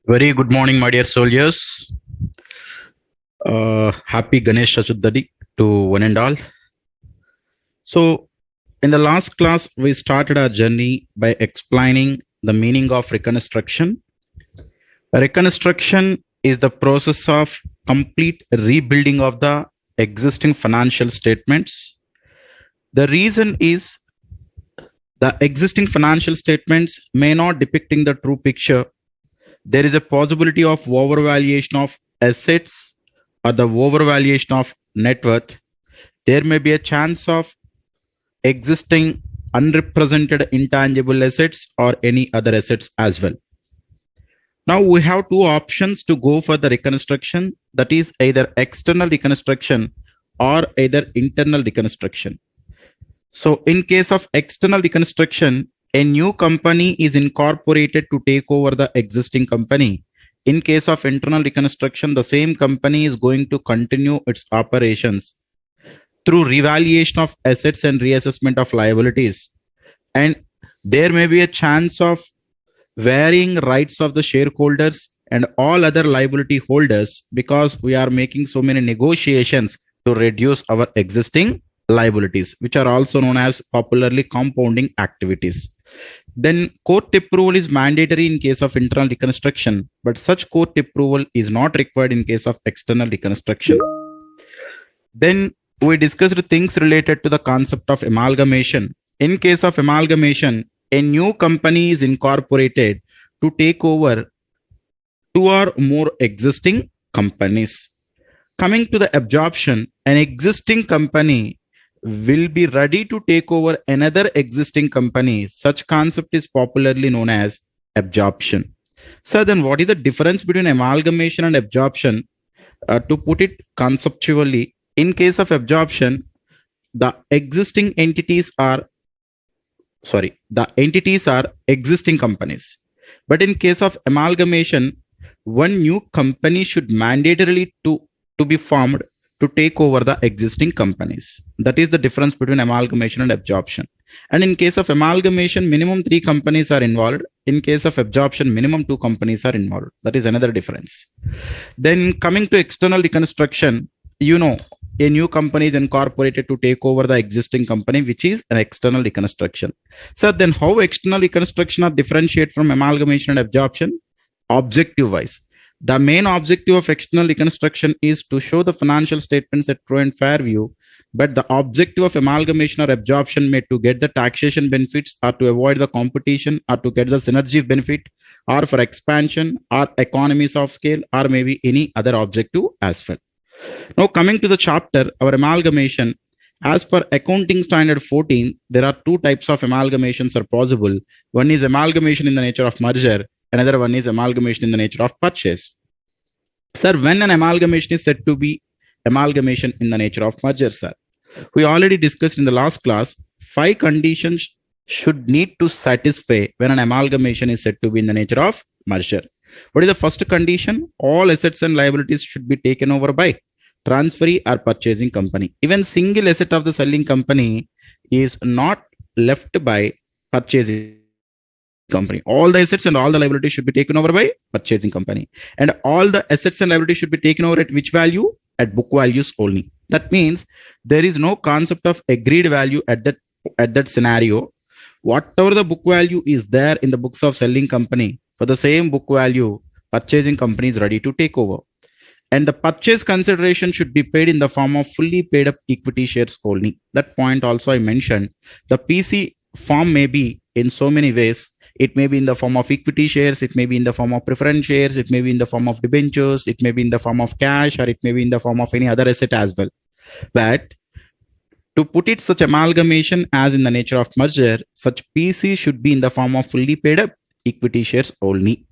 Very good morning, my dear soldiers. Happy Ganesh Chaturthi to one and all. So, in the last class, we started our journey by explaining the meaning of reconstruction. Reconstruction is the process of complete rebuilding of the existing financial statements. The reason is the existing financial statements may not depicting the true picture. There is a possibility of overvaluation of assets or the overvaluation of net worth. There may be a chance of existing unrepresented intangible assets or any other assets as well. Now we have two options to go for the reconstruction, that is either external reconstruction or either internal reconstruction. So in case of external reconstruction, a new company is incorporated to take over the existing company. In case of internal reconstruction, the same company is going to continue its operations through revaluation of assets and reassessment of liabilities. And there may be a chance of varying rights of the shareholders and all other liability holders because we are making so many negotiations to reduce our existing liabilities, which are also known as popularly compounding activities. Then court approval is mandatory in case of internal reconstruction, but such court approval is not required in case of external reconstruction. Then we discussed things related to the concept of amalgamation. In case of amalgamation, a new company is incorporated to take over two or more existing companies. Coming to the absorption, an existing company will be ready to take over another existing company. Such concept is popularly known as absorption. So then what is the difference between amalgamation and absorption? To put it conceptually, in case of absorption, the entities are existing companies. But in case of amalgamation, one new company should mandatorily to be formed to take over the existing companies. That is the difference between amalgamation and absorption. And in case of amalgamation, minimum 3 companies are involved. In case of absorption, minimum 2 companies are involved. That is another difference. Then coming to external reconstruction, a new company is incorporated to take over the existing company, which is an external reconstruction. So then how external reconstruction are differentiate from amalgamation and absorption? Objective wise, the main objective of external reconstruction is to show the financial statements at true and fair view, but the objective of amalgamation or absorption may to get the taxation benefits or to avoid the competition or to get the synergy benefit or for expansion or economies of scale or maybe any other objective as well. Now coming to the chapter, our amalgamation, as per accounting standard 14, there are two types of amalgamations are possible. One is amalgamation in the nature of merger. Another one is amalgamation in the nature of purchase. Sir, when an amalgamation is said to be amalgamation in the nature of merger, sir? We already discussed in the last class, 5 conditions should need to satisfy when an amalgamation is said to be in the nature of merger. What is the first condition? All assets and liabilities should be taken over by transferee or purchasing company. Even single asset of the selling company is not left by purchasing company. All the assets and all the liabilities should be taken over by purchasing company. And all the assets and liabilities should be taken over at which value? At book values only. That means there is no concept of agreed value at that scenario. Whatever the book value is there in the books of selling company, for the same book value, purchasing company is ready to take over. And the purchase consideration should be paid in the form of fully paid up equity shares only. That point also I mentioned. The PC form may be in so many ways. It may be in the form of equity shares, it may be in the form of preference shares, it may be in the form of debentures, it may be in the form of cash, or it may be in the form of any other asset as well. But to put it such amalgamation as in the nature of merger, such PC should be in the form of fully paid up equity shares only.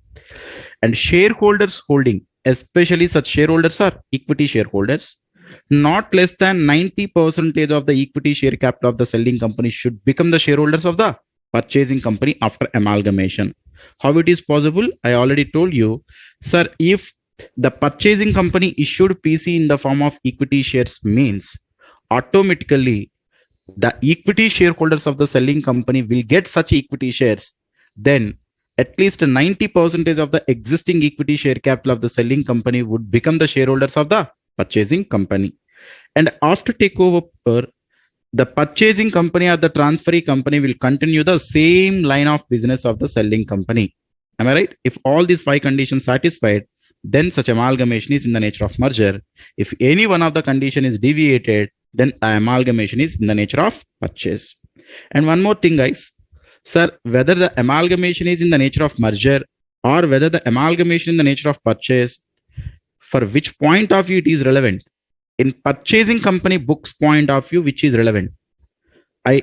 And shareholders holding, especially such shareholders are equity shareholders, not less than 90% of the equity share capital of the selling company should become the shareholders of the purchasing company after amalgamation. How it is possible? I already told you, sir. If the purchasing company issued PC in the form of equity shares means automatically the equity shareholders of the selling company will get such equity shares, then at least 90% of the existing equity share capital of the selling company would become the shareholders of the purchasing company. And after takeover, the purchasing company or the transferee company will continue the same line of business of the selling company. Am I right? If all these 5 conditions satisfied, then such amalgamation is in the nature of merger. If any one of the condition is deviated, then amalgamation is in the nature of purchase. And one more thing, guys. Sir, whether the amalgamation is in the nature of merger or whether the amalgamation in the nature of purchase, for which point of view it is relevant? In purchasing company books point of view, which is relevant. I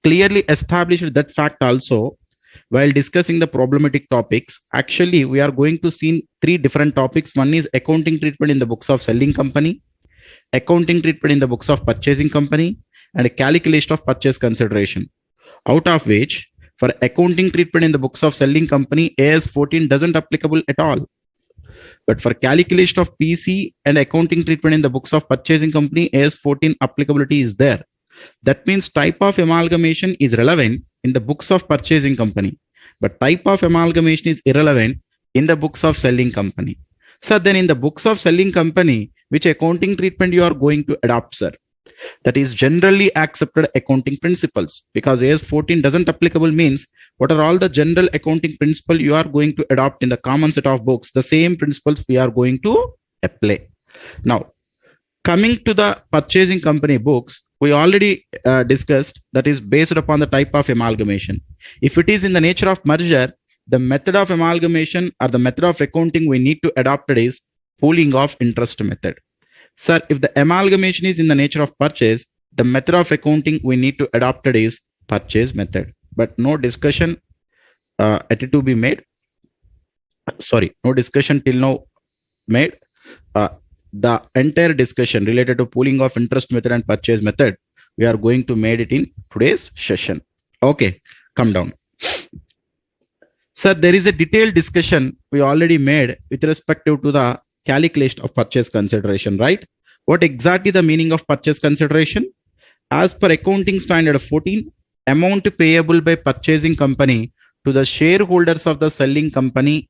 clearly established that fact also while discussing the problematic topics. Actually, we are going to see 3 different topics. One is accounting treatment in the books of selling company, accounting treatment in the books of purchasing company, and a calculation of purchase consideration. Out of which, for accounting treatment in the books of selling company, AS 14 doesn't applicable at all. But for calculation of PC and accounting treatment in the books of purchasing company, AS 14 applicability is there. That means type of amalgamation is relevant in the books of purchasing company, but type of amalgamation is irrelevant in the books of selling company. So then in the books of selling company, which accounting treatment you are going to adopt, sir? That is generally accepted accounting principles, because AS 14 doesn't applicable means what are all the general accounting principle you are going to adopt in the common set of books, the same principles we are going to apply. Now, coming to the purchasing company books, we already discussed that is based upon the type of amalgamation. If it is in the nature of merger, the method of amalgamation or the method of accounting we need to adopt it is pooling of interest method. Sir, if the amalgamation is in the nature of purchase, the method of accounting we need to adopt it is purchase method. But no discussion at it to be made. Sorry, no discussion till now made. The entire discussion related to pooling of interest method and purchase method, we are going to make it in today's session. Okay, come down. Sir, there is a detailed discussion we already made with respect to the calculation of purchase consideration, right? What exactly the meaning of purchase consideration? As per accounting standard 14, amount payable by purchasing company to the shareholders of the selling company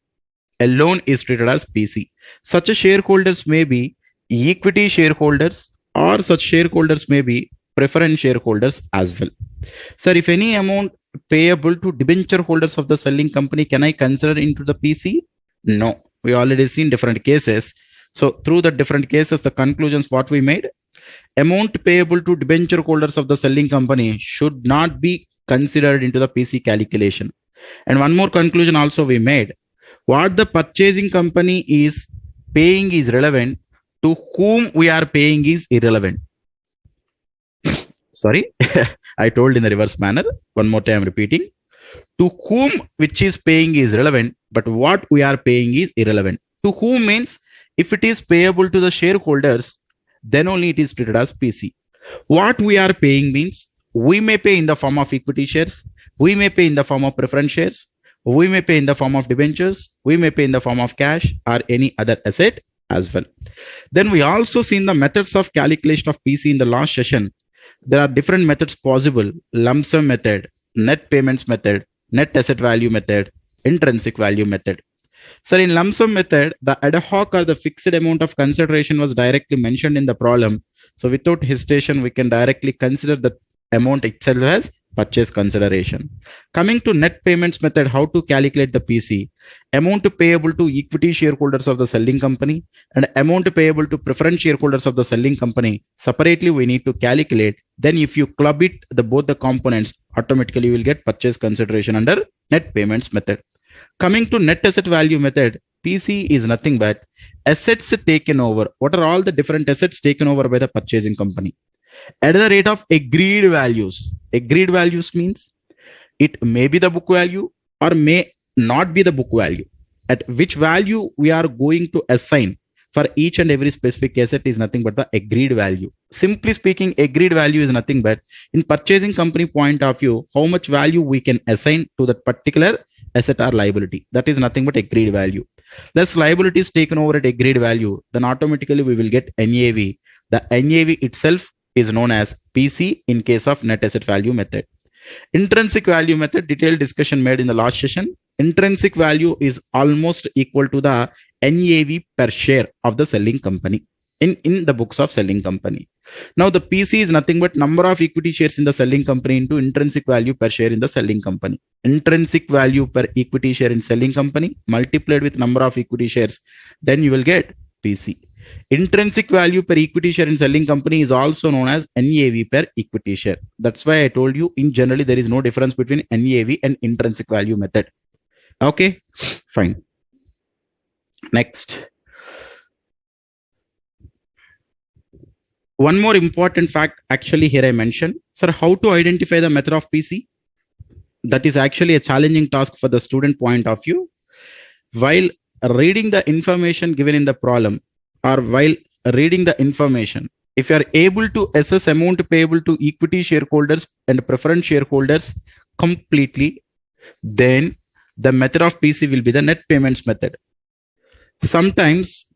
alone is treated as PC. Such shareholders may be equity shareholders, or such shareholders may be preference shareholders as well. Sir, if any amount payable to debenture holders of the selling company, can I consider into the PC? No. We already seen different cases. So through the different cases, the conclusions what we made, amount payable to debenture holders of the selling company should not be considered into the PC calculation. And one more conclusion also we made, what the purchasing company is paying is relevant, to whom we are paying is irrelevant. Sorry, I told in the reverse manner. One more time repeating. To whom which is paying is relevant, but what we are paying is irrelevant. To whom means if it is payable to the shareholders, then only it is treated as PC. What we are paying means we may pay in the form of equity shares, we may pay in the form of preference shares, we may pay in the form of debentures, we may pay in the form of cash or any other asset as well. Then we also seen the methods of calculation of PC in the last session. There are different methods possible: lump sum method, net payments method, net asset value method, intrinsic value method. So in lump sum method, the ad hoc or the fixed amount of consideration was directly mentioned in the problem. So without hesitation, we can directly consider the amount itself as purchase consideration. Coming to net payments method, how to calculate the PC? Amount payable to equity shareholders of the selling company and amount payable to preference shareholders of the selling company separately we need to calculate. Then if you club it, both the components, automatically you will get purchase consideration under net payments method. Coming to net asset value method, PC is nothing but assets taken over. What are all the different assets taken over by the purchasing company at the rate of agreed values? Agreed values means it may be the book value or may not be the book value. At which value we are going to assign for each and every specific asset is nothing but the agreed value. Simply speaking, agreed value is nothing but in purchasing company point of view, how much value we can assign to that particular asset or liability. That is nothing but agreed value. Less liability is taken over at agreed value, then automatically we will get NAV. The NAV itself is known as PC in case of net asset value method. Intrinsic value method, detailed discussion made in the last session. intrinsic value is almost equal to the NAV per share of the selling company in the books of selling company. Now the PC is nothing but number of equity shares in the selling company into intrinsic value per share in the selling company. Intrinsic value per equity share in selling company multiplied with number of equity shares, then you will get PC. Intrinsic value per equity share in selling company is also known as NAV per equity share. That's why I told you in generally there is no difference between NAV and intrinsic value method. Okay, fine. Next, one more important fact actually here I mentioned, sir, how to identify the method of PC. That is actually a challenging task for the student point of view. While reading the information given in the problem, or while reading the information, if you are able to assess amount payable to equity shareholders and preference shareholders completely, then the method of PC will be the net payments method. Sometimes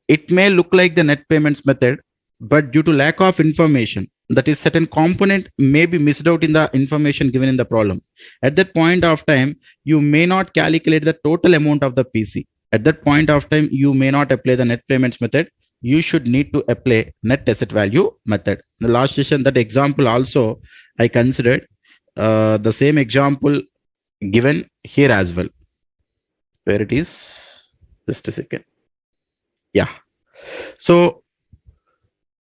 it may look like the net payments method, but due to lack of information, that is certain component may be missed out in the information given in the problem. At that point of time, you may not calculate the total amount of the PC. At that point of time, you may not apply the net payments method. You should need to apply net asset value method. In the last session, that example also I considered the same example given here as well. Where it is? Just a second. Yeah. So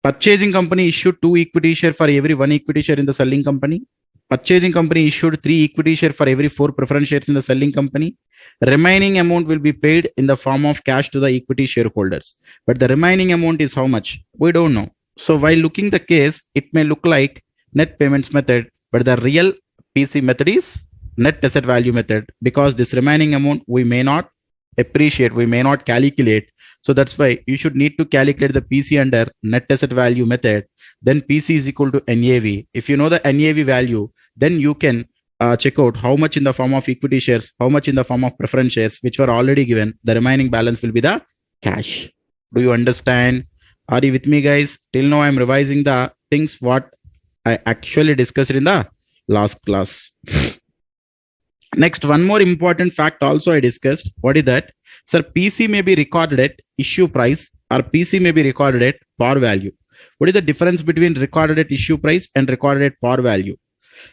purchasing company issued 2 equity share for every 1 equity share in the selling company. Purchasing company issued 3 equity share for every 4 preference shares in the selling company. Remaining amount will be paid in the form of cash to the equity shareholders. But the remaining amount is how much? We don't know. So while looking the case, it may look like net payments method, but the real PC method is net asset value method, because this remaining amount we may not appreciate, we may not calculate. So that's why you should need to calculate the PC under net asset value method. Then PC is equal to NAV. If you know the NAV value, then you can check out how much in the form of equity shares, how much in the form of preference shares, which were already given. The remaining balance will be the cash. Do you understand? Are you with me, guys? Till now, I'm revising the things what I actually discussed in the last class. Next, one more important fact also I discussed. What is that? Sir, PC may be recorded at issue price or PC may be recorded at par value. What is the difference between recorded at issue price and recorded at par value?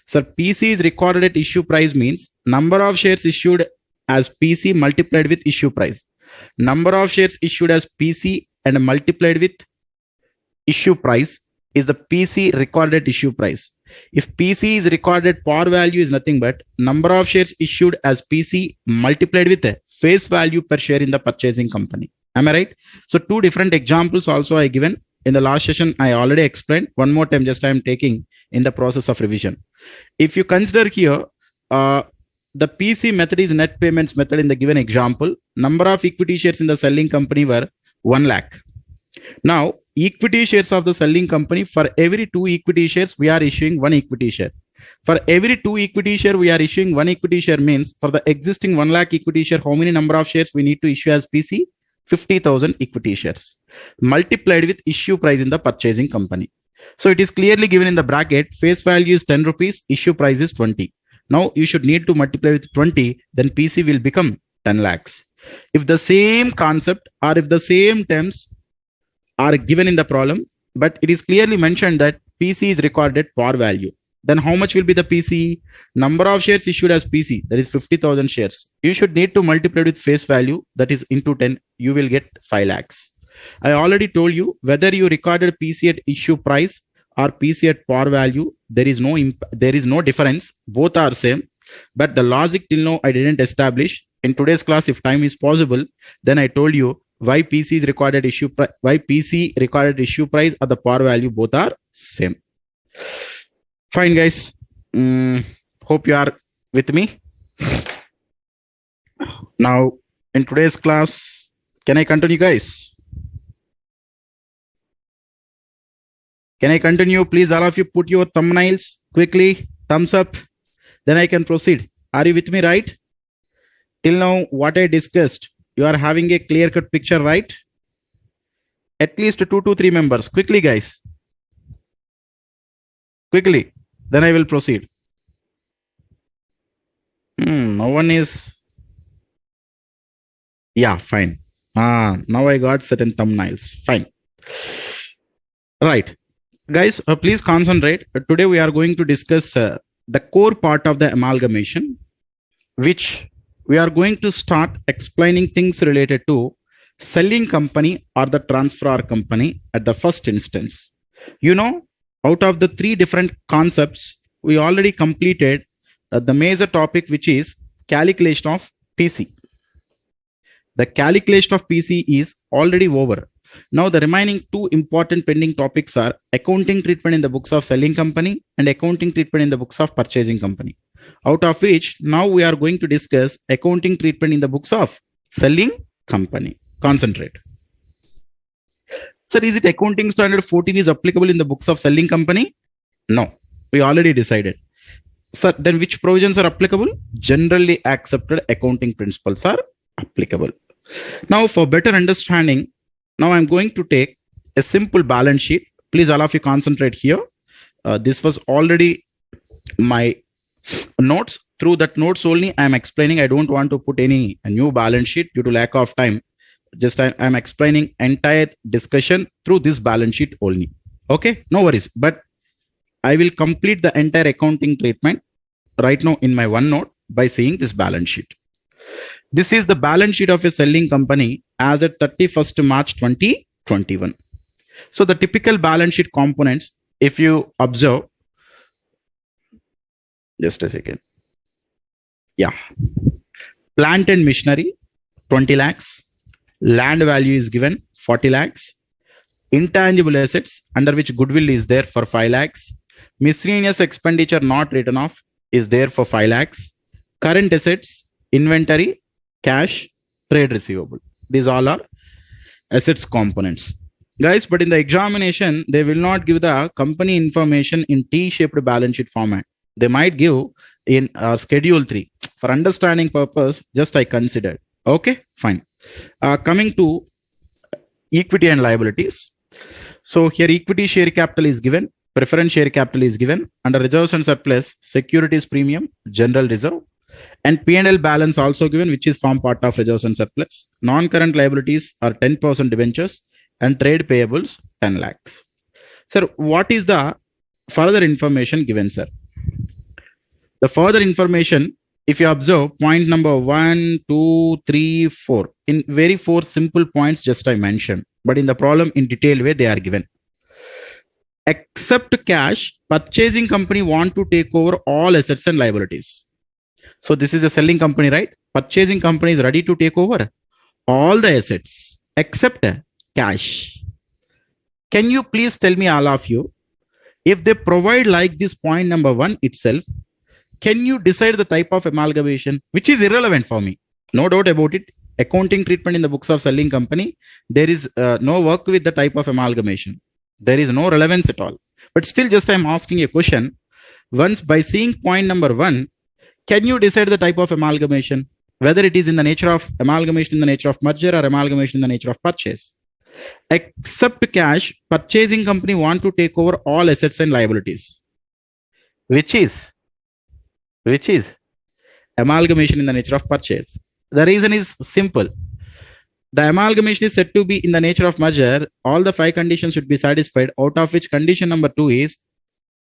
Sir, PC is recorded at issue price means number of shares issued as PC multiplied with issue price. Number of shares issued as PC and multiplied with issue price is the PC recorded issue price. If PC is recorded par value is nothing but number of shares issued as PC multiplied with the face value per share in the purchasing company. Am I right? So 2 different examples also I given in the last session. I already explained. One more time, just I am taking in the process of revision. If you consider here, the PC method is net payments method in the given example. Number of equity shares in the selling company were 1 lakh. Now, equity shares of the selling company, for every 2 equity shares, we are issuing 1 equity share. For every 2 equity share, we are issuing 1 equity share means for the existing 1 lakh equity share, how many number of shares we need to issue as PC? 50,000 equity shares multiplied with issue price in the purchasing company. So it is clearly given in the bracket, face value is 10 rupees, issue price is 20. Now you should need to multiply with 20, then PC will become 10 lakhs. If the same concept or if the same terms are given in the problem, but it is clearly mentioned that PC is recorded par value, then how much will be the PC? Number of shares issued as PC, that is 50,000 shares. You should need to multiply with face value, that is into 10, you will get 5 lakhs. I already told you whether you recorded PC at issue price or PC at par value, there is no difference. Both are same. But the logic till now I didn't establish. In today's class, if time is possible, then I told you why PC is recorded issue price, why PC recorded issue price or the par value, both are same. Fine, guys. Hope you are with me. Now, in today's class, can I continue, guys? Can I continue? Please, all of you put your thumbnails quickly, thumbs up, then I can proceed. Are you with me, right? Till now, what I discussed, you are having a clear-cut picture, right? At least 2 to 3 members. Quickly, guys. Quickly. Then I will proceed. No one is Yeah, fine. Now I got certain thumbnails. Fine. Right. Guys, please concentrate. Today we are going to discuss the core part of the amalgamation, which we are going to start explaining things related to selling company or the transferor company at the first instance. You know, out of the three different concepts, we already completed the major topic, which is calculation of PC. The calculation of PC is already over. Now the remaining two important pending topics are accounting treatment in the books of selling company and accounting treatment in the books of purchasing company. Out of which now we are going to discuss accounting treatment in the books of selling company. Concentrate. Sir, is it accounting standard 14 is applicable in the books of selling company? No, we already decided. Sir, then which provisions are applicable? Generally accepted accounting principles are applicable. Now for better understanding, now I'm going to take a simple balance sheet. Please all of you concentrate here. This was already my notes. Through that notes only I'm explaining. I don't want to put any new balance sheet due to lack of time. Just I'm explaining entire discussion through this balance sheet only. Okay, no worries. But I will complete the entire accounting treatment right now in my OneNote by seeing this balance sheet. This is the balance sheet of a selling company as at 31st March 2021. So the typical balance sheet components, if you observe, just a second. Yeah. Plant and machinery, 20 lakhs. Land value is given, 40 lakhs. Intangible assets, under which goodwill is there for 5 lakhs. Miscellaneous expenditure not written off is there for 5 lakhs. Current assets, inventory, cash, trade receivable. These all are assets components. Guys, but in the examination, they will not give the company information in T-shaped balance sheet format. They might give in schedule 3. For understanding purpose, just I considered. Okay, fine. Coming to equity and liabilities. So here equity share capital is given, preference share capital is given, under reserves and surplus, securities premium, general reserve, and P&L balance also given, which is form part of reserves and surplus. Non-current liabilities are 10% debentures and trade payables 10 lakhs. Sir, what is the further information given, sir? The further information, if you observe point number 1, 2, 3, 4, in very 4 simple points just I mentioned, but in the problem in detailed way they are given. Except cash, purchasing company want to take over all assets and liabilities. So this is a selling company, right? Purchasing company is ready to take over all the assets except cash. Can you please tell me, all of you, if they provide like this point number 1 itself, can you decide the type of amalgamation, which is irrelevant for me? No doubt about it. Accounting treatment in the books of selling company, there is no work with the type of amalgamation. There is no relevance at all. But still just I'm asking a question. Once by seeing point number 1, can you decide the type of amalgamation, whether it is in the nature of amalgamation in the nature of merger or amalgamation in the nature of purchase? Except cash, purchasing company want to take over all assets and liabilities, which is amalgamation in the nature of purchase. The reason is simple. The amalgamation is said to be in the nature of merger. All the 5 conditions should be satisfied, out of which condition number 2 is,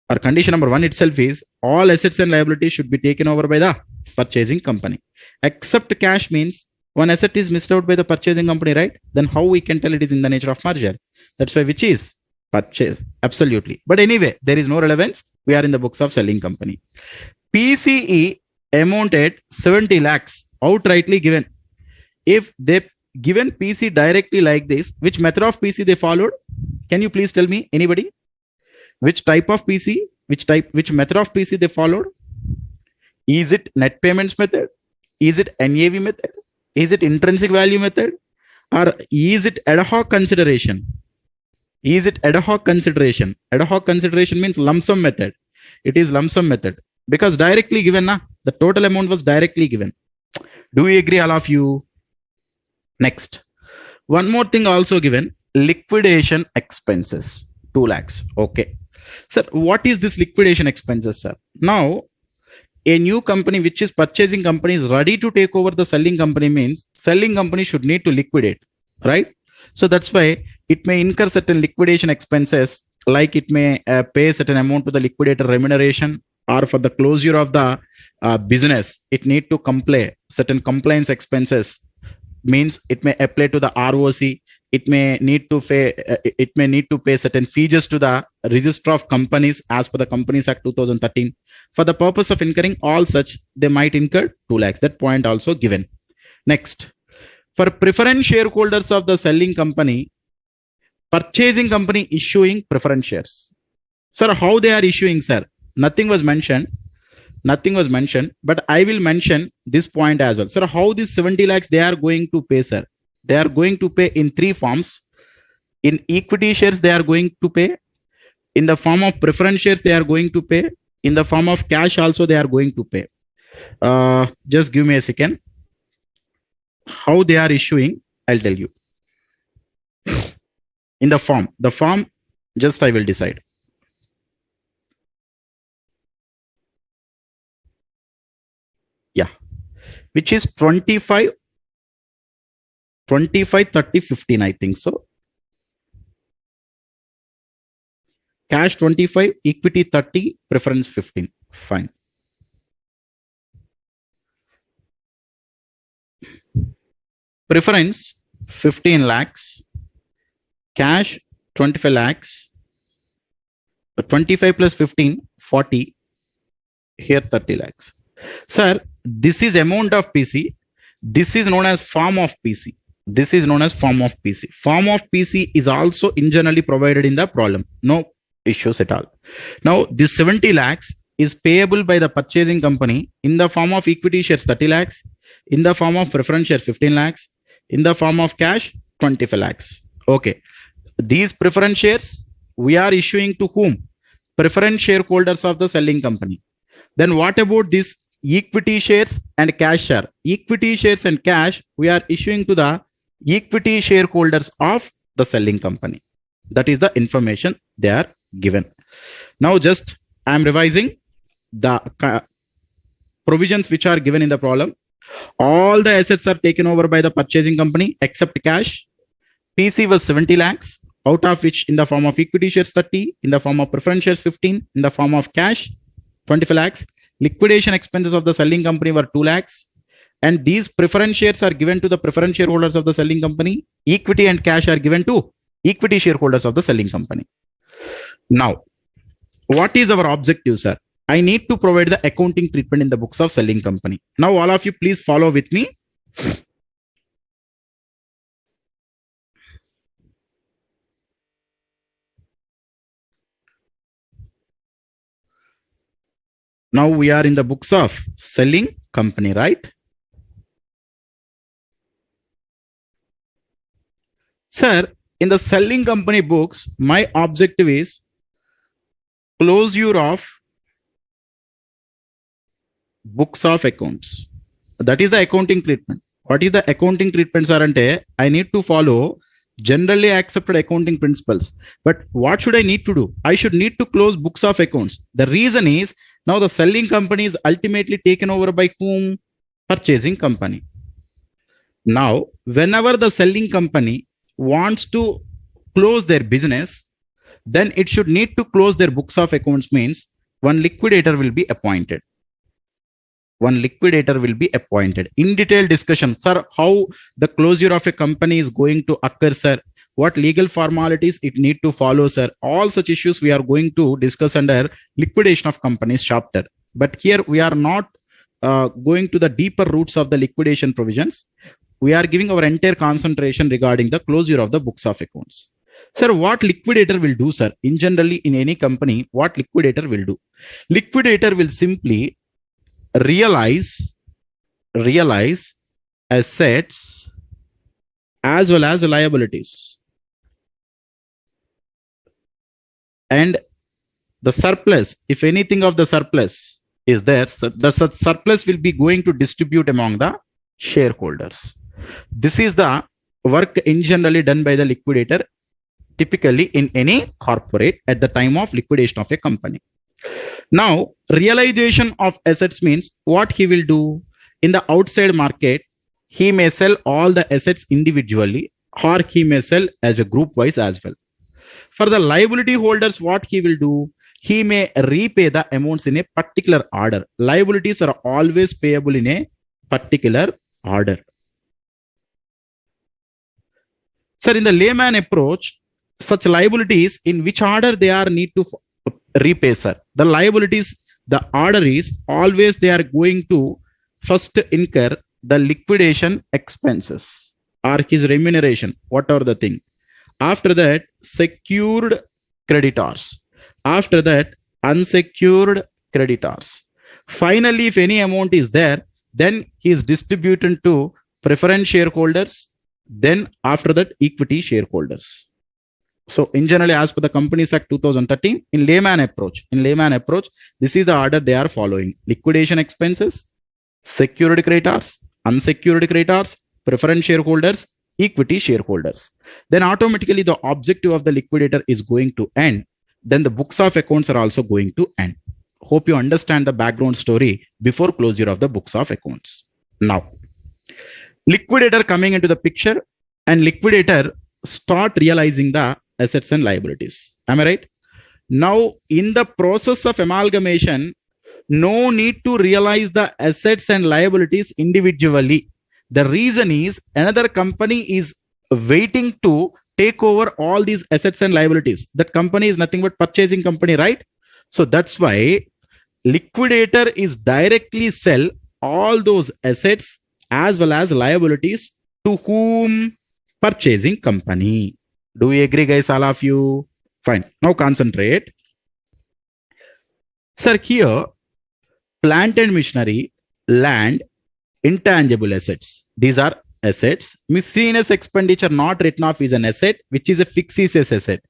or condition number 1 itself is, all assets and liabilities should be taken over by the purchasing company. Except cash means one asset is missed out by the purchasing company, right? Then how we can tell it is in the nature of merger? That's why which is purchase. Absolutely. But anyway, there is no relevance. We are in the books of selling company. PCE amounted 70 lakhs outrightly given. If they given PC directly like this, which method of PC they followed? Can you please tell me, anybody? Which type of PC, which method of PC they followed? Is it net payments method? Is it NAV method? Is it intrinsic value method? Or is it ad hoc consideration? Is it ad hoc consideration? Ad hoc consideration means lump sum method. It is lump sum method because directly given, the total amount was directly given. Do we agree, all of you? Next, one more thing also given, liquidation expenses, 2 lakhs. Okay. Sir, what is this liquidation expenses, sir? Now, a new company which is purchasing company is ready to take over the selling company means selling company should need to liquidate, right? So that's why it may incur certain liquidation expenses, like it may pay certain amount to the liquidator remuneration, or for the closure of the business, it need to comply certain compliance expenses. Means it may apply to the ROC. It may need to pay certain fees to the Register of Companies as per the Companies Act 2013. For the purpose of incurring all such, they might incur 2 lakhs. That point also given. Next, for preference shareholders of the selling company, purchasing company issuing preference shares. Sir, how they are issuing, sir? Nothing was mentioned, but I will mention this point as well. Sir, how this 70 lakhs they are going to pay, sir? They are going to pay in 3 forms. In equity shares, they are going to pay. In the form of preference shares, they are going to pay. In the form of cash also, they are going to pay. Just give me a second. How they are issuing, I'll tell you. In the form, just I will decide. Yeah, which is 25, 30, 15, I think so. Cash 25, equity 30, preference 15. Fine. Preference 15 lakhs, cash 25 lakhs, 25 plus 15, 40, here 30 lakhs. Sir, this is amount of PC. This is known as form of PC. Form of PC is also internally provided in the problem. No issues at all. Now, this 70 lakhs is payable by the purchasing company in the form of equity shares 30 lakhs, in the form of preference shares 15 lakhs, in the form of cash 25 lakhs. Okay. These preference shares we are issuing to whom? Preference shareholders of the selling company. Then what about this equity shares and cash share? Equity shares and cash we are issuing to the equity shareholders of the selling company. That is the information they are given. Now just I am revising the provisions which are given in the problem. All the assets are taken over by the purchasing company except cash. PC was 70 lakhs, out of which in the form of equity shares 30, in the form of preference shares 15, in the form of cash 25 lakhs. Liquidation expenses of the selling company were 2 lakhs. And these preference shares are given to the preference shareholders of the selling company. Equity and cash are given to equity shareholders of the selling company. Now, what is our objective, sir? I need to provide the accounting treatment in the books of selling company. Now, all of you, please follow with me. Now we are in the books of selling company, right? Sir, in the selling company books, my objective is closure of books of accounts. That is the accounting treatment. What is the accounting treatment, sir? I need to follow generally accepted accounting principles. But what should I need to do? I should need to close books of accounts. The reason is now the selling company is ultimately taken over by whom? Purchasing company. Now, whenever the selling company wants to close their business, then it should need to close their books of accounts means one liquidator will be appointed. In detailed discussion, sir, how the closure of a company is going to occur, sir, what legal formalities it need to follow, sir, all such issues we are going to discuss under liquidation of companies chapter. But here we are not going to the deeper roots of the liquidation provisions. We are giving our entire concentration regarding the closure of the books of accounts. Sir, what liquidator will do, sir? In generally in any company, what liquidator will do? Liquidator will simply realize assets as well as liabilities, and the surplus, if anything of the surplus is there, the surplus will be going to distribute among the shareholders. This is the work in generally done by the liquidator, typically in any corporate at the time of liquidation of a company. Now, realization of assets means what he will do in the outside market. He may sell all the assets individually, or he may sell as a group wise as well. For the liability holders, what he will do, he may repay the amounts in a particular order. Liabilities are always payable in a particular order. Sir, in the layman approach, such liabilities in which order they are need to repay, sir. The liabilities, the order is always they are going to first incur the liquidation expenses or his remuneration, whatever the thing. After that, secured creditors. After that, unsecured creditors. Finally, if any amount is there, then he is distributed to preference shareholders. Then after that, equity shareholders. So in general, as per the Companies Act 2013, in layman approach, this is the order they are following: liquidation expenses, secured creditors, unsecured creditors, preference shareholders, equity shareholders. Then automatically the objective of the liquidator is going to end. Then the books of accounts are also going to end. Hope you understand the background story before closure of the books of accounts. Now, liquidator coming into the picture, and liquidator start realizing the assets and liabilities. Am I right? Now, in the process of amalgamation, no need to realize the assets and liabilities individually. The reason is another company is waiting to take over all these assets and liabilities. That company is nothing but purchasing company, right? So that's why liquidator is directly sell all those assets as well as liabilities to whom? Purchasing company. Do we agree, guys, all of you? Fine. Now concentrate. Sir, here, plant and machinery, land, intangible assets. These are assets. Miscellaneous expenditure not written off is an asset, which is a fictitious asset,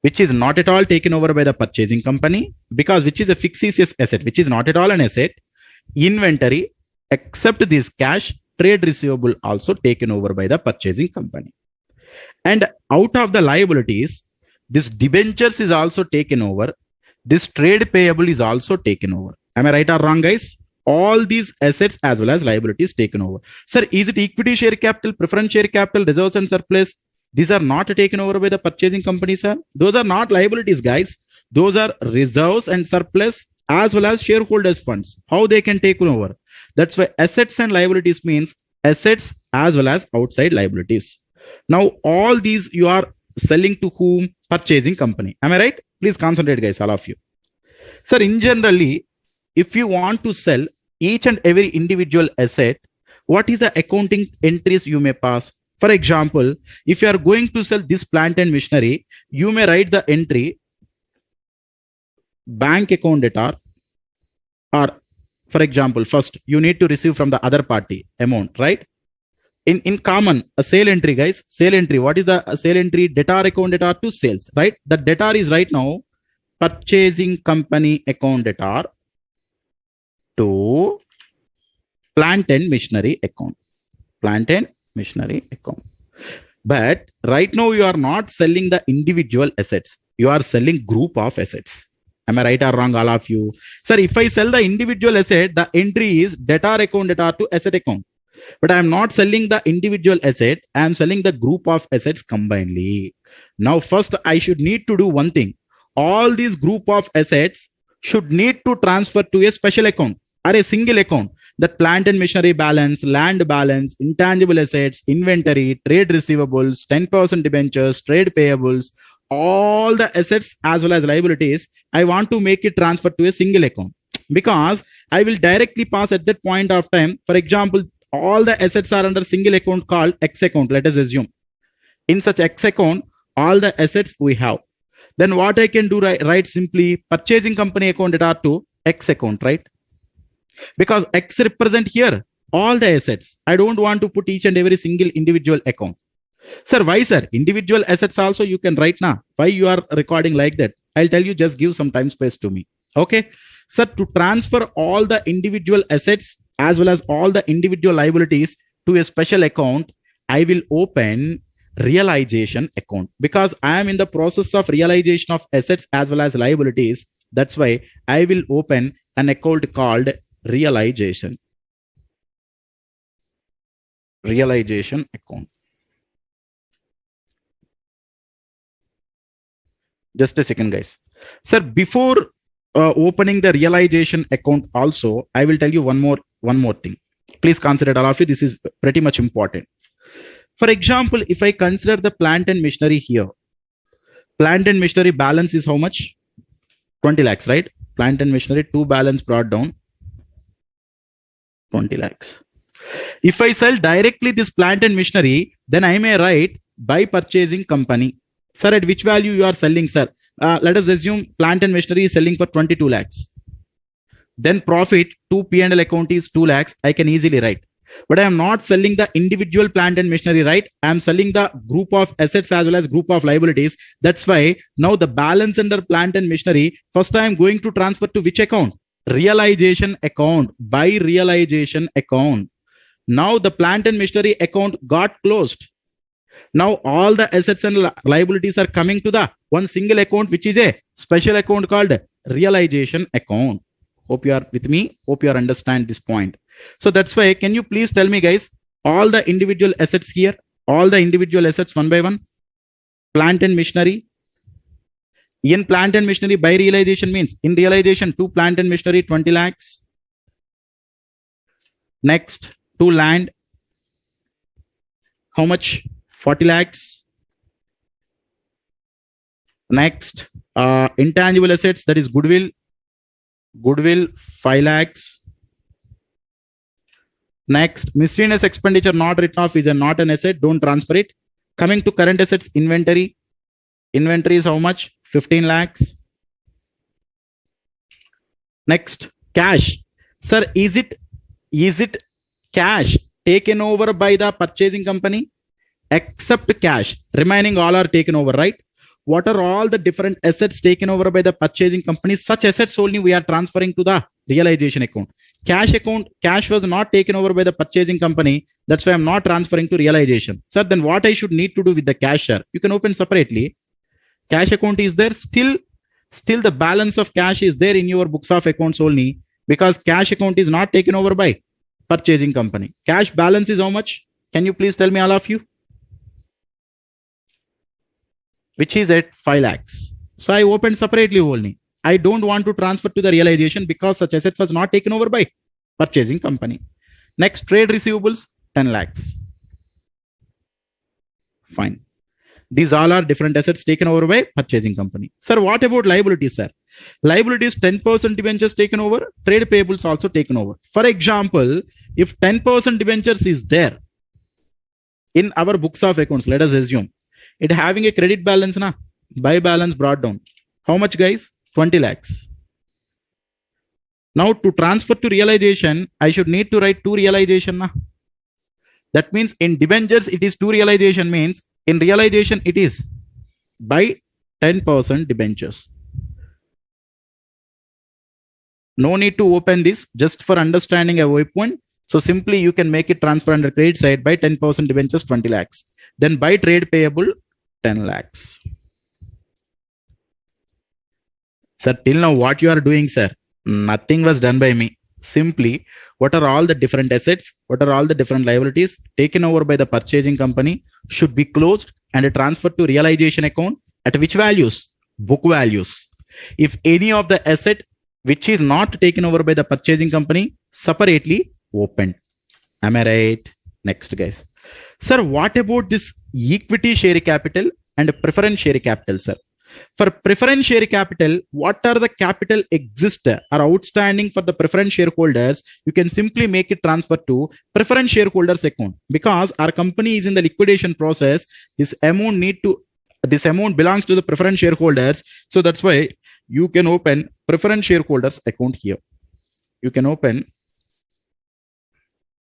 which is not at all taken over by the purchasing company, because which is a fictitious asset, which is not at all an asset. Inventory, except this cash, trade receivable also taken over by the purchasing company. And out of the liabilities, this debentures is also taken over. This trade payable is also taken over. Am I right or wrong, guys? All these assets as well as liabilities taken over. Sir, is it equity share capital, preference share capital, reserves and surplus? These are not taken over by the purchasing company, sir. Those are not liabilities, guys. Those are reserves and surplus as well as shareholders funds. How they can take over? That's why assets and liabilities means assets as well as outside liabilities. Now, all these you are selling to whom? Purchasing company. Am I right? Please concentrate, guys, all of you. Sir, in generally, if you want to sell each and every individual asset, what is the accounting entries you may pass? For example, if you are going to sell this plant and machinery, you may write the entry bank account debtor, or for example, first you need to receive from the other party amount, right? In common, a sale entry, guys, sale entry. What is the sale entry? Debtor account debtor to sales, right? The debtor is right now purchasing company account debtor to plant and machinery account. Plant and machinery account. But right now you are not selling the individual assets. You are selling group of assets. Am I right or wrong, all of you? Sir, if I sell the individual asset, the entry is debtor account debtor to asset account. But I am not selling the individual asset. I am selling the group of assets combinedly. Now, first I should need to do one thing. All these group of assets should need to transfer to a special account or a single account. That plant and machinery balance, land balance, intangible assets, inventory, trade receivables, 10% debentures, trade payables, all the assets as well as liabilities, I want to make it transfer to a single account, because I will directly pass at that point of time. For example, all the assets are under single account called X account, let us assume. In such X account, all the assets we have. Then what I can do, right simply purchasing company account debtor to X account, right? Because X represent here all the assets. I don't want to put each and every single individual account. Sir, why, sir? Individual assets also you can write now. Why you are recording like that? I'll tell you, just give some time space to me. Okay. Sir, to transfer all the individual assets as well as all the individual liabilities to a special account, I will open realization account, because I am in the process of realization of assets as well as liabilities. That's why I will open an account called realization. Realization account. Just a second, guys. Sir, before opening the realization account also, I will tell you one more thing. Please consider, all of you, this is pretty much important. For example, if I consider the plant and machinery here, plant and machinery balance is how much? 20 lakhs, right? Plant and machinery, 2 balance brought down 20 lakhs. If I sell directly this plant and machinery, then I may write by purchasing company. Sir, at which value you are selling, sir? Let us assume plant and machinery is selling for 22 lakhs. Then profit to P&L account is 2 lakhs. I can easily write. But I am not selling the individual plant and machinery, right? I am selling the group of assets as well as group of liabilities. That's why now the balance under plant and machinery, first I am going to transfer to which account? Realization account. By realization account. Now the plant and machinery account got closed. Now all the assets and liabilities are coming to the one single account, which is a special account called realization account. Hope you are with me. Hope you are understand this point. So that's why, can you please tell me, guys, all the individual assets here, all the individual assets one by one, plant and machinery. In plant and machinery by realization means in realization to plant and machinery 20 lakhs. Next to land, how much? 40 lakhs. Next, intangible assets, that is goodwill. Goodwill 5 lakhs. Next, miscellaneous expenditure not written off is not an asset. Don't transfer it. Coming to current assets, inventory. Inventory is how much? 15 lakhs. Next, cash. Sir, is it cash taken over by the purchasing company? Except cash. Remaining all are taken over, right? What are all the different assets taken over by the purchasing company? Such assets only we are transferring to the realization account. Cash was not taken over by the purchasing company. That's why I'm not transferring to realization. Sir, then what I should need to do with the cash, sir? You can open separately. Cash account is there. Still the balance of cash is there in your books of accounts only, because cash account is not taken over by purchasing company. Cash balance is how much? Can you please tell me, all of you? Which is at 5 lakhs. So I opened separately only. I don't want to transfer to the realization because such asset was not taken over by purchasing company. Next, trade receivables, 10 lakhs. Fine. These all are different assets taken over by purchasing company. Sir, what about liabilities, sir? Liabilities, 10% debentures taken over, trade payables also taken over. For example, if 10% debentures is there in our books of accounts, let us assume, it having a credit balance, by balance brought down. How much, guys? 20 lakhs. Now to transfer to realization, I should need to write to realization. That means in debentures, it is to realization, means in realization, it is by 10% debentures. No need to open this, just for understanding a waypoint. So simply you can make it transfer under credit side by 10% debentures, 20 lakhs. Then by trade payable, 10 lakhs. Sir, till now what you are doing, sir? Nothing was done by me. Simply, what are all the different assets? What are all the different liabilities taken over by the purchasing company should be closed and transferred to realization account at which values? Book values. If any of the asset which is not taken over by the purchasing company, separately opened. Am I right? Next, guys. Sir, what about this equity share capital and preference share capital, sir? For preference share capital, what are the capital exist or outstanding for the preference shareholders? You can simply make it transfer to preference shareholders account, because our company is in the liquidation process. This amount belongs to the preference shareholders. So that's why you can open preference shareholders account here. You can open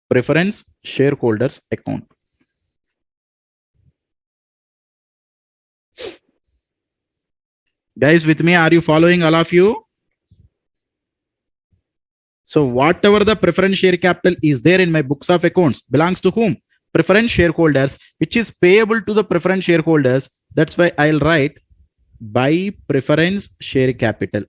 preference shareholders account. Guys, with me, are you following, all of you? So whatever the preference share capital is there in my books of accounts belongs to whom? Preference shareholders, which is payable to the preference shareholders. That's why I'll write by preference share capital.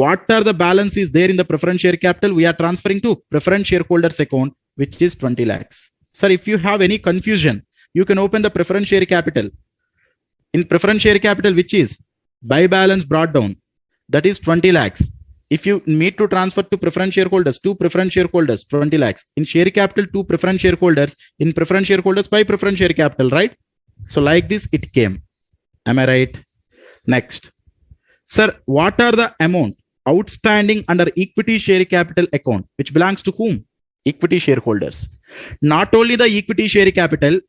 What are the balances there in the preference share capital? We are transferring to preference shareholders account, which is 20 lakhs. Sir, if you have any confusion, you can open the preference share capital. In preference share capital, which is by balance brought down, that is 20 lakhs. If you need to transfer to preference shareholders, 20 lakhs. In share capital, 2 preference shareholders. In preference shareholders, by preference share capital, right? So like this, it came. Am I right? Next. Sir, what are the amount outstanding under equity share capital account, which belongs to whom? Equity shareholders. Not only the equity share capital,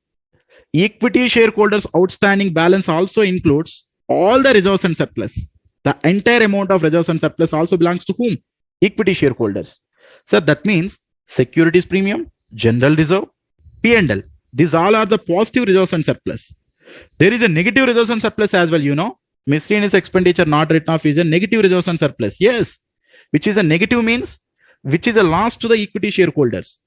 equity shareholders outstanding balance also includes all the reserves and surplus. The entire amount of reserves and surplus also belongs to whom? Equity shareholders. So that means securities premium, general reserve, P&L. These all are the positive reserves and surplus. There is a negative reserves and surplus as well, you know. Miscellaneous expenditure not written off is a negative reserves and surplus. Yes. Which is a negative means, which is a loss to the equity shareholders.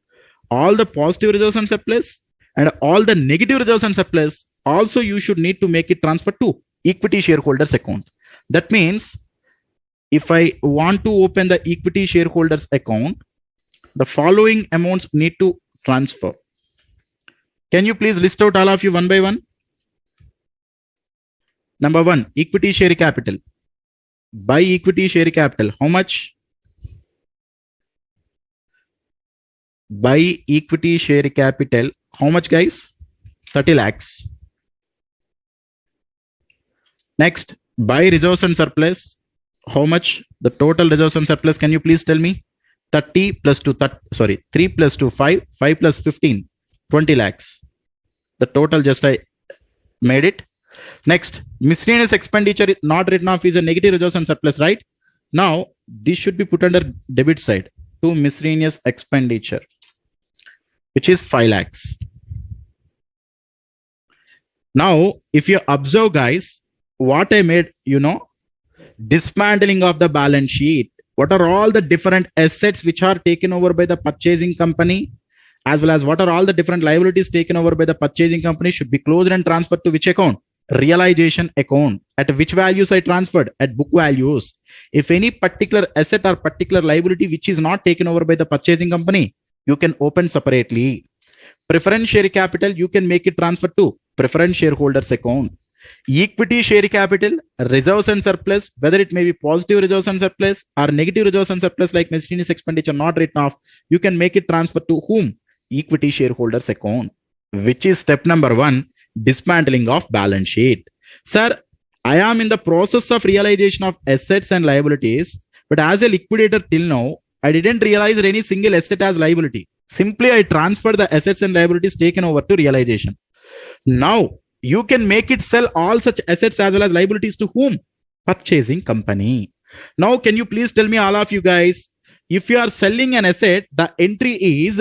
All the positive reserves and surplus and all the negative reserves and surplus also you should need to make it transfer to equity shareholders account. That means if I want to open the equity shareholders account, the following amounts need to transfer. Can you please list out all of you one by one? Number 1, equity share capital. By equity share capital, how much? By equity share capital, how much, guys? 30 lakhs. Next, by reserves and surplus, how much? The total reserves and surplus, can you please tell me? 30 plus 2, 3 plus 2, 5, 5 plus 15, 20 lakhs. The total just I made it. Next, miscellaneous expenditure not written off is a negative reserves and surplus, right? Now, this should be put under debit side to miscellaneous expenditure, which is 5 lakhs. Now, if you observe, guys, what I made, you know, dismantling of the balance sheet. What are all the different assets which are taken over by the purchasing company, as well as what are all the different liabilities taken over by the purchasing company should be closed and transferred to which account? Realization account. At which values I transferred? At book values. If any particular asset or particular liability which is not taken over by the purchasing company, you can open separately. Preference share capital, you can make it transfer to preference shareholders account. Equity share capital, reserves and surplus, whether it may be positive reserves and surplus or negative reserves and surplus like miscellaneous expenditure not written off, you can make it transfer to whom? Equity shareholders account, which is step number 1, dismantling of balance sheet. Sir, I am in the process of realization of assets and liabilities, but as a liquidator till now, I didn't realize any single asset as liability. Simply I transferred the assets and liabilities taken over to realization. Now, you can make it sell all such assets as well as liabilities to whom? Purchasing company. Now, can you please tell me, all of you guys, if you are selling an asset, the entry is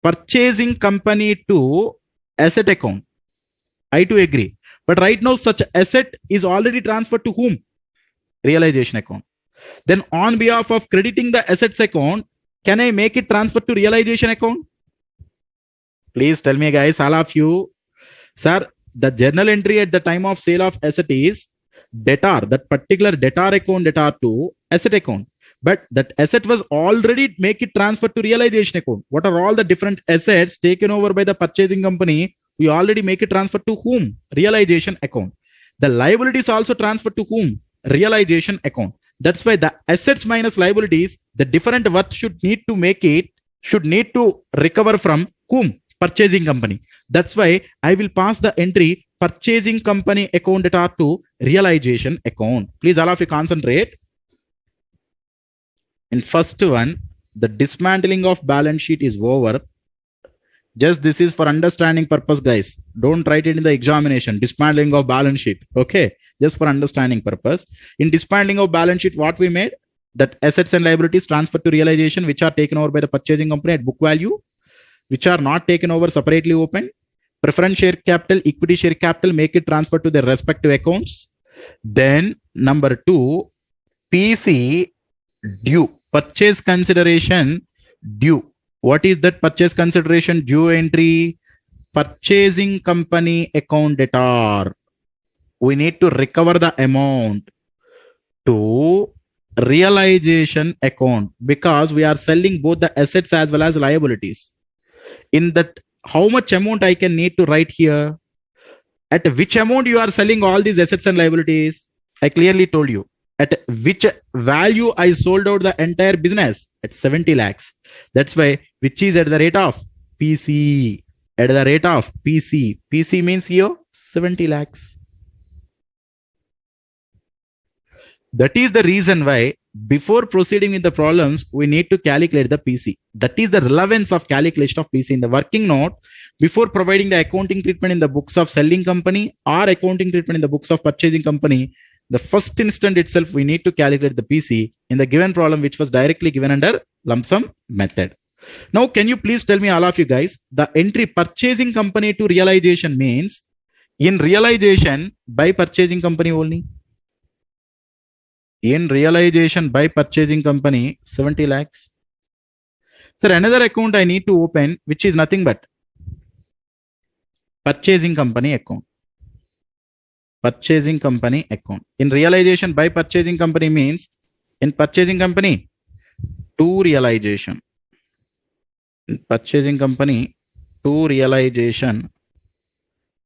purchasing company to asset account. I too agree. But right now, such asset is already transferred to whom? Realization account. Then on behalf of crediting the assets account, can I make it transfer to realization account? Please tell me, guys, all of you. Sir, the journal entry at the time of sale of asset is debtor, that particular debtor account, debtor to asset account. But that asset was already make it transfer to realization account. What are all the different assets taken over by the purchasing company? We already make it transfer to whom? Realization account. The liabilities also transfer to whom? Realization account. That's why the assets minus liabilities, the different worth should need to recover from whom? Purchasing company. That's why I will pass the entry purchasing company account debtor to realization account. Please all of you concentrate. In first one, the dismantling of balance sheet is over. Just this is for understanding purpose, guys. Don't write it in the examination. Dismantling of balance sheet. Okay. Just for understanding purpose. In dismantling of balance sheet, what we made? That assets and liabilities transferred to realization, which are taken over by the purchasing company at book value, which are not taken over separately open. Preference share capital, equity share capital, make it transfer to their respective accounts. Then number 2, PC due, purchase consideration due. What is that purchase consideration due entry? Purchasing company account debtor. We need to recover the amount to realization account because we are selling both the assets as well as liabilities. In that, how much amount I can need to write here? At which amount you are selling all these assets and liabilities? I clearly told you. At which value I sold out the entire business? At 70 lakhs. That's why, which is at the rate of PC. At the rate of PC. PC means here 70 lakhs. That is the reason why before proceeding with the problems, we need to calculate the PC. That is the relevance of calculation of PC in the working note. Before providing the accounting treatment in the books of selling company or accounting treatment in the books of purchasing company, the first instant itself, we need to calculate the PC in the given problem, which was directly given under lump sum method. Now, can you please tell me, all of you guys, the entry purchasing company to realization means in realization by purchasing company only. In realization by purchasing company, 70 lakhs. Sir, another account I need to open, which is nothing but purchasing company account. Purchasing company account. In realization by purchasing company means in purchasing company to realization. In purchasing company to realization,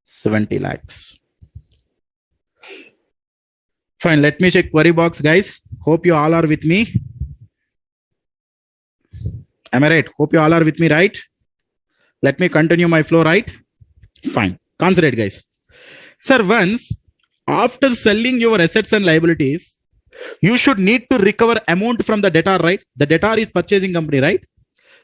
70 lakhs. Fine, let me check query box, guys. Hope you all are with me. Am I right? Hope you all are with me, right? Let me continue my flow, right? Fine. Consider it, guys. Sir, once after selling your assets and liabilities, you should need to recover amount from the debtor, right? The debtor is purchasing company, right?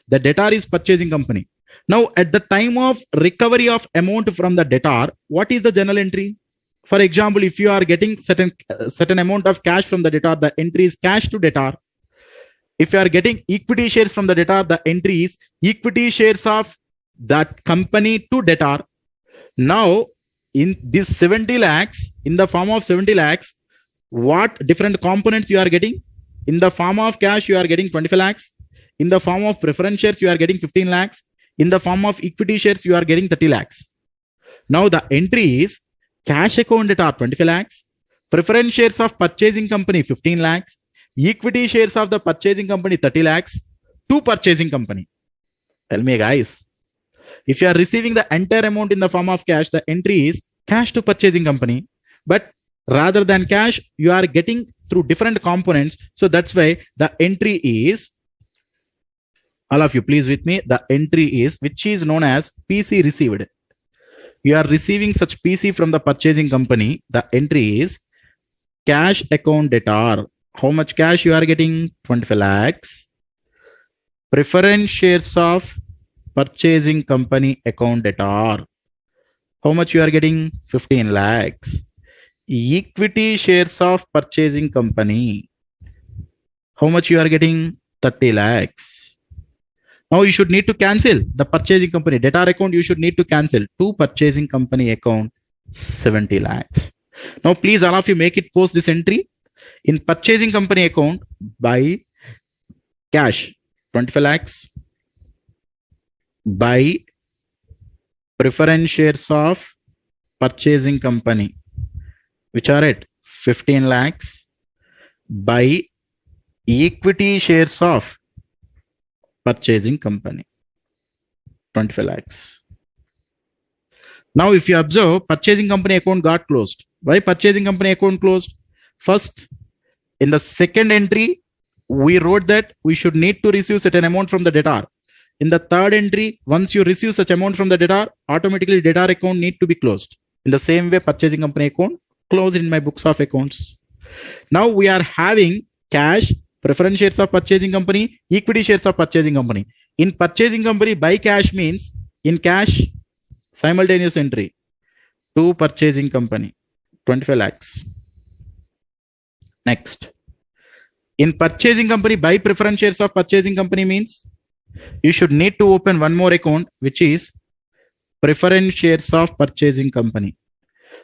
The debtor is purchasing company. Now, at the time of recovery of amount from the debtor, what is the journal entry? For example, if you are getting certain amount of cash from the debtor, the entry is cash to debtor. If you are getting equity shares from the debtor, the entry is equity shares of that company to debtor. Now, in this 70 lakhs, in the form of 70 lakhs, what different components you are getting? In the form of cash, you are getting 25 lakhs. In the form of preference shares, you are getting 15 lakhs. In the form of equity shares, you are getting 30 lakhs. Now, the entry is cash account debtor 25 lakhs, preference shares of purchasing company 15 lakhs, equity shares of the purchasing company 30 lakhs to purchasing company. Tell me, guys. If you are receiving the entire amount in the form of cash, the entry is cash to purchasing company. But rather than cash, you are getting through different components. So that's why the entry is, all of you please with me, the entry is, which is known as PC received. You are receiving such PC from the purchasing company. The entry is cash account debtor. How much cash you are getting? 25 lakhs. Preference shares of purchasing company account debtor. How much you are getting? 15 lakhs. Equity shares of purchasing company. How much you are getting? 30 lakhs. Now you should need to cancel the purchasing company debtor account. You should need to cancel to purchasing company account 70 lakhs. Now please all of you make it post this entry in purchasing company account by cash 25 lakhs, by preference shares of purchasing company which are at 15 lakhs, by equity shares of purchasing company 25 lakhs. Now if you observe, purchasing company account got closed. Why purchasing company account closed? First, in the second entry, we wrote that we should need to receive certain amount from the debtor. In the third entry, once you receive such amount from the debtor, automatically debtor account need to be closed. In the same way, purchasing company account closed in my books of accounts. Now we are having cash, preference shares of purchasing company, equity shares of purchasing company. In purchasing company, by cash means in cash, simultaneous entry to purchasing company 25 lakhs. Next, in purchasing company, by preference shares of purchasing company means you should need to open one more account, which is preference shares of purchasing company.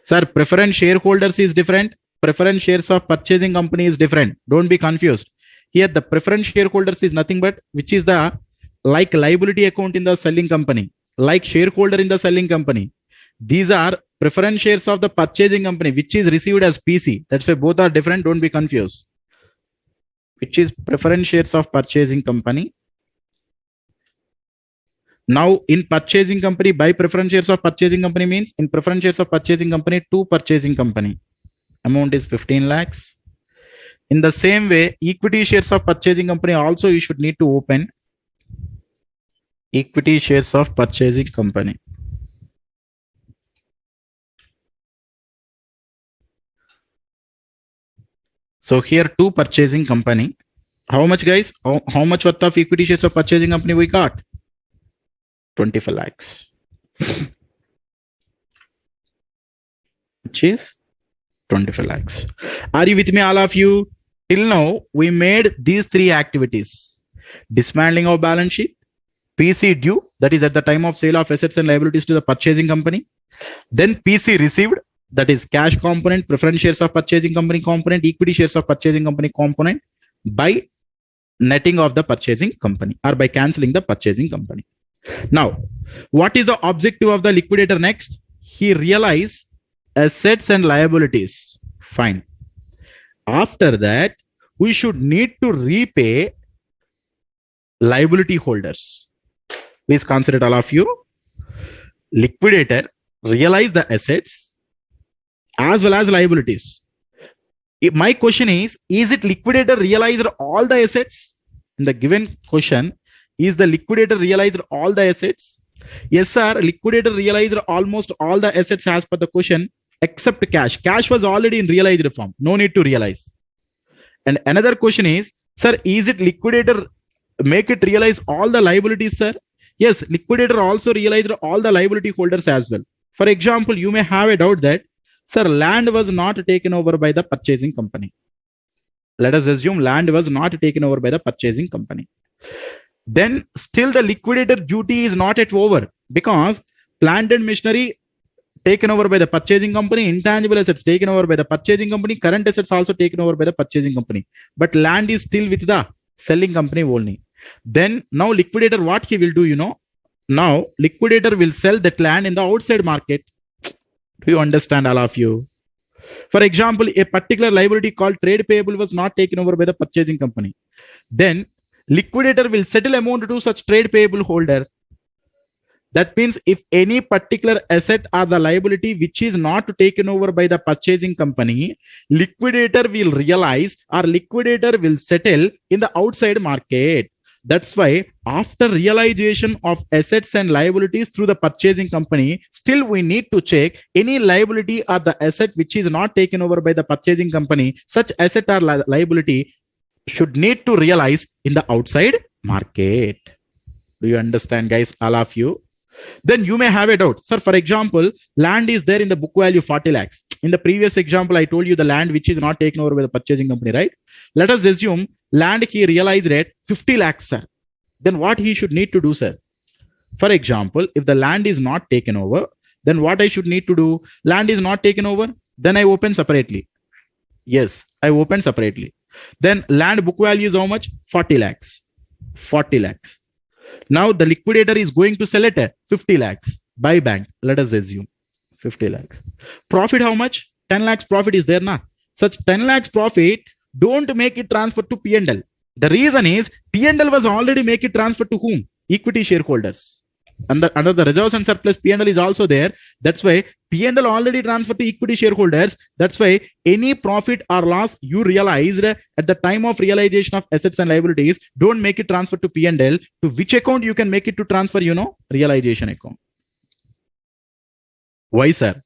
Sir, preference shareholders is different. Preference shares of purchasing company is different. Don't be confused. Here, the preference shareholders is nothing but which is the like liability account in the selling company, like shareholder in the selling company. These are preference shares of the purchasing company, which is received as PC. That's why both are different. Don't be confused. which is preference shares of purchasing company. Now in purchasing company, by preference shares of purchasing company means in preference shares of purchasing company to purchasing company. Amount is 15 lakhs. In the same way, equity shares of purchasing company also you should need to open equity shares of purchasing company. So here to purchasing company. How much guys? How much worth of equity shares of purchasing company we got? 25 lakhs. Which is 25 lakhs. Are you with me, all of you? Till now, we made these three activities. Dismantling of balance sheet, PC due, that is at the time of sale of assets and liabilities to the purchasing company. Then PC received, that is cash component, preference shares of purchasing company component, equity shares of purchasing company component by netting of the purchasing company or by cancelling the purchasing company. Now, what is the objective of the liquidator next? He realizes assets and liabilities. Fine. After that, we should need to repay liability holders. Please consider it, all of you. Liquidator realize the assets as well as liabilities. My question is it liquidator realized all the assets? In the given question, is the liquidator realized all the assets? Yes, sir. Liquidator realized almost all the assets as per the question, except cash. Cash was already in realized form. No need to realize. And another question is, sir, is it liquidator make it realize all the liabilities, sir? Yes, liquidator also realized all the liability holders as well. For example, you may have a doubt that, sir, land was not taken over by the purchasing company. Let us assume land was not taken over by the purchasing company. Then still the liquidator duty is not yet over, because plant and machinery taken over by the purchasing company, intangible assets taken over by the purchasing company, current assets also taken over by the purchasing company, but land is still with the selling company only. Then now liquidator, what he will do, now liquidator will sell that land in the outside market. Do you understand, all of you? For example, a particular liability called trade payable was not taken over by the purchasing company. Then liquidator will settle amount to such trade payable holder. That means if any particular asset or the liability which is not taken over by the purchasing company, liquidator will realize or liquidator will settle in the outside market. That's why after realization of assets and liabilities through the purchasing company, still we need to check any liability or the asset which is not taken over by the purchasing company. Such asset or liability should need to realize in the outside market. Do you understand, guys, all of you? Then you may have a doubt, sir. For example, land is there in the book value 40 lakhs. In the previous example, I told you the land which is not taken over by the purchasing company, right? Let us assume land he realized at 50 lakhs, sir. Then what he should need to do, sir? For example, if the land is not taken over, then what I should need to do? Land is not taken over, then I open separately. Yes, I open separately. Then land book value is how much? 40 lakhs. 40 lakhs. Now the liquidator is going to sell it at 50 lakhs by bank. Let us assume 50 lakhs. Profit how much? 10 lakhs profit is there now. Such 10 lakhs profit, don't make it transfer to P&L. The reason is P&L was already make it transfer to whom? Equity shareholders. Under the reserves and surplus, P&L is also there. That's why P&L already transferred to equity shareholders. That's why any profit or loss you realized at the time of realization of assets and liabilities, don't make it transfer to P&L. To which account you can make it to transfer, realization account. Why, sir?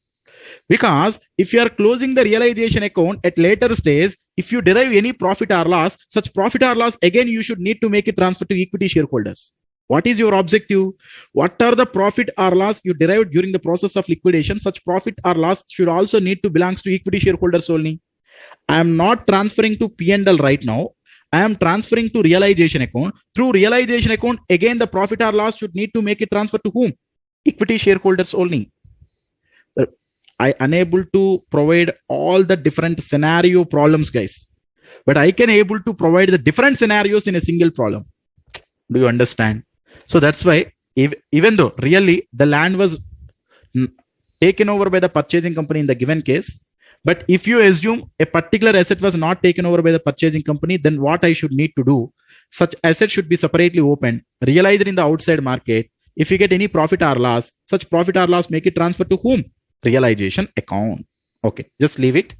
Because if you are closing the realization account at later stage, if you derive any profit or loss, such profit or loss, again, you should need to make it transfer to equity shareholders. What is your objective? What are the profit or loss you derived during the process of liquidation? Such profit or loss should also need to belongs to equity shareholders only. I am not transferring to P&L right now. I am transferring to realization account. Through realization account, again, the profit or loss should need to make it transfer to whom? Equity shareholders only. So I unable to provide all the different scenario problems, guys. But I can able to provide the different scenarios in a single problem. Do you understand? So that's why even though really the land was taken over by the purchasing company in the given case, But if you assume a particular asset was not taken over by the purchasing company, then what I should need to do, such asset should be separately opened, realized in the outside market. If you get any profit or loss, such profit or loss, make it transfer to whom? Realization account. Okay, just leave it.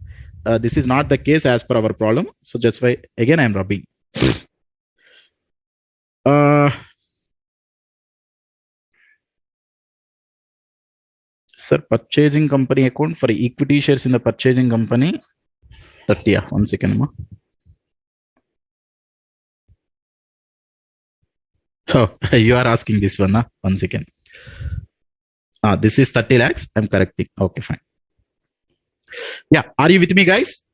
This is not the case as per our problem. So that's why, again, I'm rubbing. Sir, purchasing company account for equity shares in the purchasing company. 30, yeah, 1 second. Ma. Oh, you are asking this one, huh? 1 second. This is 30 lakhs. I'm correcting. Okay, fine. Yeah, are you with me, guys?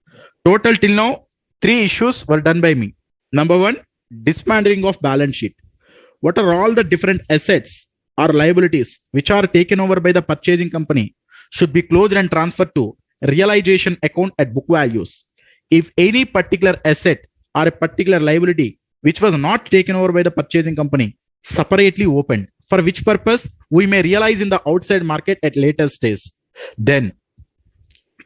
Total till now, 3 issues were done by me. Number 1, dismantling of balance sheet. What are all the different assets or liabilities which are taken over by the purchasing company should be closed and transferred to realization account at book values. If any particular asset or a particular liability which was not taken over by the purchasing company separately opened, for which purpose we may realize in the outside market at later stage, then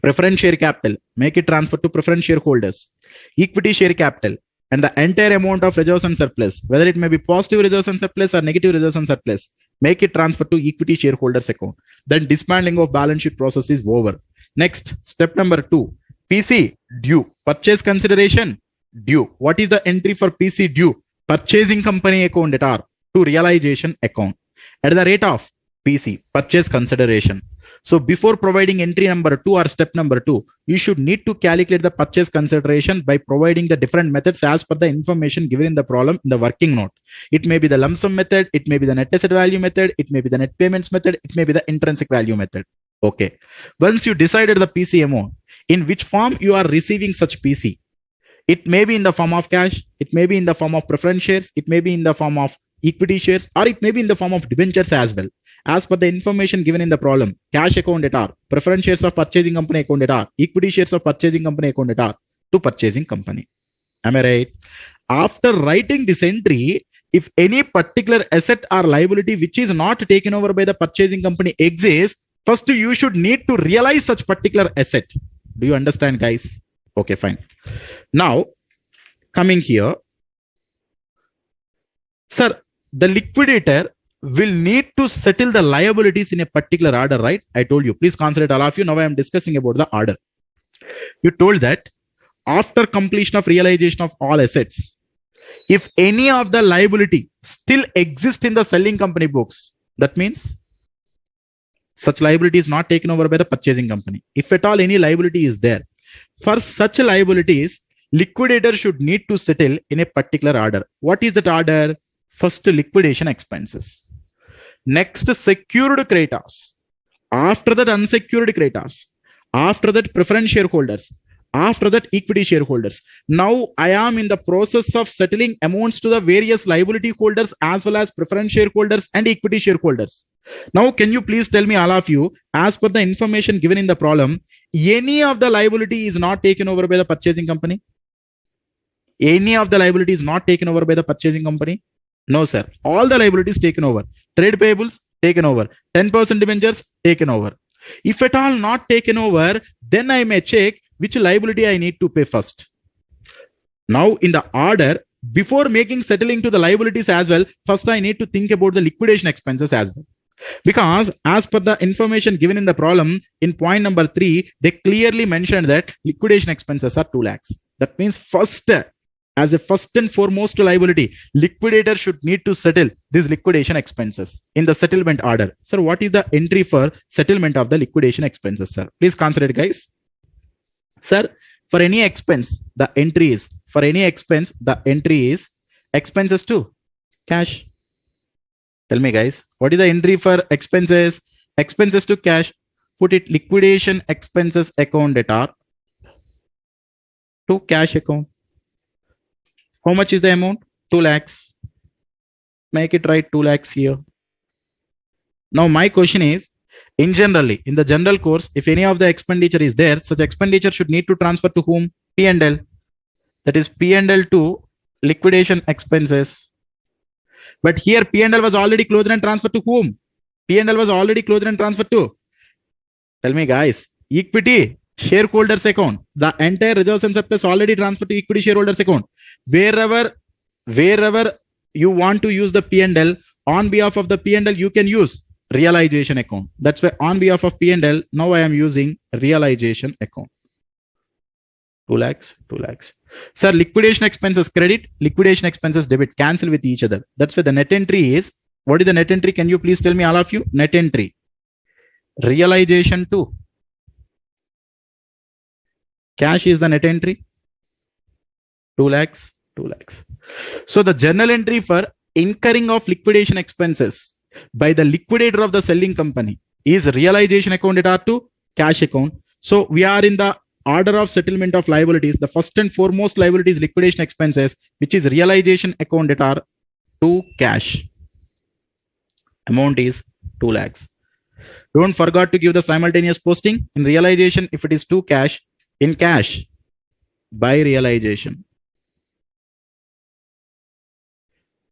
preference share capital, make it transfer to preference shareholders, equity share capital, and the entire amount of reserves and surplus, whether it may be positive reserves and surplus or negative reserves and surplus, make it transfer to equity shareholders account. Then dismantling of balance sheet process is over. Next, step number 2, PC due, purchase consideration due. What is the entry for PC due? Purchasing company account at R to realization account at the rate of PC, purchase consideration. So before providing entry number 2 or step number 2, you should need to calculate the purchase consideration by providing the different methods as per the information given in the problem in the working note. It may be the lump sum method, it may be the net asset value method, it may be the net payments method, it may be the intrinsic value method. Okay. Once you decided the PC amount, in which form you are receiving such PC, it may be in the form of cash, it may be in the form of preference shares, it may be in the form of equity shares, or it may be in the form of debentures as well. As per the information given in the problem, cash account at R, preference shares of purchasing company account at R, equity shares of purchasing company account at R to purchasing company. Am I right? After writing this entry, if any particular asset or liability which is not taken over by the purchasing company exists, first you should need to realize such particular asset. Do you understand, guys? Okay, fine. Now, coming here, sir, the liquidator will need to settle the liabilities in a particular order, right? I told you, please consider all of you. Now I am discussing about the order. You told that after completion of realization of all assets, if any of the liability still exists in the selling company books, that means such liability is not taken over by the purchasing company. If at all any liability is there, for such liabilities, liquidator should need to settle in a particular order. What is that order? First, liquidation expenses. Next, secured creditors. After that, unsecured creditors. After that, preference shareholders. After that, equity shareholders. Now, I am in the process of settling amounts to the various liability holders as well as preference shareholders and equity shareholders. Now, can you please tell me, all of you, as per the information given in the problem, any of the liability is not taken over by the purchasing company? Any of the liability is not taken over by the purchasing company? No, sir. All the liabilities taken over. Trade payables taken over. 10% debentures taken over. If at all not taken over, then I may check which liability I need to pay first. Now, in the order, before making settling to the liabilities as well, first I need to think about the liquidation expenses as well. Because as per the information given in the problem, in point number 3, they clearly mentioned that liquidation expenses are 2 lakhs. That means first, as a first and foremost liability, liquidator should need to settle these liquidation expenses in the settlement order. Sir, what is the entry for settlement of the liquidation expenses, sir? Please consider it, guys. Sir, for any expense, the entry is, expenses to cash. Tell me, guys, what is the entry for expenses? Expenses to cash. Put it liquidation expenses account at R to cash account. How much is the amount? 2 lakhs. Make it right, 2 lakhs here. Now, my question is, in the general course, if any of the expenditure is there, such expenditure should need to transfer to whom? P&L. That is P&L to liquidation expenses. But here P&L was already closed and transferred to whom? P&L was already closed and transferred to. Tell me, guys. Equity Shareholders account. The entire reserves and surplus already transferred to equity shareholders account. Wherever you want to use the P&L, on behalf of the P&L, you can use realization account. That's why on behalf of P&L, now I am using realization account. 2 lakhs, 2 lakhs. Sir, liquidation expenses credit, liquidation expenses debit, cancel with each other. That's why the net entry is, what is the net entry? Can you please tell me, all of you? Net entry. Realization 2. Cash is the net entry. 2 lakhs, 2 lakhs. So the journal entry for incurring of liquidation expenses by the liquidator of the selling company is realization account at R2, cash account. So we are in the order of settlement of liabilities. The first and foremost liability is liquidation expenses, which is realization account at R2, cash. Amount is 2 lakhs. Don't forget to give the simultaneous posting in realization. If it is 2 cash, in cash by realization.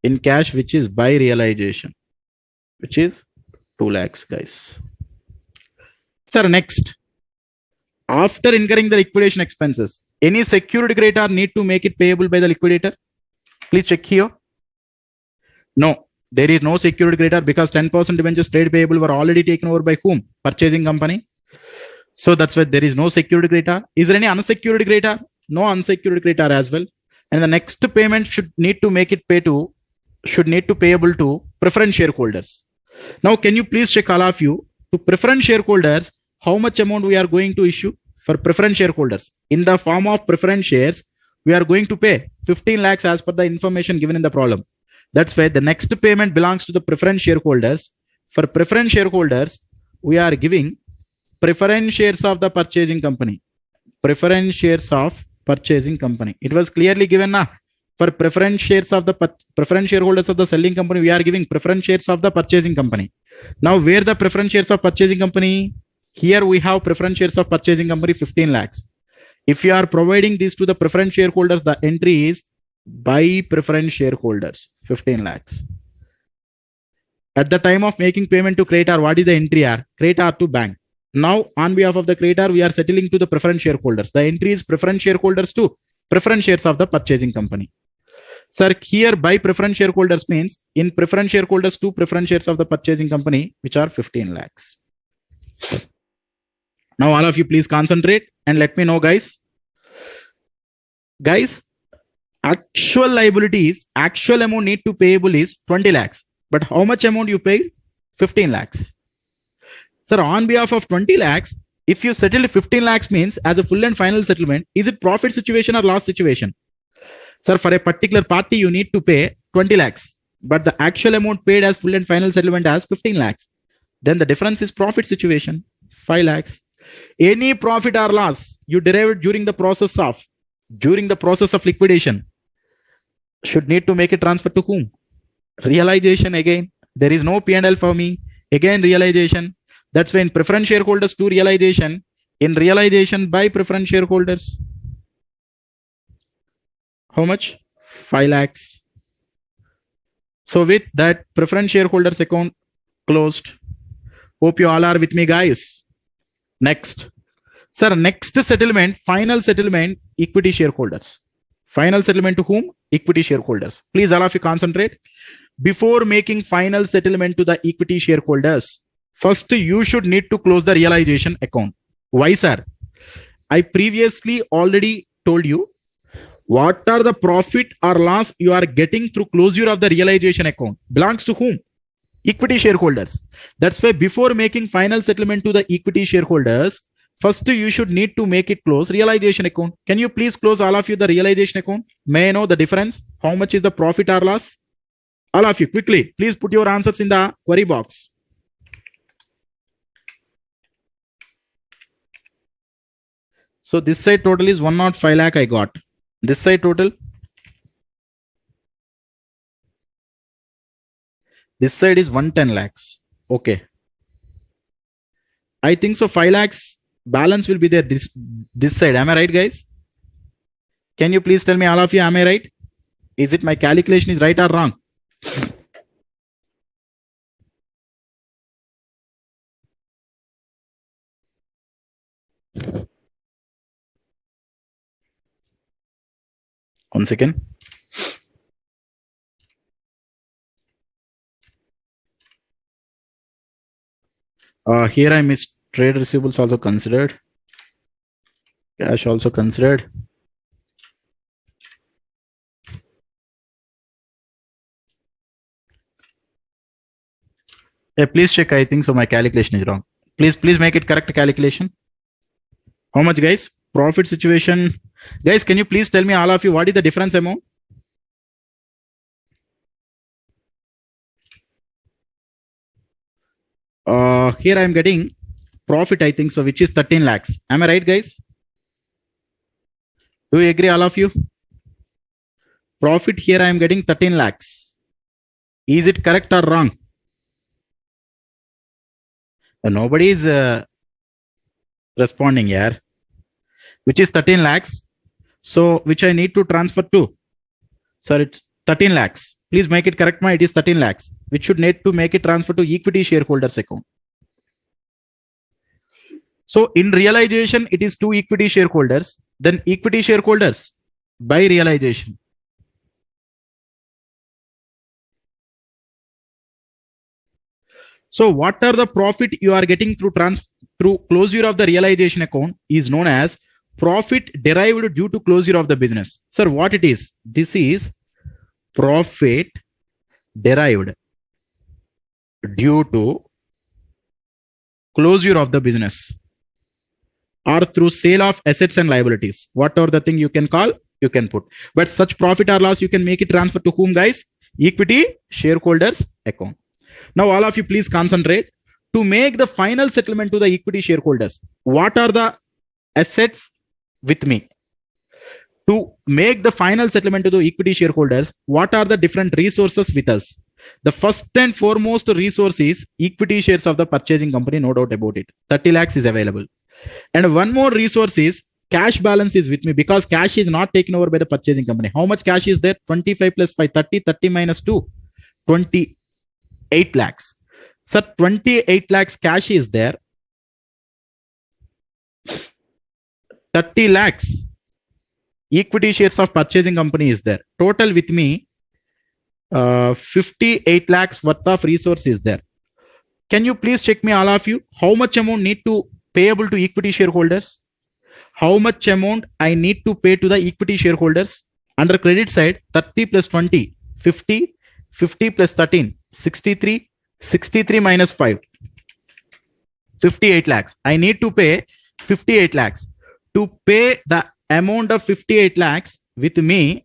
In cash, which is by realization, which is 2 lakhs, guys. Sir, next. After incurring the liquidation expenses, any secured creditor need to make it payable by the liquidator? Please check here. No, there is no secured creditor because 10% debentures trade payable were already taken over by whom? Purchasing company. So that's why there is no secured creditor. Is there any unsecured creditor? No unsecured creditor as well. And the next payment should need to make it payable to preference shareholders. Now, can you please check, all of you, to preference shareholders, how much amount we are going to issue for preference shareholders? In the form of preference shares, we are going to pay 15 lakhs as per the information given in the problem. That's why the next payment belongs to the preference shareholders. For preference shareholders, we are giving preference shares of the purchasing company. Preference shares of purchasing company. It was clearly given now. For preference shares of the preference shareholders of the selling company, we are giving preference shares of the purchasing company. Now, where the preference shares of purchasing company? Here we have preference shares of purchasing company 15 lakhs. If you are providing this to the preference shareholders, the entry is by preference shareholders 15 lakhs. At the time of making payment to creditor, what is the entry are? Creditor to bank. Now, on behalf of the creditor, we are settling to the preference shareholders. The entry is preference shareholders to preference shares of the purchasing company. Sir, here by preference shareholders means in preference shareholders to preference shares of the purchasing company, which are 15 lakhs. Now, all of you please concentrate and let me know, guys. Guys, actual liabilities, actual amount need to payable is 20 lakhs. But how much amount you paid? 15 lakhs. Sir, on behalf of 20 lakhs, if you settle 15 lakhs means as a full and final settlement, is it profit situation or loss situation? Sir, for a particular party, you need to pay 20 lakhs, but the actual amount paid as full and final settlement as 15 lakhs. Then the difference is profit situation, 5 lakhs. Any profit or loss you derived during the process of liquidation should need to make a transfer to whom? Realization again. There is no P&L for me. Again, realization. That's when preference shareholders to realization, in realization by preference shareholders. How much? 5 lakhs. So with that, preference shareholders account closed. Hope you all are with me, guys. Next. Sir, next settlement, final settlement, equity shareholders. Final settlement to whom? Equity shareholders. Please all of you concentrate. Before making final settlement to the equity shareholders, first you should need to close the realization account. Why, sir? I previously already told you what are the profit or loss you are getting through closure of the realization account. Belongs to whom? Equity shareholders. That's why before making final settlement to the equity shareholders, first you should need to make it close realization account. Can you please close all of you the realization account? May I know the difference? How much is the profit or loss? All of you quickly, please put your answers in the query box. So this side total is 105 lakh I got. This side total. This side is 110 lakhs. Okay. I think so 5 lakhs balance will be there this side. Am I right, guys? Can you please tell me, all of you, am I right? Is it my calculation is right or wrong? One second. Here I missed trade receivables also considered. Cash also considered. Hey, please check. I think so. My calculation is wrong. Please make it correct calculation. How much, guys? Profit situation. Guys, can you please tell me, all of you, what is the difference amount? Here I am getting profit, I think so, which is 13 lakhs. Am I right, guys? Do you agree, all of you? Profit here I am getting 13 lakhs. Is it correct or wrong? Nobody is responding here. Which is 13 lakhs. So, which I need to transfer to? Sir, it's 13 lakhs. Please make it correct, it is 13 lakhs, which should need to make it transfer to equity shareholders account. So in realization, it is to equity shareholders, then equity shareholders by realization. So what are the profit you are getting through closure of the realization account is known as profit derived due to closure of the business. Sir, what it is? This is profit derived due to closure of the business or through sale of assets and liabilities. Whatever the thing you can call, you can put. But such profit or loss, you can make it transfer to whom, guys? Equity shareholders account. Now, all of you, please concentrate. To make the final settlement to the equity shareholders, what are the assets with me? To make the final settlement to the equity shareholders, what are the different resources with us? The first and foremost resource is equity shares of the purchasing company, no doubt about it. 30 lakhs is available. And one more resource is cash balance is with me because cash is not taken over by the purchasing company. How much cash is there? 25 plus 5, 30, 30 minus 2, 28 lakhs. So 28 lakhs cash is there. 30 lakhs equity shares of purchasing company is there. Total with me, 58 lakhs worth of resource is there. Can you please check me, all of you, how much amount need to payable to equity shareholders? How much amount I need to pay to the equity shareholders? Under credit side, 30 plus 20, 50, 50 plus 13, 63, 63 minus 5, 58 lakhs. I need to pay 58 lakhs. To pay the amount of 58 lakhs with me,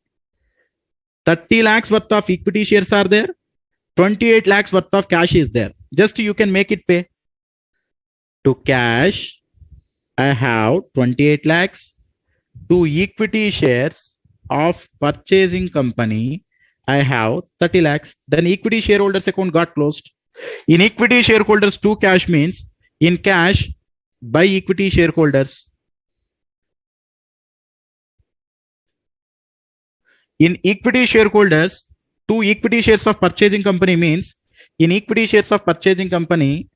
30 lakhs worth of equity shares are there. 28 lakhs worth of cash is there. Just you can make it pay. To cash, I have 28 lakhs. To equity shares of purchasing company, I have 30 lakhs. Then equity shareholders account got closed. In equity shareholders, to cash means in cash by equity shareholders. In equity shareholders, to equity shares of purchasing company means in equity shares of purchasing company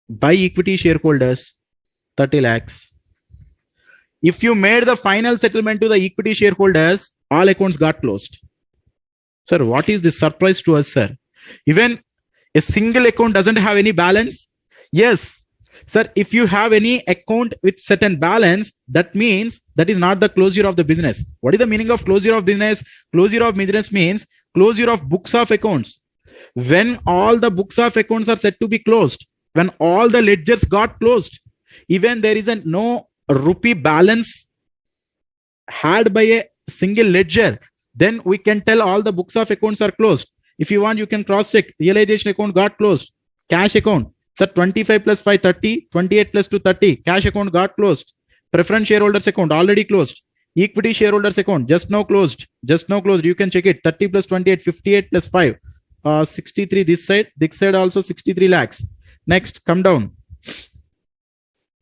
by equity shareholders, 30 lakhs. If you made the final settlement to the equity shareholders, all accounts got closed. Sir, what is this surprise to us, sir? Even a single account doesn't have any balance? Yes. Sir, if you have any account with certain balance, that means that is not the closure of the business. What is the meaning of closure of business? Closure of business means closure of books of accounts. When all the books of accounts are said to be closed, when all the ledgers got closed, even there is no rupee balance had by a single ledger, then we can tell all the books of accounts are closed. If you want, you can cross check. Realization account got closed. Cash account. So 25 plus 5, 30. 28 plus 2, 30. Cash account got closed. Preference shareholders account already closed. Equity shareholders account just now closed. Just now closed. You can check it. 30 plus 28, 58 plus 5. 63 this side. This side also 63 lakhs. Next, come down.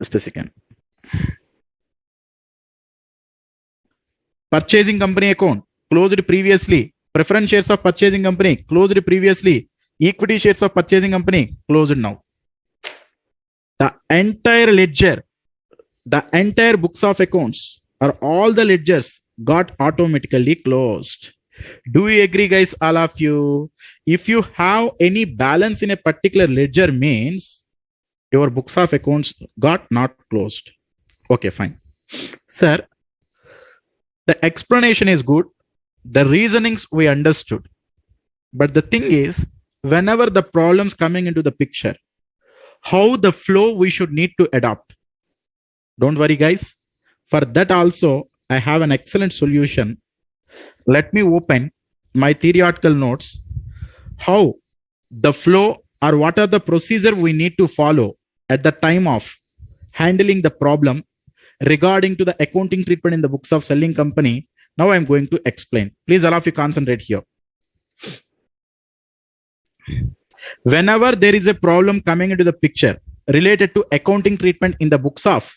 Just a second. Purchasing company account closed previously. Preference shares of purchasing company closed previously. Equity shares of purchasing company closed now. The entire ledger, the entire books of accounts or all the ledgers got automatically closed. Do you agree, guys, all of you? If you have any balance in a particular ledger means your books of accounts got not closed. Okay, fine. Sir, the explanation is good. The reasonings we understood. But the thing is, whenever the problems coming into the picture, how the flow we should need to adopt. Don't worry, guys. For that also, I have an excellent solution. Let me open my theoretical notes. How the flow or what are the procedure we need to follow at the time of handling the problem regarding to the accounting treatment in the books of selling company. Now I'm going to explain. Please all of you concentrate here. Whenever there is a problem coming into the picture related to accounting treatment in the books of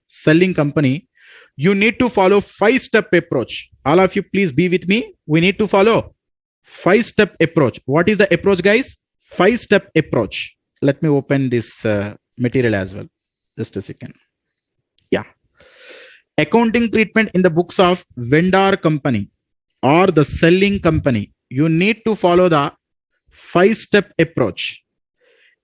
selling company, you need to follow 5-step approach. All of you, please be with me. We need to follow 5-step approach. What is the approach, guys? 5-step approach. Let me open this material as well. Just a second. Yeah. Accounting treatment in the books of vendor company or the selling company. You need to follow the 5-step approach.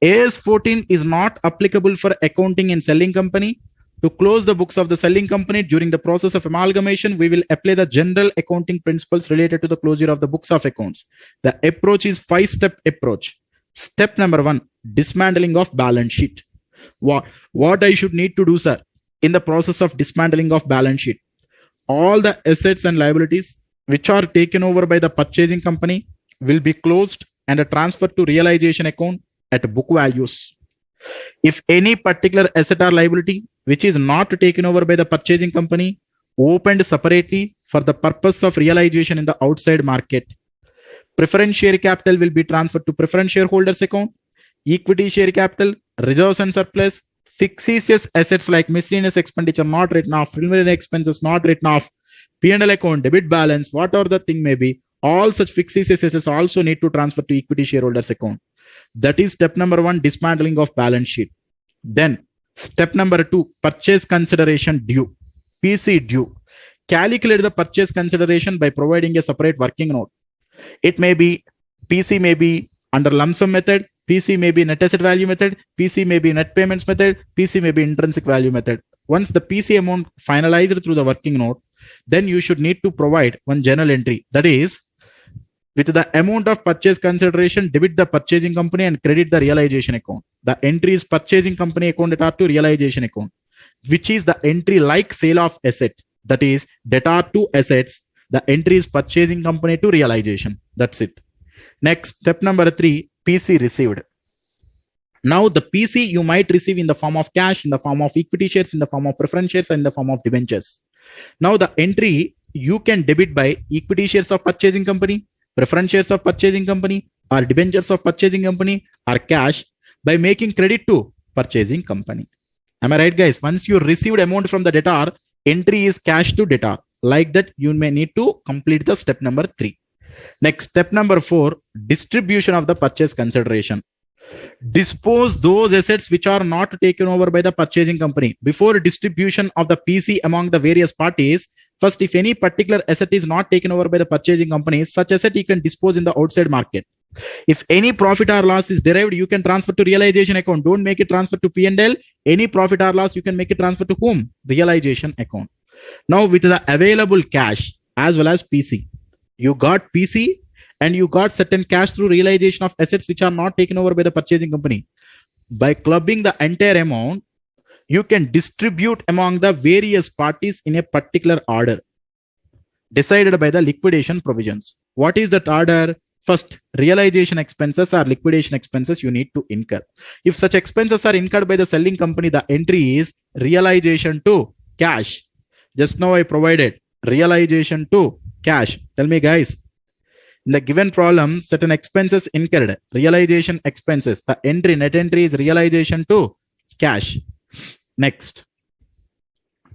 AS 14 is not applicable for accounting in selling company. To close the books of the selling company during the process of amalgamation, we will apply the general accounting principles related to the closure of the books of accounts. The approach is 5-step approach. Step number 1, dismantling of balance sheet. What I should need to do, sir, in the process of dismantling of balance sheet? All the assets and liabilities which are taken over by the purchasing company will be closed and transferred to realization account at book values. If any particular asset or liability which is not taken over by the purchasing company, opened separately for the purpose of realization in the outside market, preference share capital will be transferred to preference shareholders account, equity share capital, reserves and surplus, fictitious assets like miscellaneous expenditure not written off, preliminary expenses not written off, P&L account, debit balance, whatever the thing may be, all such fictitious assets also need to transfer to equity shareholders account. That is step number 1, dismantling of balance sheet. Then step number 2, purchase consideration due, PC due. Calculate the purchase consideration by providing a separate working note. It may be PC may be under lump sum method, PC may be net asset value method, PC may be net payments method, PC may be intrinsic value method. Once the PC amount finalized through the working note, then you should need to provide one journal entry. That is, with the amount of purchase consideration, debit the purchasing company and credit the realization account. The entry is purchasing company account debtor to realization account, which is the entry like sale of asset. That is, debtor to assets. The entry is purchasing company to realization. That's it. Next, step number 3, PC received. Now the PC you might receive in the form of cash, in the form of equity shares, in the form of preference shares, and in the form of debentures. Now the entry you can debit by equity shares of purchasing company, preference shares of purchasing company, or debentures of purchasing company, or cash by making credit to purchasing company. Am I right, guys? Once you received amount from the debtor, entry is cash to debtor. Like that, you may need to complete the step number 3. Next, step number 4, distribution of the purchase consideration. Dispose those assets which are not taken over by the purchasing company. Before distribution of the PC among the various parties, first, if any particular asset is not taken over by the purchasing company, such asset you can dispose in the outside market. If any profit or loss is derived, you can transfer to realization account. Don't make it transfer to P&L. Any profit or loss, you can make it transfer to whom? Realization account. Now, with the available cash as well as PC, you got PC and you got certain cash through realization of assets which are not taken over by the purchasing company. By clubbing the entire amount, you can distribute among the various parties in a particular order decided by the liquidation provisions. What is that order? First, realization expenses or liquidation expenses you need to incur. If such expenses are incurred by the selling company, the entry is realization to cash. Just now I provided realization to cash. Tell me, guys, in the given problem, certain expenses incurred, realization expenses. The entry, net entry is realization to cash. Next,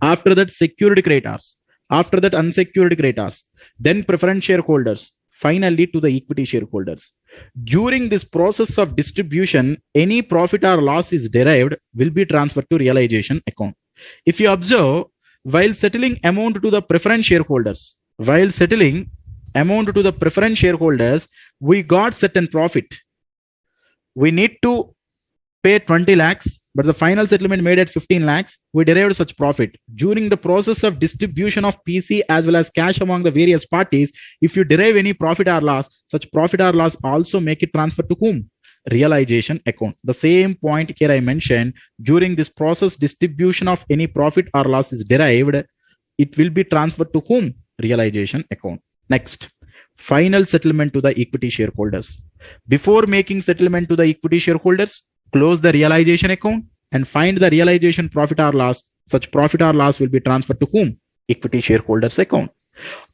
after that, secured creditors. After that, unsecured creditors. Then preference shareholders. Finally, to the equity shareholders. During this process of distribution, any profit or loss is derived will be transferred to realization account. If you observe, while settling amount to the preference shareholders, we got certain profit. We need to pay 20 lakhs, but the final settlement made at 15 lakhs, we derived such profit. During the process of distribution of PC as well as cash among the various parties, if you derive any profit or loss, such profit or loss also make it transfer to whom? Realization account. The same point here I mentioned, during this process distribution of any profit or loss is derived, it will be transferred to whom? Realization account. Next, final settlement to the equity shareholders. Before making settlement to the equity shareholders, close the realization account and find the realization profit or loss. Such profit or loss will be transferred to whom? Equity shareholders account.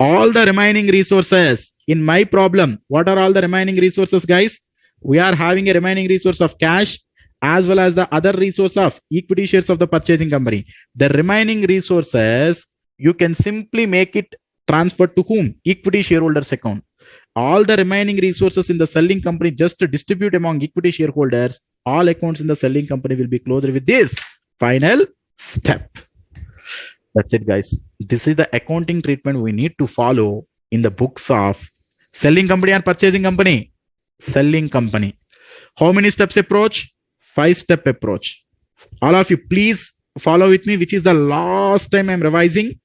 All the remaining resources in my problem, what are all the remaining resources, guys? We are having a remaining resource of cash as well as the other resource of equity shares of the purchasing company. The remaining resources, you can simply make it transferred to whom? Equity shareholders account. All the remaining resources in the selling company just to distribute among equity shareholders. All accounts in the selling company will be closed with this final step. That's it, guys. This is the accounting treatment we need to follow in the books of selling company and purchasing company. Selling company. How many steps approach? 5-step approach. All of you, please follow with me, which is the last time I'm revising.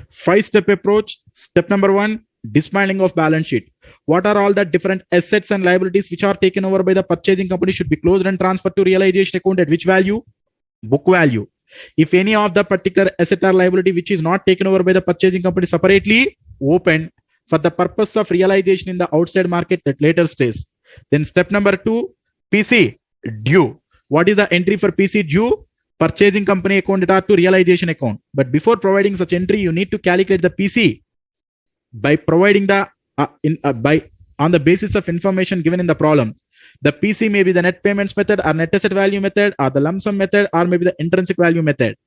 5-step approach. Step number 1, dismantling of balance sheet. What are all the different assets and liabilities which are taken over by the purchasing company should be closed and transferred to realization account at which value? Book value. If any of the particular asset or liability which is not taken over by the purchasing company separately, open for the purpose of realization in the outside market at later stage. Then step number 2, PC due. What is the entry for PC due? Purchasing company account data to realization account. But before providing such entry, you need to calculate the PC by providing the on the basis of information given in the problem. The PC may be the net payments method or net asset value method or the lump sum method or maybe the intrinsic value method.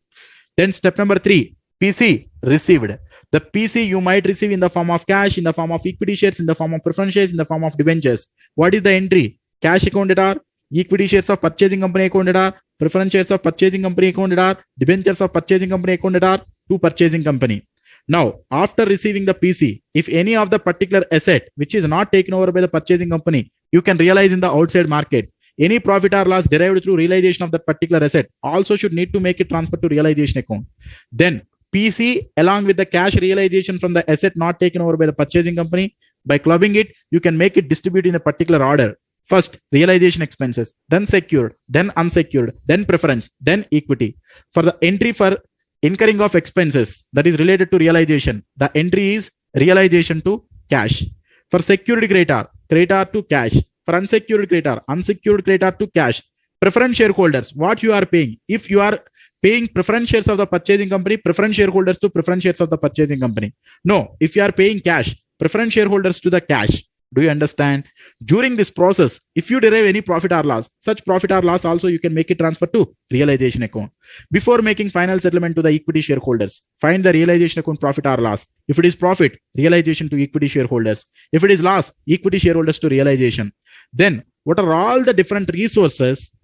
Then step number 3, PC received. The PC you might receive in the form of cash, in the form of equity shares, in the form of preference shares, in the form of debentures. What is the entry? Cash account data, equity shares of purchasing company account data, preference shares of purchasing company account data, debentures of purchasing company account data to purchasing company. Now, after receiving the PC, if any of the particular asset which is not taken over by the purchasing company, you can realize in the outside market. Any profit or loss derived through realization of that particular asset also should need to make it transfer to realization account. Then PC along with the cash realization from the asset not taken over by the purchasing company, by clubbing it, you can make it distribute in a particular order. First, realization expenses, then secured, then unsecured, then preference, then equity. For the entry for incurring of expenses that is related to realization, the entry is realization to cash. For secured creditor to cash. For unsecured creditor to cash. Preference shareholders, what you are paying. If you are paying preference shares of the purchasing company, preference shareholders to preference shares of the purchasing company. No, if you are paying cash, preference shareholders to the cash. Do you understand? During this process, if you derive any profit or loss, such profit or loss also you can make it transfer to realization account. Before making final settlement to the equity shareholders, find the realization account profit or loss. If it is profit, realization to equity shareholders. If it is loss, equity shareholders to realization. Then what are all the different resources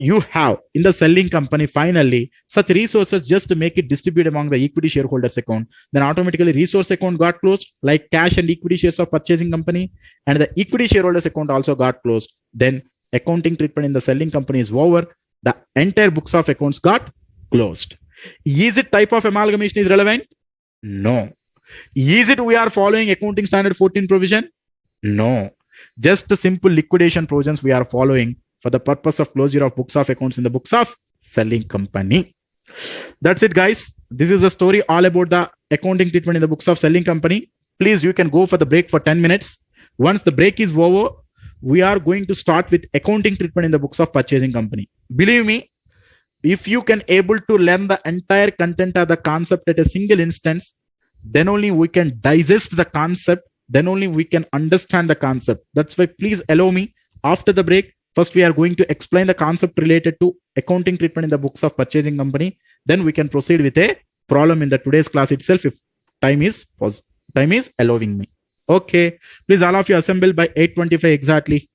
you have in the selling company? Finally, such resources just to make it distribute among the equity shareholders account. Then automatically resource account got closed, like cash and equity shares of purchasing company, and the equity shareholders account also got closed. Then accounting treatment in the selling company is over. The entire books of accounts got closed. Is it type of amalgamation is relevant? No. Is it we are following accounting standard 14 provision? No. Just the simple liquidation provisions we are following for the purpose of closure of books of accounts in the books of selling company. That's it, guys. This is a story all about the accounting treatment in the books of selling company. Please, you can go for the break for 10 minutes. Once the break is over, we are going to start with accounting treatment in the books of purchasing company. Believe me, if you can able to learn the entire content of the concept at a single instance, then only we can digest the concept, then only we can understand the concept. That's why please allow me after the break. First, we are going to explain the concept related to accounting treatment in the books of purchasing company. Then we can proceed with a problem in the today's class itself if time is allowing me. Okay, please all of you assemble by 8:25 exactly.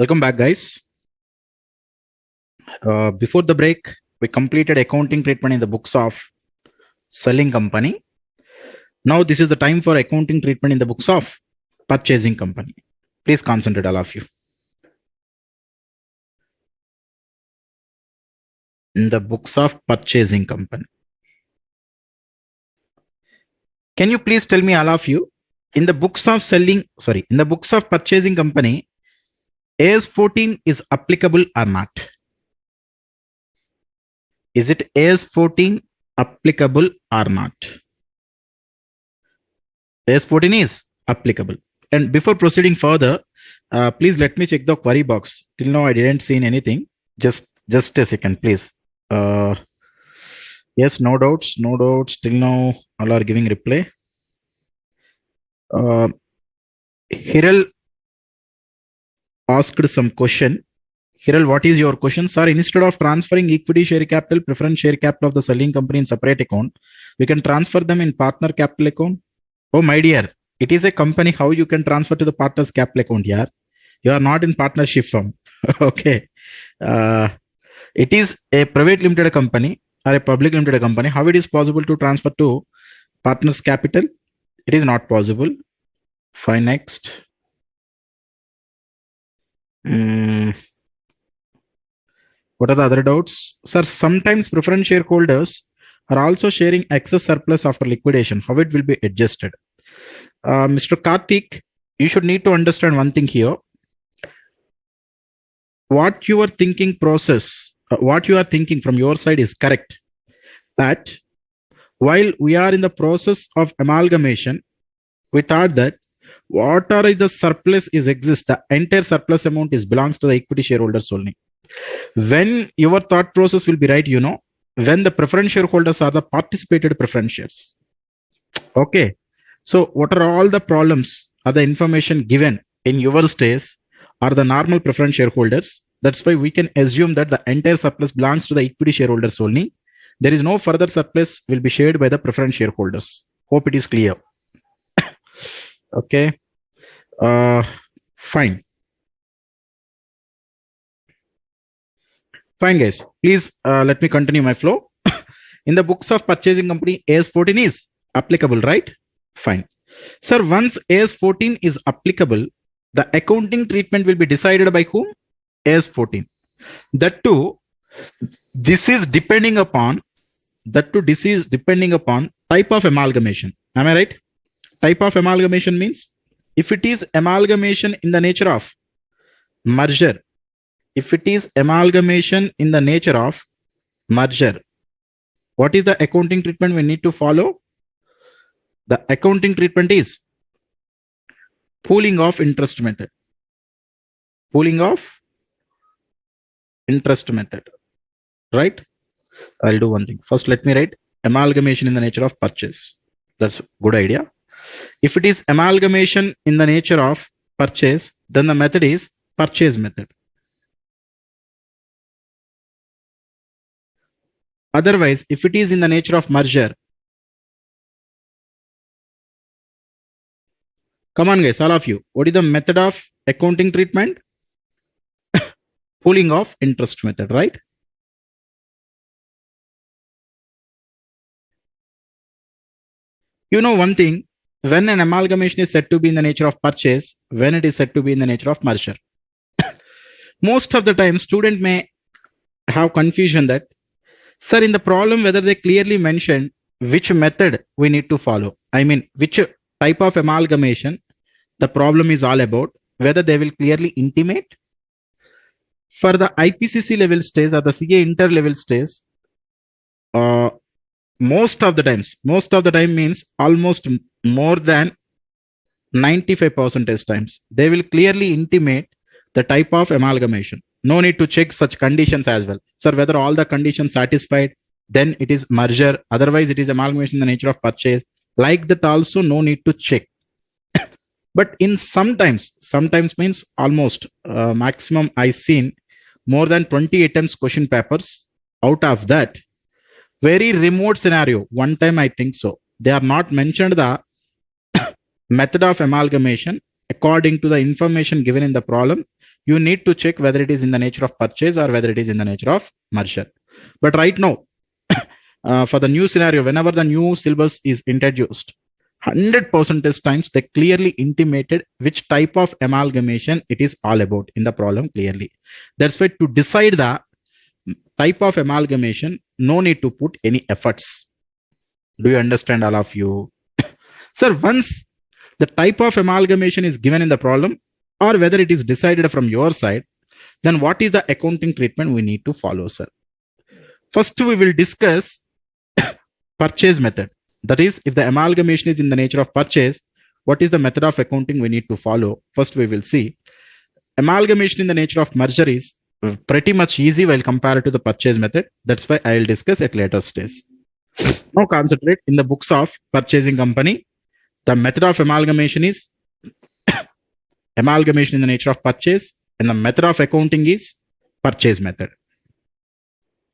Welcome back, guys. Before the break, we completed accounting treatment in the books of selling company. Now this is the time for accounting treatment in the books of purchasing company. Please concentrate, all of you. In the books of purchasing company. Can you please tell me, all of you, in the books of in the books of purchasing company, AS 14 is applicable or not? Is it AS 14 applicable or not? AS 14 is applicable. And before proceeding further, please let me check the query box. Till now, I didn't see anything. Just a second, please. Yes, no doubts. Till now, all are giving reply. Hiral asked some question. Hiral, what is your question? Sir, instead of transferring equity share capital, preference share capital of the selling company in separate account, we can transfer them in partner capital account. Oh, my dear, it is a company. How you can transfer to the partner's capital account here? You are not in partnership firm. Okay. It is a private limited company or a public limited company. How it is possible to transfer to partner's capital? It is not possible. Fine, next. What are the other doubts? Sir, sometimes preference shareholders are also sharing excess surplus after liquidation. How it will be adjusted? Mr. Karthik, you should need to understand one thing here. What you are thinking process, what you are thinking from your side is correct. That while we are in the process of amalgamation, we thought that what are the surplus is exists, the entire surplus amount is belongs to the equity shareholders only. When your thought process will be right, you know, when the preference shareholders are the participated preference shares. Okay. So what are all the problems are the information given in your stage are the normal preference shareholders. That's why we can assume that the entire surplus belongs to the equity shareholders only. There is no further surplus will be shared by the preference shareholders. Hope it is clear. Okay. Fine. Fine, guys. Please let me continue my flow. In the books of purchasing company, AS 14 is applicable, right? Fine. Sir, once AS 14 is applicable, the accounting treatment will be decided by whom? AS 14. That too, this is depending upon type of amalgamation. Am I right? Type of amalgamation means if it is amalgamation in the nature of merger, what is the accounting treatment we need to follow? The accounting treatment is pooling of interest method. Right? I'll do one thing. First, let me write amalgamation in the nature of purchase. That's a good idea. If it is amalgamation in the nature of purchase, then the method is purchase method. Otherwise, if it is in the nature of merger, come on guys, all of you, what is the method of accounting treatment? Pooling of interest method, right? You know one thing, when an amalgamation is said to be in the nature of purchase, when it is said to be in the nature of merger. Most of the time, student may have confusion that, sir, in the problem, whether they clearly mention which method we need to follow. I mean, which type of amalgamation the problem is all about, whether they will clearly intimate. For the IPCC level stage or the CA inter level stage, most of the time means almost more than 95% times, they will clearly intimate the type of amalgamation. No need to check such conditions as well. Sir, whether all the conditions satisfied, then it is merger. Otherwise, it is amalgamation in the nature of purchase. Like that also, no need to check. But in sometimes means almost maximum I seen more than 20 attempts question papers. Out of that, very remote scenario, one time I think so, they are not mentioned the method of amalgamation according to the information given in the problem. you need to check whether it is in the nature of purchase or whether it is in the nature of merger. But right now, for the new scenario, whenever the new syllabus is introduced, 100% times they clearly intimated which type of amalgamation it is all about in the problem clearly. That's why to decide the type of amalgamation, no need to put any efforts. Do you understand, all of you? Sir, once the type of amalgamation is given in the problem, or whether it is decided from your side, then what is the accounting treatment we need to follow, sir? First, we will discuss purchase method. That is, if the amalgamation is in the nature of purchase, what is the method of accounting we need to follow? First, we will see. Amalgamation in the nature of merger is pretty much easy while compared to the purchase method. That's why I will discuss at later stage. Now concentrate in the books of purchasing company. The method of amalgamation is amalgamation in the nature of purchase, and the method of accounting is purchase method.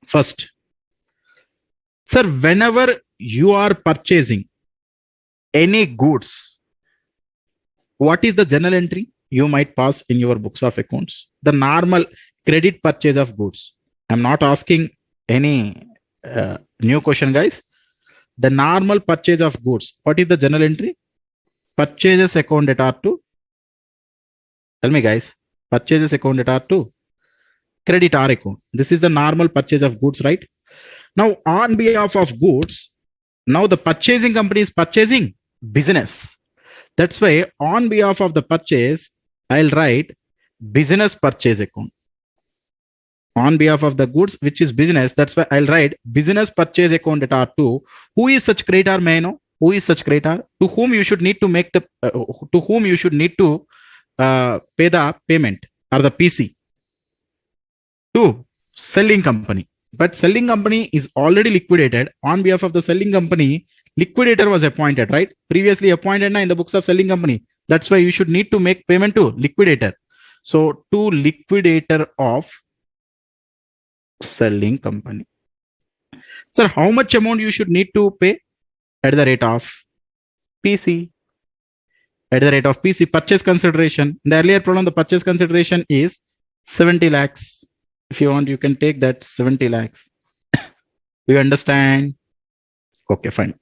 First, sir, whenever you are purchasing any goods, what is the journal entry you might pass in your books of accounts? The normal credit purchase of goods. I'm not asking any new question, guys. The normal purchase of goods. What is the journal entry? Purchases account at R2. Tell me, guys. Purchases account at R2. Credit R account. This is the normal purchase of goods, right? Now, on behalf of goods, now the purchasing company is purchasing business. That's why on behalf of the purchase, I'll write business purchase account. On behalf of the goods, which is business, that's why I'll write business purchase account at R2. Who is such creditor? May I know? Who is such creditor? To whom you should need to make the, to whom you should need to pay the payment or the PC? To selling company. But selling company is already liquidated. On behalf of the selling company, liquidator was appointed, right? Previously appointed in the books of selling company. That's why you should need to make payment to liquidator. So to liquidator of selling company. Sir, how much amount you should need to pay? At the rate of PC. At the rate of PC, purchase consideration. In the earlier problem, the purchase consideration is 70 lakhs. If you want, you can take that 70 lakhs. Do you understand? Okay, fine.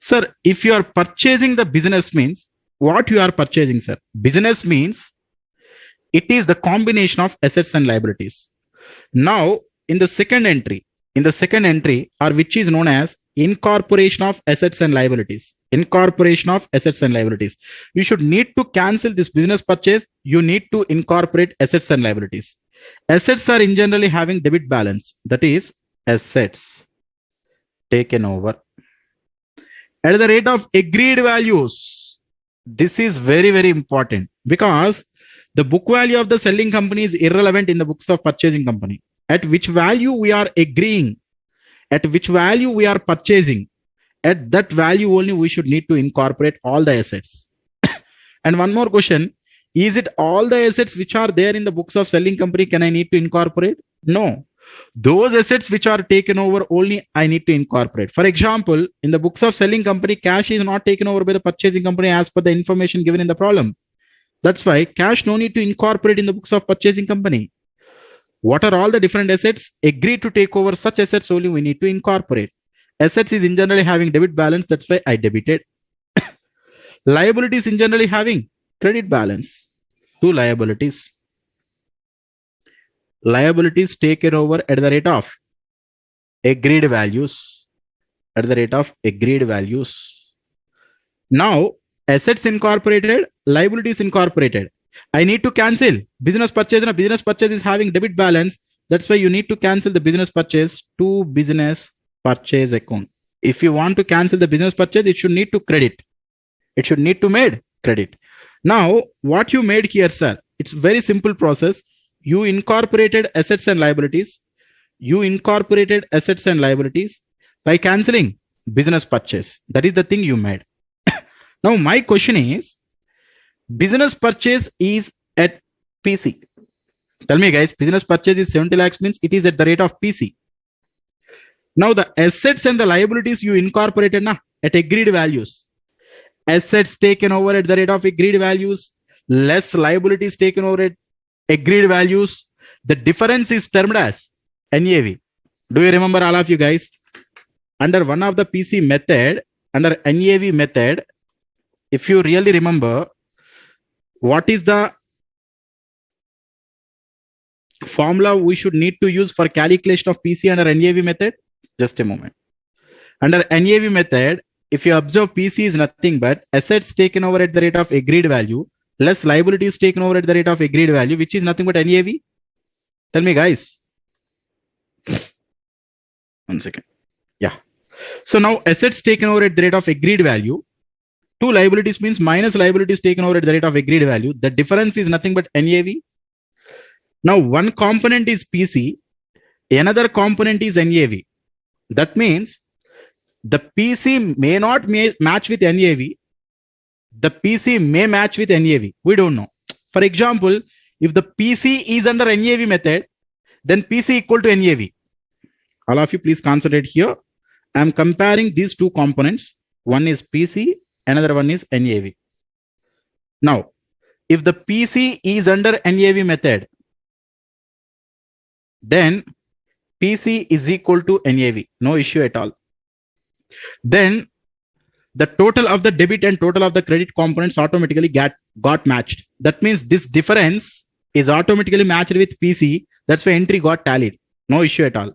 Sir, if you are purchasing the business means, what you are purchasing, sir? Business means it is the combination of assets and liabilities. Now, in the second entry, or which is known as incorporation of assets and liabilities. Incorporation of assets and liabilities. You should need to cancel this business purchase. You need to incorporate assets and liabilities. Assets are in generally having debit balance. That is assets taken over at the rate of agreed values. This is very, very important because the book value of the selling company is irrelevant in the books of purchasing company. At which value we are agreeing, at which value we are purchasing, at that value only we should need to incorporate all the assets. And one more question, is it all the assets which are there in the books of selling company can I need to incorporate? No. Those assets which are taken over only I need to incorporate. For example, in the books of selling company, cash is not taken over by the purchasing company as per the information given in the problem. That's why cash no need to incorporate in the books of purchasing company. What are all the different assets? Agree to take over such assets only we need to incorporate. Assets is in generally having debit balance. That's why I debited. Liabilities in generally having credit balance. Two liabilities. Liabilities taken over at the rate of agreed values. At the rate of agreed values. Now, assets incorporated, liabilities incorporated. I need to cancel business purchase, and a business purchase is having debit balance. That's why you need to cancel the business purchase to business purchase account. If you want to cancel the business purchase, it should need to credit. It should need to made credit. Now, what you made here, sir, it's very simple process. You incorporated assets and liabilities. You incorporated assets and liabilities by canceling business purchase. That is the thing you made. Now, my question is, business purchase is at PC. Tell me, guys, business purchase is 70 lakhs means it is at the rate of PC. Now, the assets and the liabilities you incorporated at agreed values. Assets taken over at the rate of agreed values, less liabilities taken over at agreed values. The difference is termed as NAV. Do you remember, all of you guys? Under one of the PC method, under NAV method, if you really remember, what is the formula we should need to use for calculation of PC under NAV method? Just a moment. Under NAV method, if you observe, PC is nothing but assets taken over at the rate of agreed value less liabilities taken over at the rate of agreed value, which is nothing but NAV. Tell me, guys. 1 second. Yeah. So now assets taken over at the rate of agreed value, two liabilities means minus liabilities taken over at the rate of agreed value. The difference is nothing but NAV. Now one component is PC, another component is NAV. That means the PC may not match with NAV. The PC may match with NAV. We don't know. For example, if the PC is under NAV method, then PC equal to NAV. All of you please concentrate here. I am comparing these two components. One is PC, another one is NAV. Now, if the PC is under NAV method, then PC is equal to NAV. No issue at all. Then the total of the debit and total of the credit components automatically got matched. That means this difference is automatically matched with PC. That's why entry got tallied. No issue at all.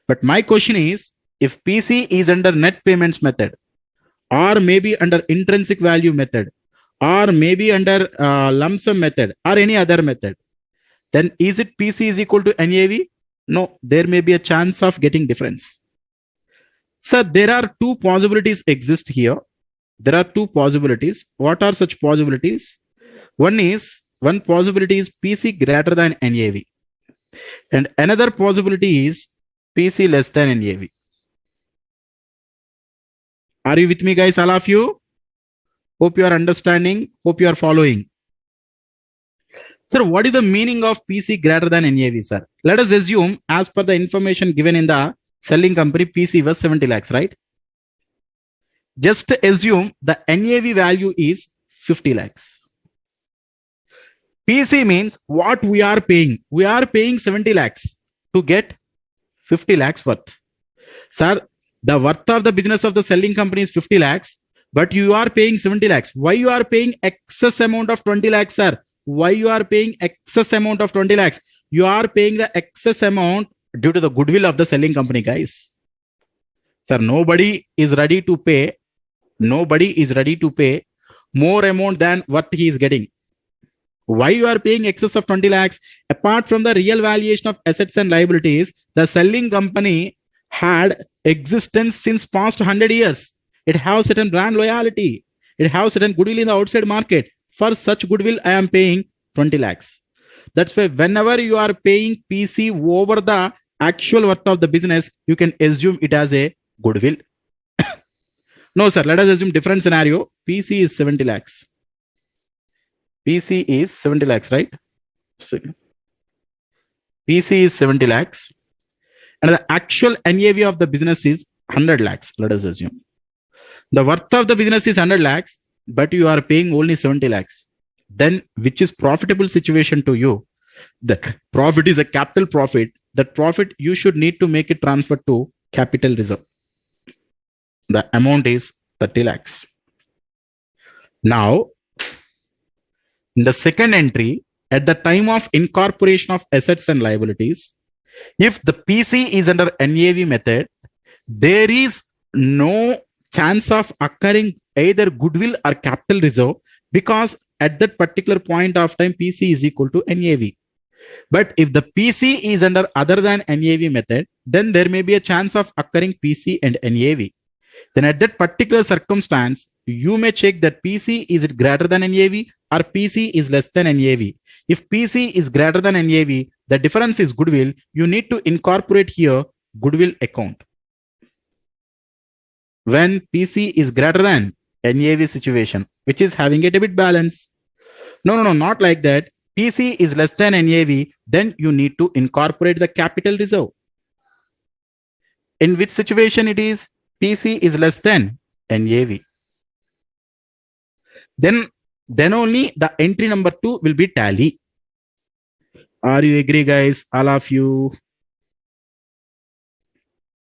But my question is, if PC is under net payments method, or maybe under intrinsic value method, or maybe under lump sum method, or any other method, then is it PC is equal to NAV? No, there may be a chance of getting difference. Sir, there are two possibilities exist here. There are two possibilities. What are such possibilities? One possibility is PC greater than NAV. And another possibility is PC less than NAV. Are you with me, guys, all of you? Hope you are understanding. Hope you are following. Sir, what is the meaning of PC greater than NAV, sir? Let us assume, as per the information given in the selling company, PC was 70 lakhs, right? Just assume the NAV value is 50 lakhs. PC means what we are paying. We are paying 70 lakhs to get 50 lakhs worth. Sir, the worth of the business of the selling company is 50 lakhs, but you are paying 70 lakhs. Why you are paying excess amount of 20 lakhs, sir? Why you are paying excess amount of 20 lakhs? You are paying the excess amount due to the goodwill of the selling company, guys. Sir, nobody is ready to pay more amount than what he is getting. Why you are paying excess of 20 lakhs? Apart from the real valuation of assets and liabilities, the selling company had existence since past 100 years. It has certain brand loyalty. It has certain goodwill in the outside market. For such goodwill, I am paying 20 lakhs. That's why whenever you are paying PC over the actual worth of the business, you can assume it as a goodwill. No, sir, let us assume different scenario. PC is 70 lakhs. PC is 70 lakhs, right? PC is 70 lakhs. And the actual NAV of the business is 100 lakhs, let us assume. The worth of the business is 100 lakhs, but you are paying only 70 lakhs. Then which is profitable situation to you? The profit is a capital profit. That profit you should need to make it transfer to capital reserve. The amount is 30 lakhs. Now, in the second entry, at the time of incorporation of assets and liabilities, if the PC is under NAV method, there is no chance of occurring either goodwill or capital reserve, because at that particular point of time, PC is equal to NAV. But if the PC is under other than NAV method, then there may be a chance of occurring PC and NAV. Then at that particular circumstance, you may check that PC is it greater than NAV or PC is less than NAV. If PC is greater than NAV, the difference is goodwill. You need to incorporate here goodwill account. When PC is greater than NAV situation, which is having a debit balance. No, not like that. PC is less than NAV, then you need to incorporate the capital reserve. In which situation it is? PC is less than NAV. Then only the entry number 2 will be tally. Are you agree, guys? All of you?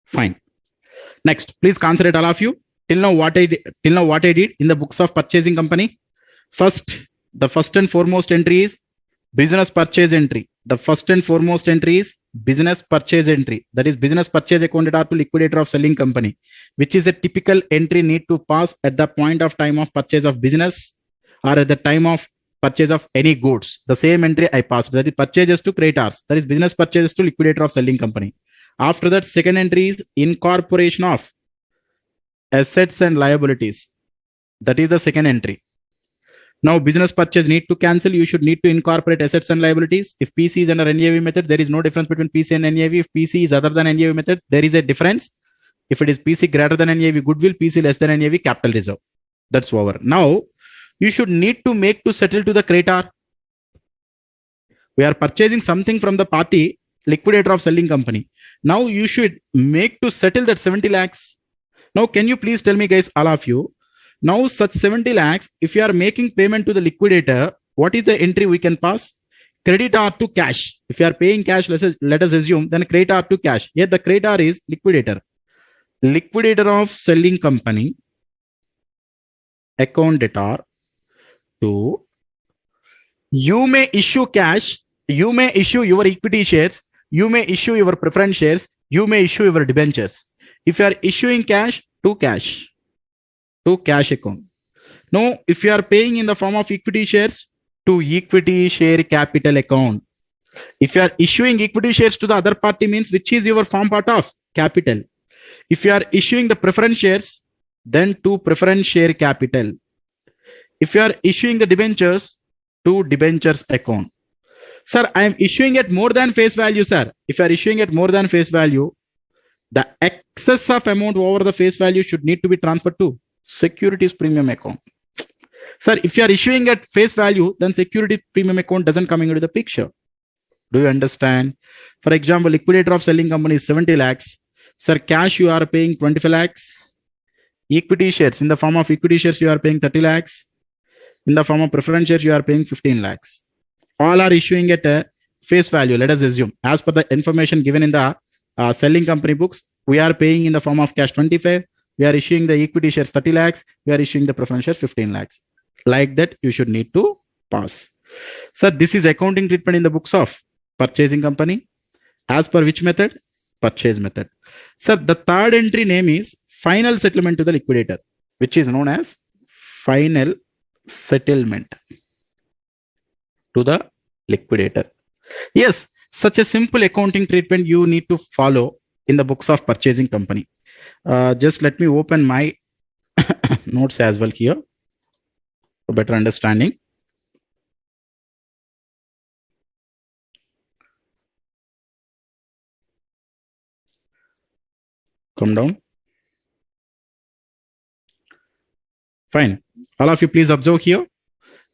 Fine. Next, please consider all of you. Till now, what I did in the books of purchasing company. First, the first and foremost entry is business purchase entry. The first and foremost entry is business purchase entry. That is business purchase accounted to liquidator of selling company, which is a typical entry need to pass at the point of time of purchase of business or at the time of purchase of any goods. The same entry I passed. That is purchases to creditors. That is business purchases to liquidator of selling company. After that, second entry is incorporation of assets and liabilities. That is the second entry. Now, business purchase need to cancel. You should need to incorporate assets and liabilities. If PC is under NAV method, there is no difference between PC and NAV. If PC is other than NAV method, there is a difference. If it is PC greater than NAV, goodwill, PC less than NAV, capital reserve. That's over. Now, you should need to make to settle to the creditor. We are purchasing something from the party, liquidator of selling company. Now, you should make to settle that 70 lakhs. Now, can you please tell me, guys, all of you, now such 70 lakhs, if you are making payment to the liquidator, what is the entry we can pass? Creditor to cash. If you are paying cash, let us assume, then creditor to cash. Here the creditor is liquidator. Liquidator of selling company, account debtor to, you may issue cash, you may issue your equity shares, you may issue your preference shares, you may issue your debentures. If you are issuing cash, to cash account. Now, if you are paying in the form of equity shares, to equity share capital account. If you are issuing equity shares to the other party, means which is your form part of capital. If you are issuing the preference shares, then to preference share capital. If you are issuing the debentures, to debentures account. Sir, I am issuing at more than face value, sir. If you are issuing at more than face value, the excess of amount over the face value should need to be transferred to securities premium account. Sir, if you are issuing at face value, then security premium account doesn't come into the picture. Do you understand? For example, liquidator of selling company is 70 lakhs. Sir, cash you are paying 25 lakhs. Equity shares, in the form of equity shares, you are paying 30 lakhs. In the form of preference shares, you are paying 15 lakhs. All are issuing at a face value. Let us assume, as per the information given in the selling company books, we are paying in the form of cash 25. We are issuing the equity shares 30 lakhs. We are issuing the preference shares 15 lakhs. Like that, you should need to pass. Sir, this is accounting treatment in the books of purchasing company. As per which method? Purchase method. Sir, the third entry name is final settlement to the liquidator, which is known as final settlement to the liquidator. Yes, such a simple accounting treatment you need to follow in the books of purchasing company. Just let me open my notes as well here for better understanding. Come down. Fine. All of you please observe here,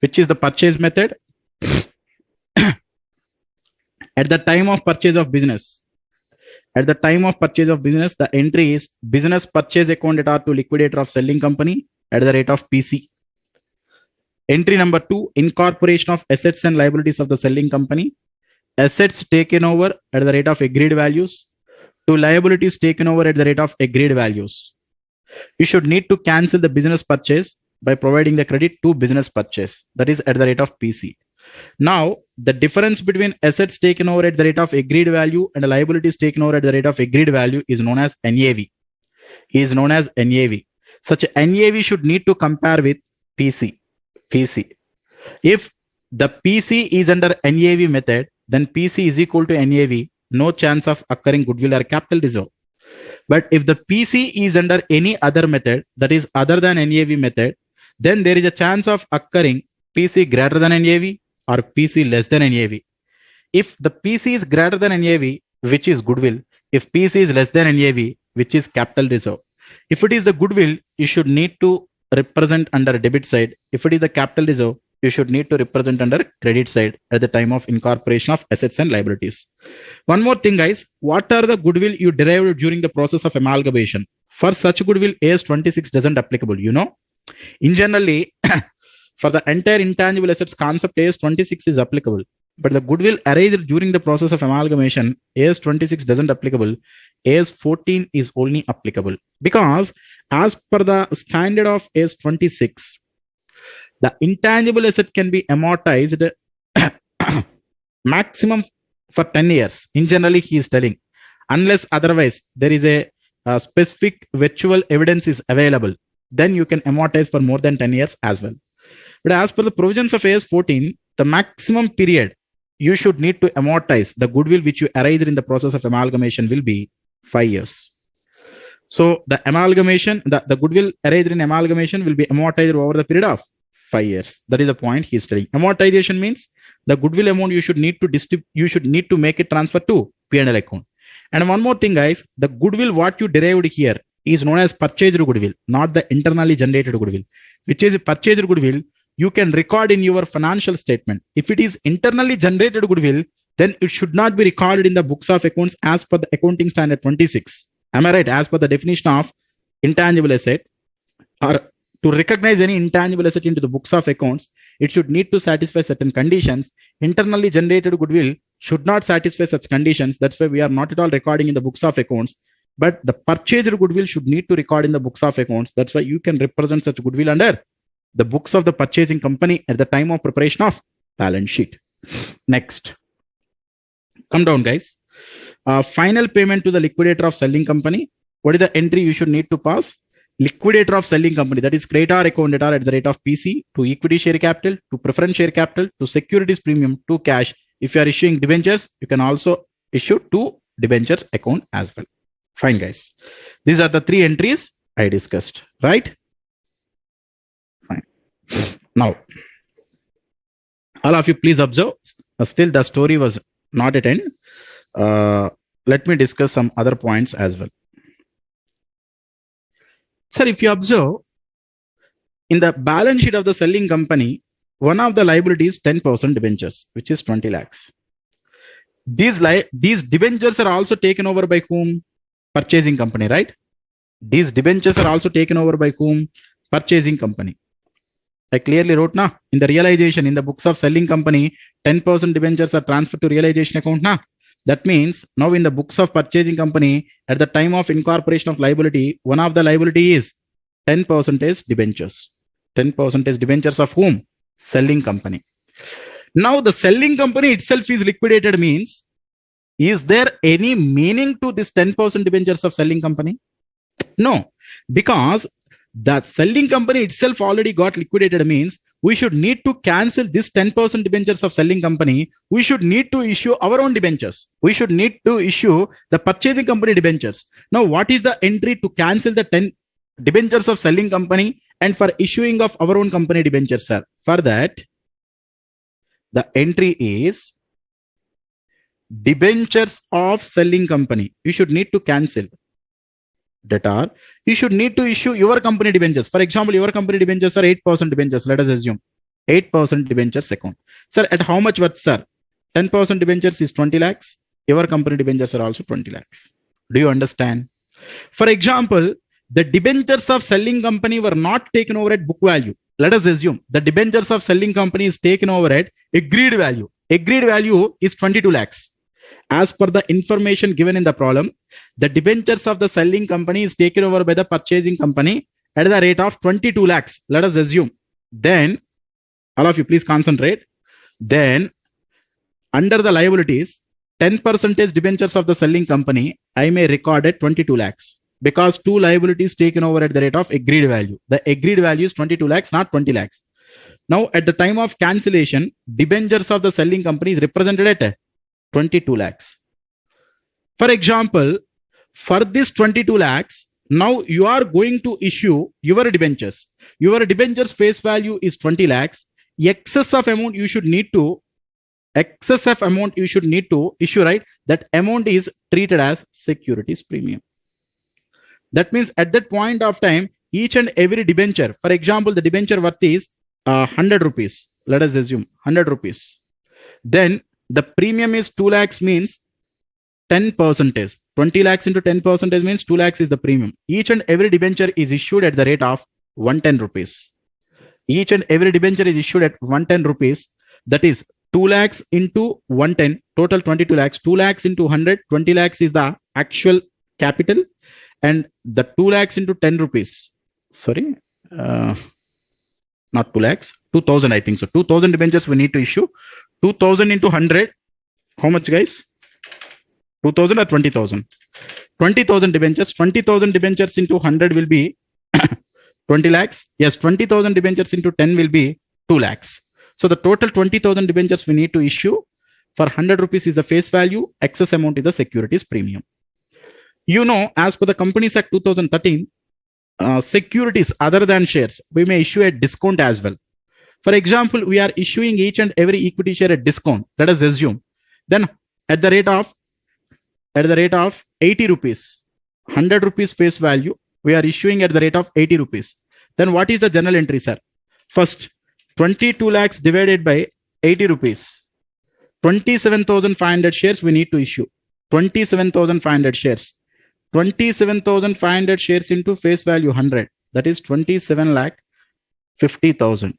which is the purchase method. At the time of purchase of business, the entry is business purchase account debtor to liquidator of selling company at the rate of PC. Entry number 2, incorporation of assets and liabilities of the selling company. Assets taken over at the rate of agreed values to liabilities taken over at the rate of agreed values. You should need to cancel the business purchase by providing the credit to business purchase. That is at the rate of PC. Now, the difference between assets taken over at the rate of agreed value and liabilities taken over at the rate of agreed value is known as NAV. Such NAV should need to compare with PC. If the PC is under NAV method, then PC is equal to NAV. No chance of occurring goodwill or capital reserve. But if the PC is under any other method, that is other than NAV method, then there is a chance of occurring PC greater than NAV or PC less than NAV. If the PC is greater than NAV, which is goodwill, if PC is less than NAV, which is capital reserve. If it is the goodwill, you should need to represent under debit side. If it is the capital reserve, you should need to represent under credit side at the time of incorporation of assets and liabilities. One more thing, guys, what are the goodwill you derived during the process of amalgamation? For such goodwill, AS 26 doesn't applicable, In generally, for the entire intangible assets concept, AS 26 is applicable. but the goodwill arised during the process of amalgamation, AS 26 doesn't applicable. AS 14 is only applicable because as per the standard of AS 26, the intangible asset can be amortized maximum for 10 years. In generally, he is telling, unless otherwise there is a specific virtual evidence is available, then you can amortize for more than 10 years as well. But as per the provisions of AS 14, the maximum period you should need to amortize the goodwill which you arised in the process of amalgamation will be 5 years. So the amalgamation, the goodwill arised in amalgamation will be amortized over the period of 5 years. That is the point he's telling. Amortization means the goodwill amount you should need to make it transfer to P&L account. And one more thing, guys, the goodwill what you derived here is known as purchased goodwill, not the internally generated goodwill. Which is purchased goodwill, you can record in your financial statement. If it is internally generated goodwill, then it should not be recorded in the books of accounts as per the accounting standard 26. Am I right? As per the definition of intangible asset, or to recognize any intangible asset into the books of accounts, it should need to satisfy certain conditions. Internally generated goodwill should not satisfy such conditions. That's why we are not at all recording in the books of accounts. But the purchased goodwill should need to record in the books of accounts. That's why you can represent such goodwill under the books of the purchasing company at the time of preparation of balance sheet. Next. Come down, guys. Final payment to the liquidator of selling company. What is the entry you should need to pass? Liquidator of selling company, that is creditor account debtor at the rate of PC, to equity share capital, to preference share capital, to securities premium, to cash. If you are issuing debentures, you can also issue to debentures account as well. Fine, guys. These are the 3 entries I discussed, right? Fine. Now, all of you please observe, still the story was not at end. Let me discuss some other points as well. Sir, if you observe, in the balance sheet of the selling company, one of the liabilities 10% debentures, which is 20 lakhs. These debentures are also taken over by whom? Purchasing company, right? These debentures are also taken over by whom? Purchasing company. I clearly wrote now in the realization, in the books of selling company, 10% debentures are transferred to realization account now. That means now in the books of purchasing company, at the time of incorporation of liability, one of the liability is 10% debentures. 10% debentures of whom? Selling company. Now the selling company itself is liquidated means, is there any meaning to this 10% debentures of selling company? No, because the selling company itself already got liquidated means we should need to cancel this 10% debentures of selling company. We should need to issue our own debentures. We should need to issue the purchasing company debentures. Now, what is the entry to cancel the 10 debentures of selling company and for issuing of our own company debentures, sir? For that, the entry is debentures of selling company. You should need to cancel. Debtor, you should need to issue your company debentures. For example, your company debentures are 8% debentures. Let us assume 8% debentures account. Sir, at how much worth, sir? 10% debentures is 20 lakhs. Your company debentures are also 20 lakhs. Do you understand? For example, the debentures of selling company were not taken over at book value. Let us assume the debentures of selling company is taken over at agreed value. Agreed value is 22 lakhs. As per the information given in the problem, the debentures of the selling company is taken over by the purchasing company at the rate of 22 lakhs. Let us assume. Then, all of you please concentrate. Then, under the liabilities, 10% debentures of the selling company, I may record at 22 lakhs. Because 2 liabilities taken over at the rate of agreed value. The agreed value is 22 lakhs, not 20 lakhs. Now, at the time of cancellation, debentures of the selling company is represented at 22 lakhs. For example, for this 22 lakhs, now you are going to issue your debentures. Your debentures face value is 20 lakhs. Excess of amount you should need to issue, right? That amount is treated as securities premium. That means at that point of time, each and every debenture, for example, the debenture worth is 100 rupees. Let us assume 100 rupees. Then the premium is 2 lakhs means 10%. 20 lakhs into 10% means 2 lakhs is the premium. Each and every debenture is issued at the rate of 110 rupees. Each and every debenture is issued at 110 rupees. That is 2 lakhs into 110, total 22 lakhs. 2 lakhs into 100, 20 lakhs is the actual capital, and the 2 lakhs into 10 rupees. Sorry, not 2 lakhs, 2000, I think so. 2000 debentures we need to issue. 2000 into 100, how much, guys? 2000 or 20,000? 20,000 debentures. 20,000 debentures into 100 will be 20 lakhs. Yes, 20,000 debentures into 10 will be 2 lakhs. So the total 20,000 debentures we need to issue for 100 rupees is the face value. Excess amount is the securities premium. You know, as per the Companies Act 2013, securities other than shares, we may issue at discount as well. For example, we are issuing each and every equity share at discount. Let us assume. Then at the rate of 80 rupees, 100 rupees face value, we are issuing at the rate of 80 rupees. Then what is the journal entry, sir? First, 22 lakhs divided by 80 rupees. 27,500 shares we need to issue. 27,500 shares. 27,500 shares into face value 100. That is 27 lakh 50,000.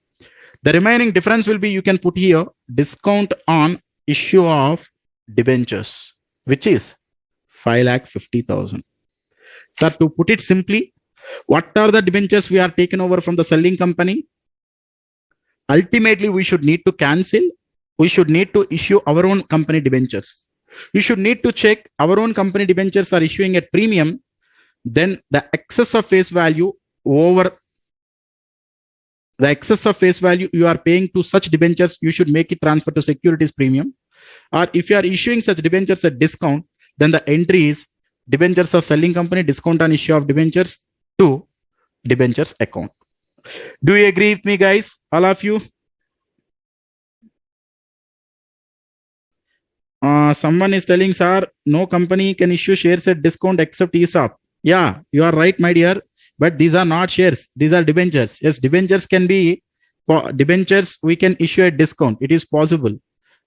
The remaining difference will be, you can put here, discount on issue of debentures, which is 5 lakh 50,000. Sir, to put it simply, what are the debentures we are taken over from the selling company? Ultimately, we should need to cancel. We should need to issue our own company debentures. You should need to check our own company debentures are issuing at premium. Then the excess of face value over the excess of face value you are paying to such debentures, you should make it transfer to securities premium. Or if you are issuing such debentures at discount, then the entry is debentures of selling company, discount on issue of debentures to debentures account. Do you agree with me, guys? All of you? Someone is telling, sir, no company can issue shares at discount except ESOP. Yeah, you are right, my dear. But these are not shares. These are debentures. Yes, debentures can be, debentures we can issue at discount. It is possible.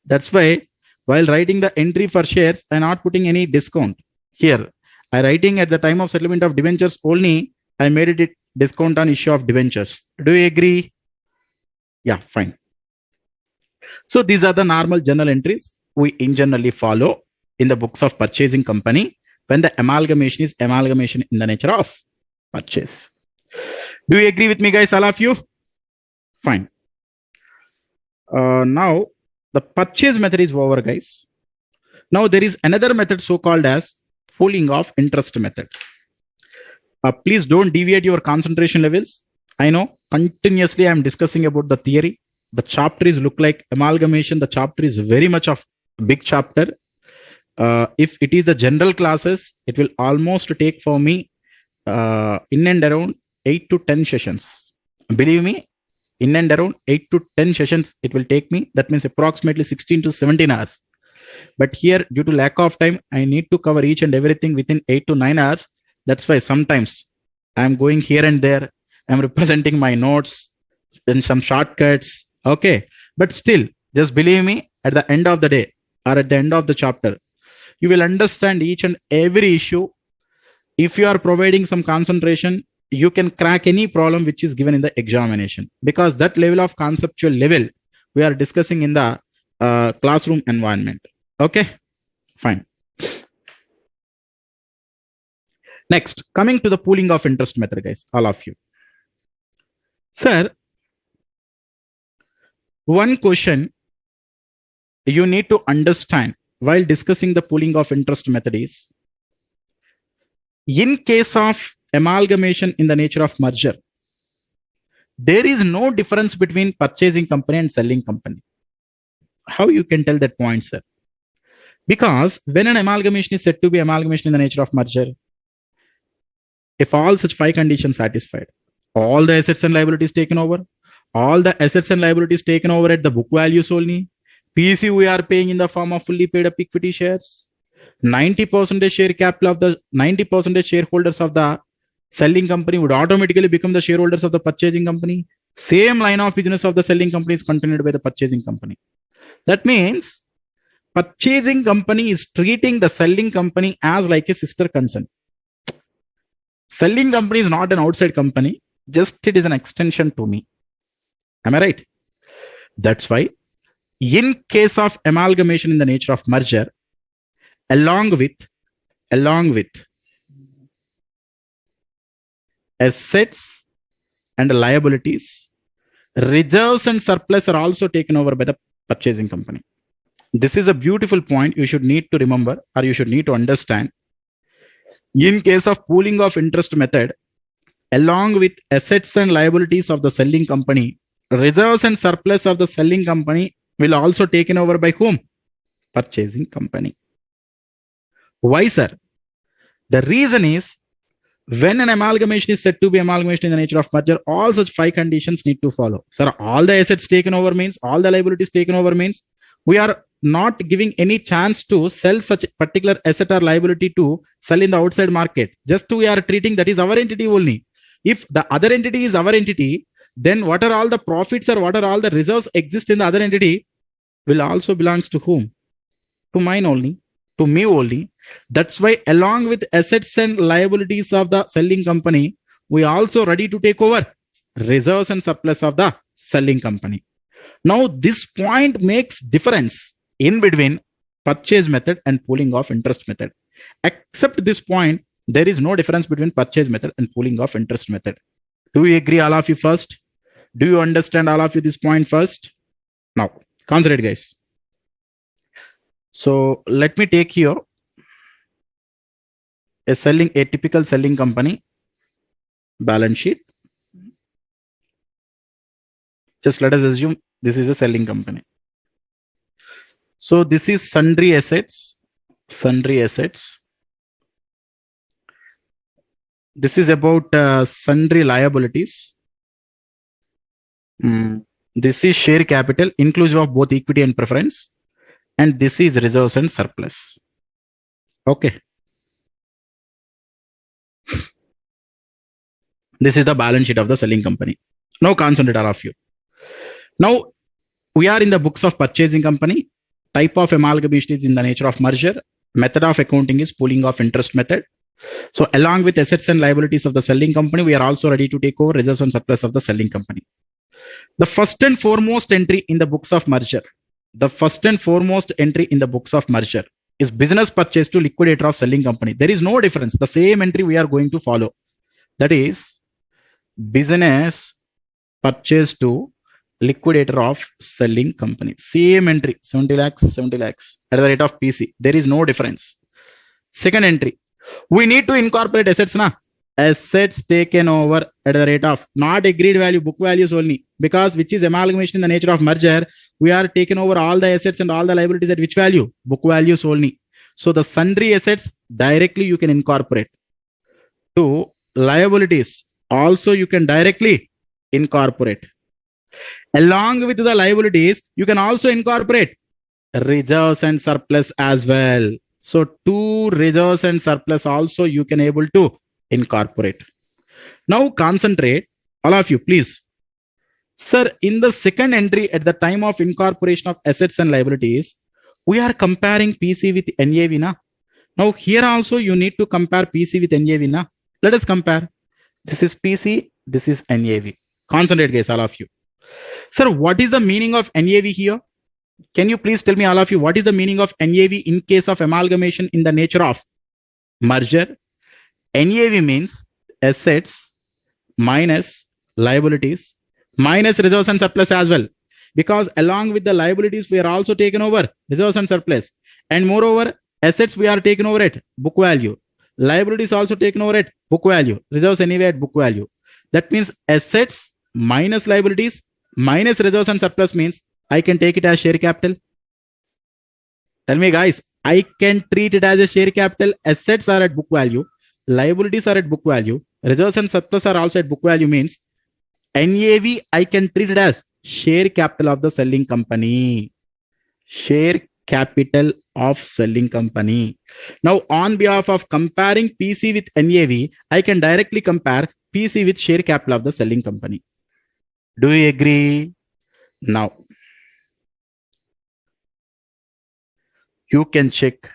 That's why while writing the entry for shares, I'm not putting any discount here. I'm writing at the time of settlement of debentures only. I made it discount on issue of debentures. Do you agree? Yeah, fine. So these are the normal journal entries we generally follow in the books of purchasing company when the amalgamation is amalgamation in the nature of purchase. Do you agree with me, guys? All of you? Fine. Now the purchase method is over, guys. Now there is another method so called as pooling of interest method. Please don't deviate your concentration levels. I know continuously I'm discussing about the theory. The chapter is look like amalgamation. The chapter is very much of big chapter. If it is the general classes, it will almost take for me in and around 8 to 10 sessions. Believe me, in and around 8 to 10 sessions it will take me. That means approximately 16 to 17 hours. But here, due to lack of time, I need to cover each and everything within 8 to 9 hours. That's why sometimes I'm going here and there. I'm representing my notes and some shortcuts. Okay. But still, just believe me, at the end of the day or at the end of the chapter, you will understand each and every issue. If you are providing some concentration, you can crack any problem which is given in the examination, because that level of conceptual level we are discussing in the classroom environment. Okay, fine. Next, coming to the pooling of interest method, guys, all of you. Sir, one question you need to understand while discussing the pooling of interest method is, in case of amalgamation in the nature of merger, there is no difference between purchasing company and selling company. How you can tell that point, sir? Because when an amalgamation is said to be amalgamation in the nature of merger, if all such 5 conditions satisfied, all the assets and liabilities taken over, all the assets and liabilities taken over at the book values only, PC we are paying in the form of fully paid up equity shares, 90% share capital of the 90% shareholders of the selling company would automatically become the shareholders of the purchasing company. Same line of business of the selling company is continued by the purchasing company. That means purchasing company is treating the selling company as like a sister concern. Selling company is not an outside company, just it is an extension to me. Am I right? That's why In case of amalgamation in the nature of merger, along with assets and liabilities, reserves and surplus are also taken over by the purchasing company. This is a beautiful point you should need to remember, or you should need to understand. In case of pooling of interest method, along with assets and liabilities of the selling company, reserves and surplus of the selling company will also taken over by whom? Purchasing company. Why, sir? The reason is, when an amalgamation is said to be amalgamation in the nature of merger, all such 5 conditions need to follow. Sir, all the assets taken over means, all the liabilities taken over means, we are not giving any chance to sell such particular asset or liability to sell in the outside market. Just we are treating that is our entity only. If the other entity is our entity, then what are all the profits or what are all the reserves exist in the other entity will also belongs to whom? To mine only, to me only. That's why along with assets and liabilities of the selling company, we also ready to take over reserves and surplus of the selling company. Now this point makes difference in between purchase method and pooling of interest method. Except this point, there is no difference between purchase method and pooling of interest method. Do you agree, all of you first? Do you understand, all of you, this point first? Now, concentrate, guys. So let me take here a typical selling company balance sheet. Just let us assume this is a selling company. So this is sundry assets. This is about sundry liabilities. This is share capital inclusive of both equity and preference. And this is reserves and surplus. Okay. This is the balance sheet of the selling company. Now concentrate, all of you. Now we are in the books of purchasing company. Type of amalgamation is in the nature of merger. Method of accounting is pooling of interest method. So along with assets and liabilities of the selling company, we are also ready to take over reserves and surplus of the selling company. The first and foremost entry in the books of merger. Is business purchase to liquidator of selling company. There is no difference. The same entry we are going to follow. That is business purchase to liquidator of selling company. Same entry, 70 lakhs at the rate of PC. There is no difference. Second entry, we need to incorporate assets. Assets taken over at the rate of not agreed value, book values only, because which is amalgamation in the nature of merger, we are taken over all the assets and all the liabilities at which value? Book values only. So the sundry assets directly you can incorporate. To liabilities also you can directly incorporate. Along with the liabilities, you can also incorporate reserves and surplus as well. So to reserves and surplus also you can able to incorporate. Now concentrate, all of you, please. Sir, in the second entry at the time of incorporation of assets and liabilities, we are comparing PC with NAV. Now here also you need to compare PC with NAV. Let us compare. This is PC, this is NAV. Concentrate, guys, all of you. Sir, what is the meaning of NAV here? Can you please tell me, all of you, what is the meaning of NAV in case of amalgamation in the nature of merger? NAV means assets minus liabilities minus reserves and surplus as well. Because along with the liabilities, we are also taken over reserves and surplus. And moreover, assets we are taken over at book value. Liabilities also taken over at book value. Reserves anyway at book value. That means assets minus liabilities minus reserves and surplus means I can take it as share capital. Tell me, guys, I can treat it as a share capital. Assets are at book value. Liabilities are at book value. Reserves and surplus are also at book value means NAV I can treat it as share capital of the selling company. Share capital of selling company. Now on behalf of comparing PC with NAV, I can directly compare PC with share capital of the selling company. Do you agree? Now you can check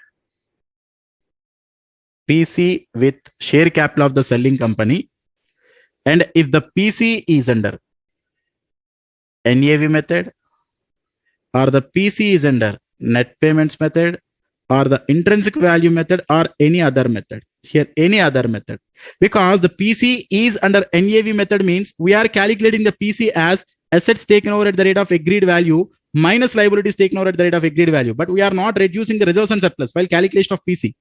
PC with share capital of the selling company, and if the PC is under NAV method or the PC is under net payments method or the intrinsic value method or any other method. Here, any other method. Because the PC is under NAV method means we are calculating the PC as assets taken over at the rate of agreed value minus liabilities taken over at the rate of agreed value. But we are not reducing the reserves and surplus while calculation of PC.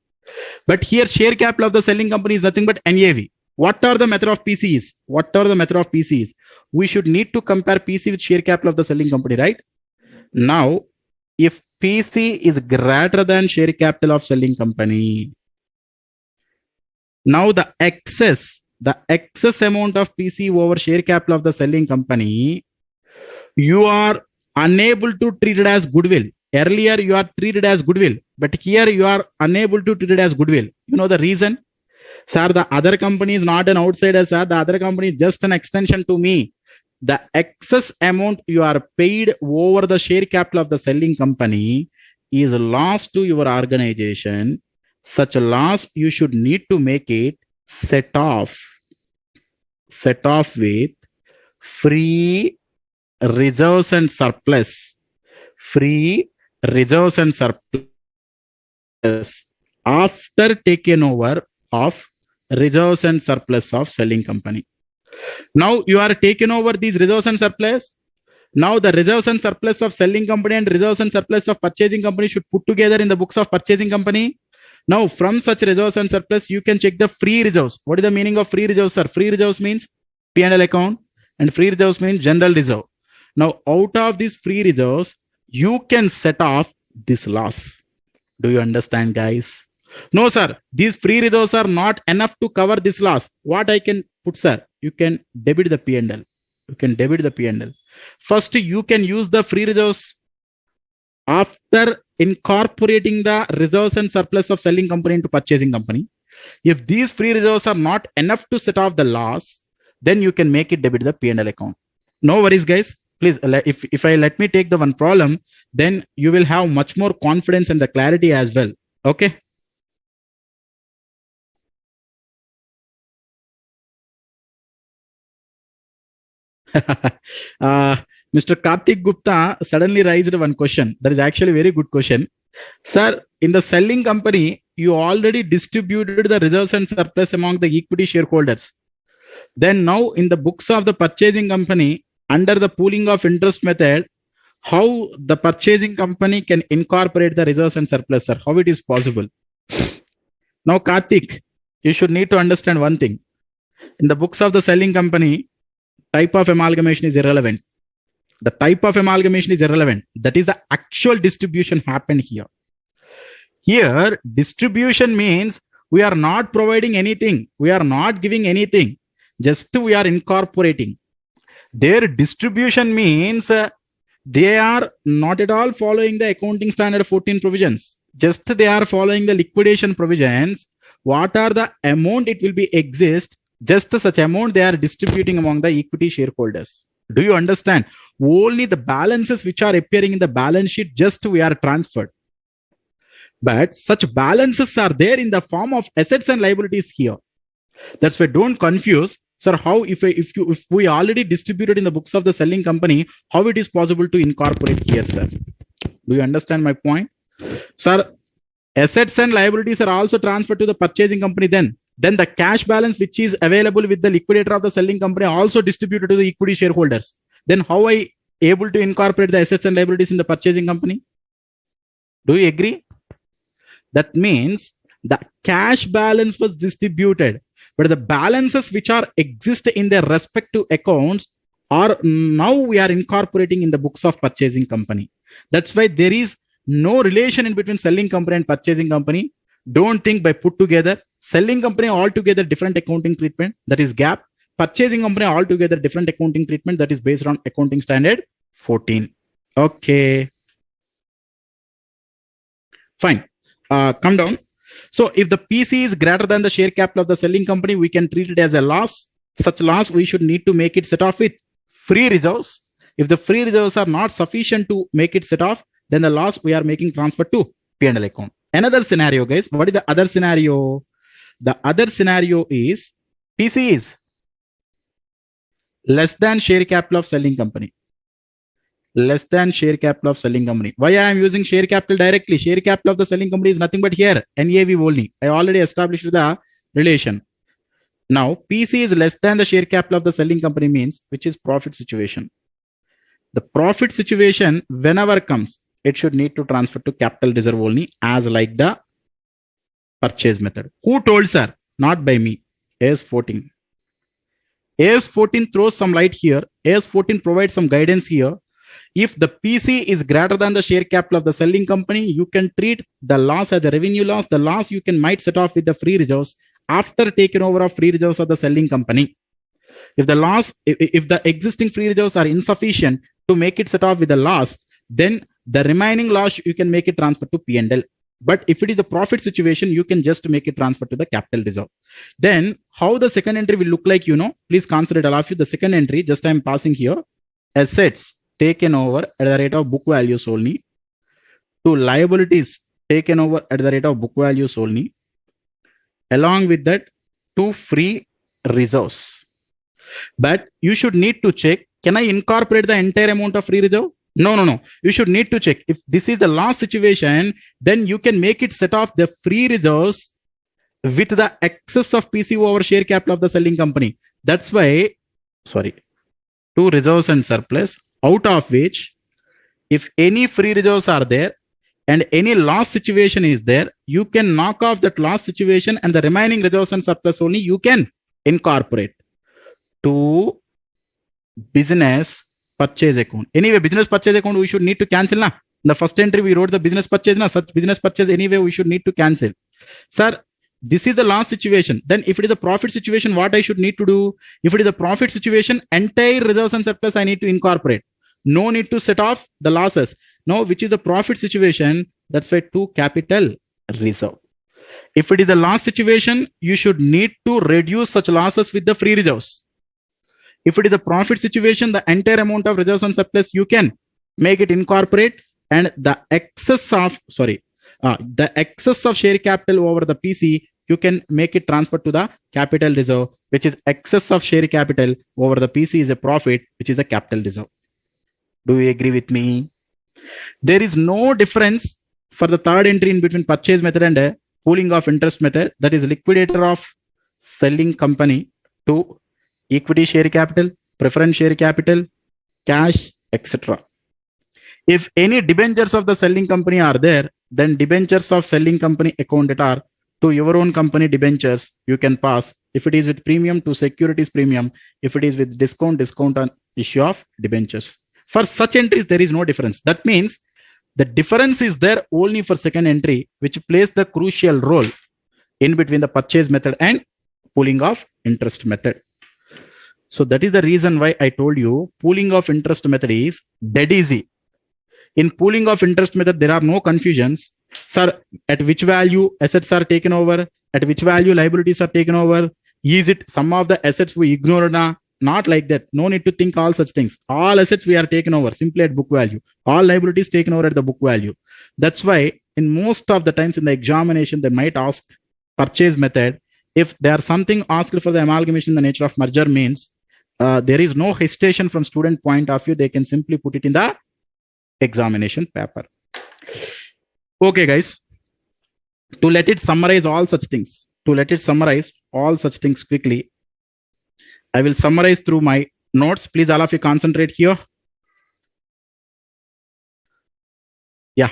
But here share capital of the selling company is nothing but NAV. What are the method of PCs? What are the method of PCs? We should need to compare PC with share capital of the selling company, right? Now, if PC is greater than share capital of selling company, now the excess amount of PC over share capital of the selling company, you are unable to treat it as goodwill. Earlier, you are treated as goodwill, but here you are unable to treat it as goodwill. You know the reason? Sir, the other company is not an outsider, sir. The other company is just an extension to me. The excess amount you are paid over the share capital of the selling company is loss to your organization. Such a loss, you should need to make it set off with free reserves and surplus. Free reserves and surplus after taken over of reserves and surplus of selling company. Now you are taken over these reserves and surplus. Now the reserves and surplus of selling company and reserves and surplus of purchasing company should put together in the books of purchasing company. Now from such reserves and surplus, you can check the free reserves. What is the meaning of free reserves, sir? Free reserves means P&L account and free reserves means general reserve. Now out of these free reserves, you can set off this loss. Do you understand, guys? No, sir. These free reserves are not enough to cover this loss. What I can put, sir? You can debit the P&L. You can debit the P&L. First, you can use the free reserves after incorporating the reserves and surplus of selling company into purchasing company. If these free reserves are not enough to set off the loss, then you can make it debit the P&L account. No worries, guys. Please, if I let me take the one problem, then you will have much more confidence and the clarity as well. Okay. Mr. Karthik Gupta suddenly raised one question. That is actually a very good question. Sir, in the selling company, you already distributed the reserves and surplus among the equity shareholders. Then now in the books of the purchasing company, under the pooling of interest method, how the purchasing company can incorporate the reserves and surplus, sir? How it is possible? Now, Karthik, you should need to understand one thing. In the books of the selling company, type of amalgamation is irrelevant. The type of amalgamation is irrelevant. That is the actual distribution happened here. Here, distribution means we are not providing anything. We are not giving anything. Just we are incorporating. Their distribution means they are not at all following the accounting standard 14 provisions. Just they are following the liquidation provisions. What are the amount it will be exist? Just such amount they are distributing among the equity shareholders. Do you understand? Only the balances which are appearing in the balance sheet, just we are transferred. But such balances are there in the form of assets and liabilities here. That's why don't confuse, sir. How if we already distributed in the books of the selling company, how it is possible to incorporate here, sir? Do you understand my point, sir? Assets and liabilities are also transferred to the purchasing company. Then the cash balance which is available with the liquidator of the selling company also distributed to the equity shareholders. Then how I able to incorporate the assets and liabilities in the purchasing company? Do you agree? That means the cash balance was distributed, but the balances which are exist in their respective accounts are now we are incorporating in the books of purchasing company. That's why there is no relation in between selling company and purchasing company. Don't think by put together. Selling company altogether different accounting treatment, that is GAAP. Purchasing company altogether different accounting treatment, that is based on accounting standard 14. Okay. Fine. Come down. So if the PC is greater than the share capital of the selling company, we can treat it as a loss. Such loss, we should need to make it set off with free reserves. If the free reserves are not sufficient to make it set off, then the loss we are making transfer to P&L account. Another scenario, guys. What is the other scenario? The other scenario is PC is less than share capital of selling company. less than share capital of selling company. Why I am using share capital directly? Share capital of the selling company is nothing but here, NAV only. I already established the relation. Now, PC is less than the share capital of the selling company means, which is profit situation. The profit situation, whenever comes, it should need to transfer to capital reserve only as like the purchase method. Who told, sir? Not by me. AS14. AS14 throws some light here. AS14 provides some guidance here. If the PC is greater than the share capital of the selling company, you can treat the loss as a revenue loss. The loss you can might set off with the free reserves after taking over of free reserves of the selling company. If the existing free reserves are insufficient to make it set off with the loss, then the remaining loss you can make it transfer to P&L. But if it is the profit situation, you can just make it transfer to the capital reserve. Then how the second entry will look like, please consider it. All of you, the second entry, just I'm passing here, assets taken over at the rate of book values only, to liabilities taken over at the rate of book values only, along with that to free reserves. But you should need to check, can I incorporate the entire amount of free reserve? No. You should need to check. If this is the loss situation, then you can make it set off the free reserves with the excess of PC over share capital of the selling company. That's why, to reserves and surplus, out of which, if any free reserves are there and any loss situation is there, you can knock off that loss situation and the remaining reserves and surplus only you can incorporate to business purchase account. Anyway, business purchase account we should need to cancel. In the first entry we wrote the business purchase. Such business purchase anyway we should need to cancel. Sir, this is the loss situation. Then if it is a profit situation, what I should need to do? If it is a profit situation, entire reserves and surplus I need to incorporate. No need to set off the losses. Now, which is the profit situation? That's why to capital reserve. If it is a loss situation, you should need to reduce such losses with the free reserves. If it is a profit situation, the entire amount of reserves and surplus you can make it incorporate, and the excess of share capital over the PC you can make it transfer to the capital reserve, which is excess of share capital over the PC is a profit, which is a capital reserve. Do you agree with me? There is no difference for the third entry in between purchase method and pooling of interest method. That is liquidator of selling company to equity share capital, preference share capital, cash, etc. If any debentures of the selling company are there, then debentures of selling company accounted are to your own company debentures you can pass. If it is with premium, to securities premium. If it is with discount on issue of debentures. For such entries, there is no difference. That means the difference is there only for second entry, which plays the crucial role in between the purchase method and pooling of interest method. So that is the reason why I told you pooling of interest method is dead easy. In pooling of interest method, there are no confusions. Sir, at which value assets are taken over? At which value liabilities are taken over? Is it some of the assets we ignore? Not like that. No need to think all such things. All assets we are taken over simply at book value. All liabilities taken over at the book value. That's why in most of the times in the examination, they might ask purchase method. If there are something asked for the amalgamation in the nature of merger means, there is no hesitation from student point of view. They can simply put it in the examination paper. Okay, guys. To let it summarize all such things quickly, I will summarize through my notes. Please, all of you concentrate here. Yeah.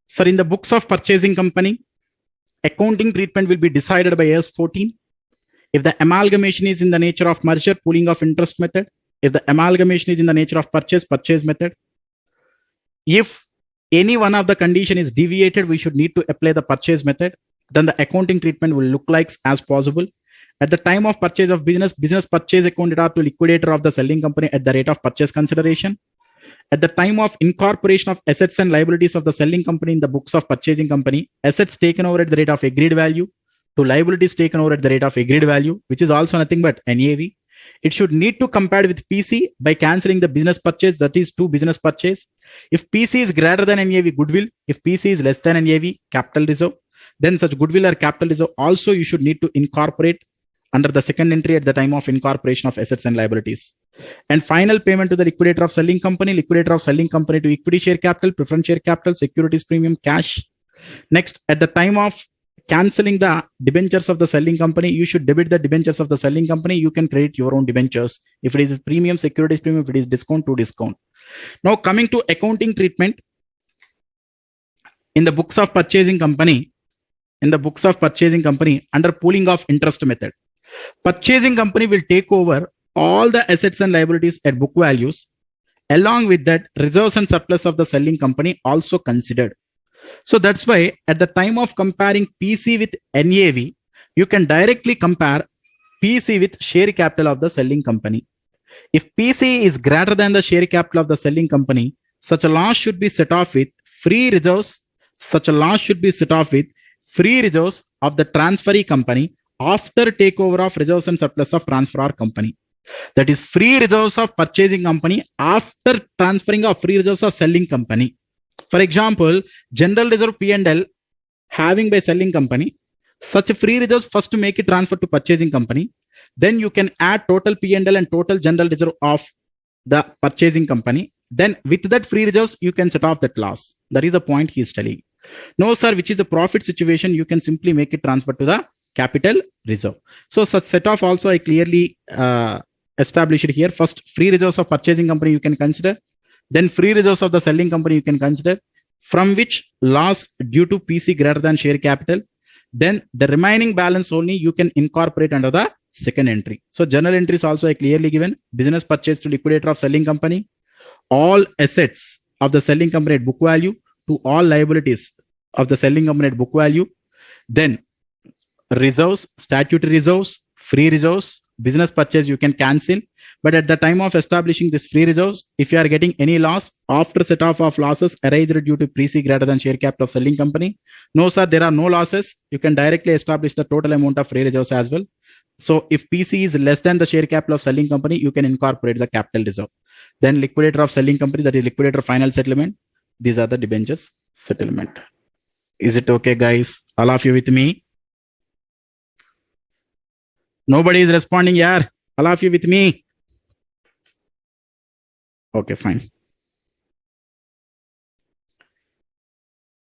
Sir, in the books of purchasing company, accounting treatment will be decided by AS14. If the amalgamation is in the nature of merger, pooling of interest method. If the amalgamation is in the nature of purchase method. If any one of the condition is deviated, we should need to apply the purchase method. Then the accounting treatment will look like as possible. At the time of purchase of business purchase accounted are to liquidator of the selling company at the rate of purchase consideration. At the time of incorporation of assets and liabilities of the selling company in the books of purchasing company, assets taken over at the rate of agreed value to liabilities taken over at the rate of agreed value, which is also nothing but NAV. It should need to compare with PC by cancelling the business purchase, that is to business purchase. If PC is greater than NAV, goodwill. If PC is less than NAV, capital reserve. Then such goodwill or capital reserve also you should need to incorporate under the second entry at the time of incorporation of assets and liabilities. And final payment to the liquidator of selling company to equity share capital, preference share capital, securities premium, cash. Next, at the time of canceling the debentures of the selling company, you should debit the debentures of the selling company. You can credit your own debentures. If it is premium, securities premium, if it is discount, to discount. Now coming to accounting treatment in the books of purchasing company, under pooling of interest method, purchasing company will take over all the assets and liabilities at book values. Along with that, reserves and surplus of the selling company also considered. So that's why at the time of comparing PC with NAV, you can directly compare PC with share capital of the selling company. If PC is greater than the share capital of the selling company, such a loss should be set off with free reserves. Such a loss should be set off with free reserves of the transferee company after takeover of reserves and surplus of transferor company. That is free reserves of purchasing company after transferring of free reserves of selling company. For example, general reserve P&L having by selling company, such a free reserves first to make it transfer to purchasing company. Then you can add total P&L and total general reserve of the purchasing company. Then with that free reserves, you can set off that loss. That is the point he is telling. No, sir, which is the profit situation, you can simply make it transfer to the capital reserve. So such set off also I clearly established here. First, free reserves of purchasing company you can consider. Then free reserves of the selling company you can consider, from which loss due to PC greater than share capital. Then the remaining balance only you can incorporate under the second entry. So journal entries also I clearly given. Business purchase to liquidator of selling company, all assets of the selling company at book value to all liabilities of the selling company at book value. Then reserves, statutory reserves, free reserves, business purchase you can cancel. But at the time of establishing this free reserves, if you are getting any loss after set off of losses arising due to PC greater than share capital of selling company, no sir, there are no losses. You can directly establish the total amount of free reserves as well. So if PC is less than the share capital of selling company, you can incorporate the capital reserve. Then liquidator of selling company, that is liquidator final settlement. These are the debentures settlement. Is it okay, guys? All of you with me? Nobody is responding, yeah. All of you with me? Okay, fine.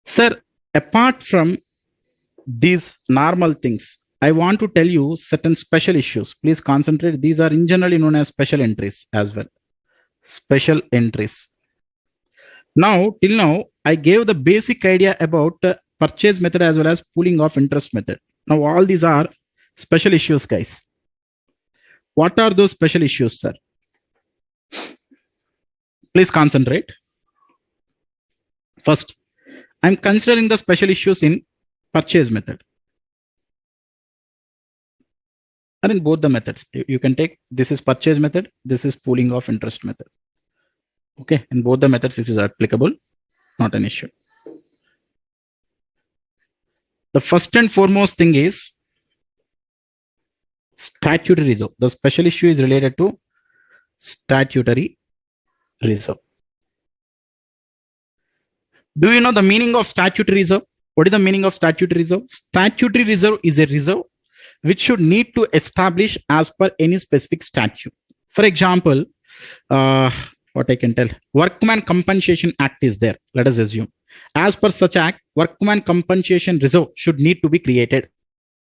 Sir, apart from these normal things, I want to tell you certain special issues. Please concentrate. These are in generally known as special entries as well. Special entries. Now, till now, I gave the basic idea about purchase method as well as pooling of interest method. Now, all these are special issues, guys. What are those special issues, sir? Please concentrate. First, I'm considering the special issues in purchase method. And in both the methods, you can take this is purchase method, this is pooling of interest method. Okay, in both the methods, this is applicable, not an issue. The first and foremost thing is statutory reserve. The special issue is related to statutory reserve. Do you know the meaning of statutory reserve? What is the meaning of statutory reserve? Statutory reserve is a reserve which should need to establish as per any specific statute. For example, what I can tell, Workman Compensation Act is there. Let us assume. As per such act, Workman Compensation Reserve should need to be created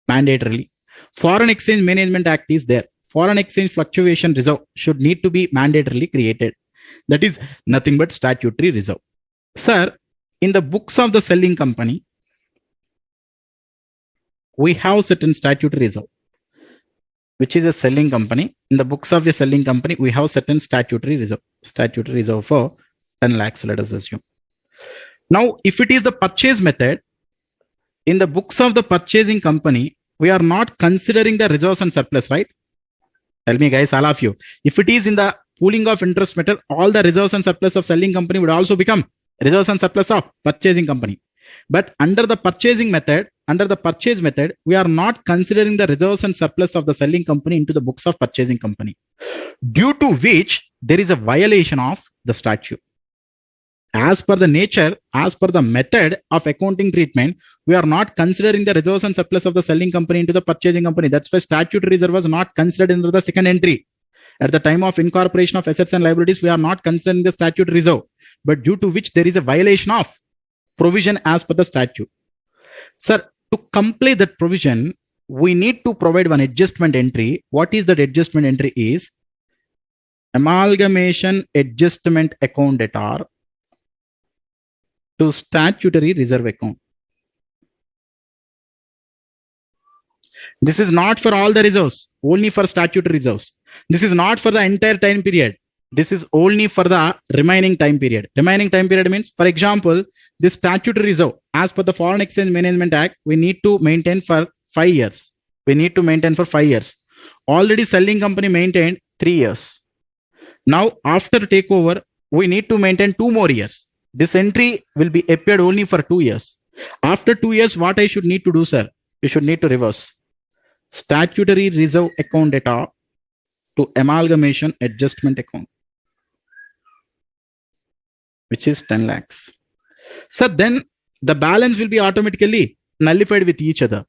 mandatorily. Foreign Exchange Management Act is there. Foreign Exchange Fluctuation Reserve should need to be mandatorily created. That is nothing but statutory reserve. Sir, in the books of the selling company, we have certain statutory reserve, which is a selling company. In the books of a selling company, we have certain statutory reserve for 10 lakhs, let us assume. Now, if it is the purchase method, in the books of the purchasing company, we are not considering the reserves and surplus, right? Tell me, guys, all of you. If it is in the pooling of interest method, all the reserves and surplus of selling company would also become reserves and surplus of purchasing company. But under the purchase method, we are not considering the reserves and surplus of the selling company into the books of purchasing company, due to which there is a violation of the statute. As per the nature, as per the method of accounting treatment, we are not considering the reserves and surplus of the selling company into the purchasing company. That's why statutory reserve was not considered into the second entry. At the time of incorporation of assets and liabilities, we are not considering the statutory reserve, but due to which there is a violation of provision as per the statute. Sir, to comply that provision, we need to provide one adjustment entry. What is that adjustment entry is? Amalgamation adjustment account debtor to statutory reserve account. This is not for all the reserves, only for statutory reserves. This is not for the entire time period. This is only for the remaining time period. Remaining time period means, for example, this statutory reserve, as per the Foreign Exchange Management Act, we need to maintain for 5 years. We need to maintain for 5 years. Already selling company maintained 3 years. Now, after takeover, we need to maintain 2 more years. This entry will be appeared only for 2 years. After 2 years, what I should need to do, sir? You should need to reverse statutory reserve account data to amalgamation adjustment account, which is 10 lakhs. Sir, then the balance will be automatically nullified with each other.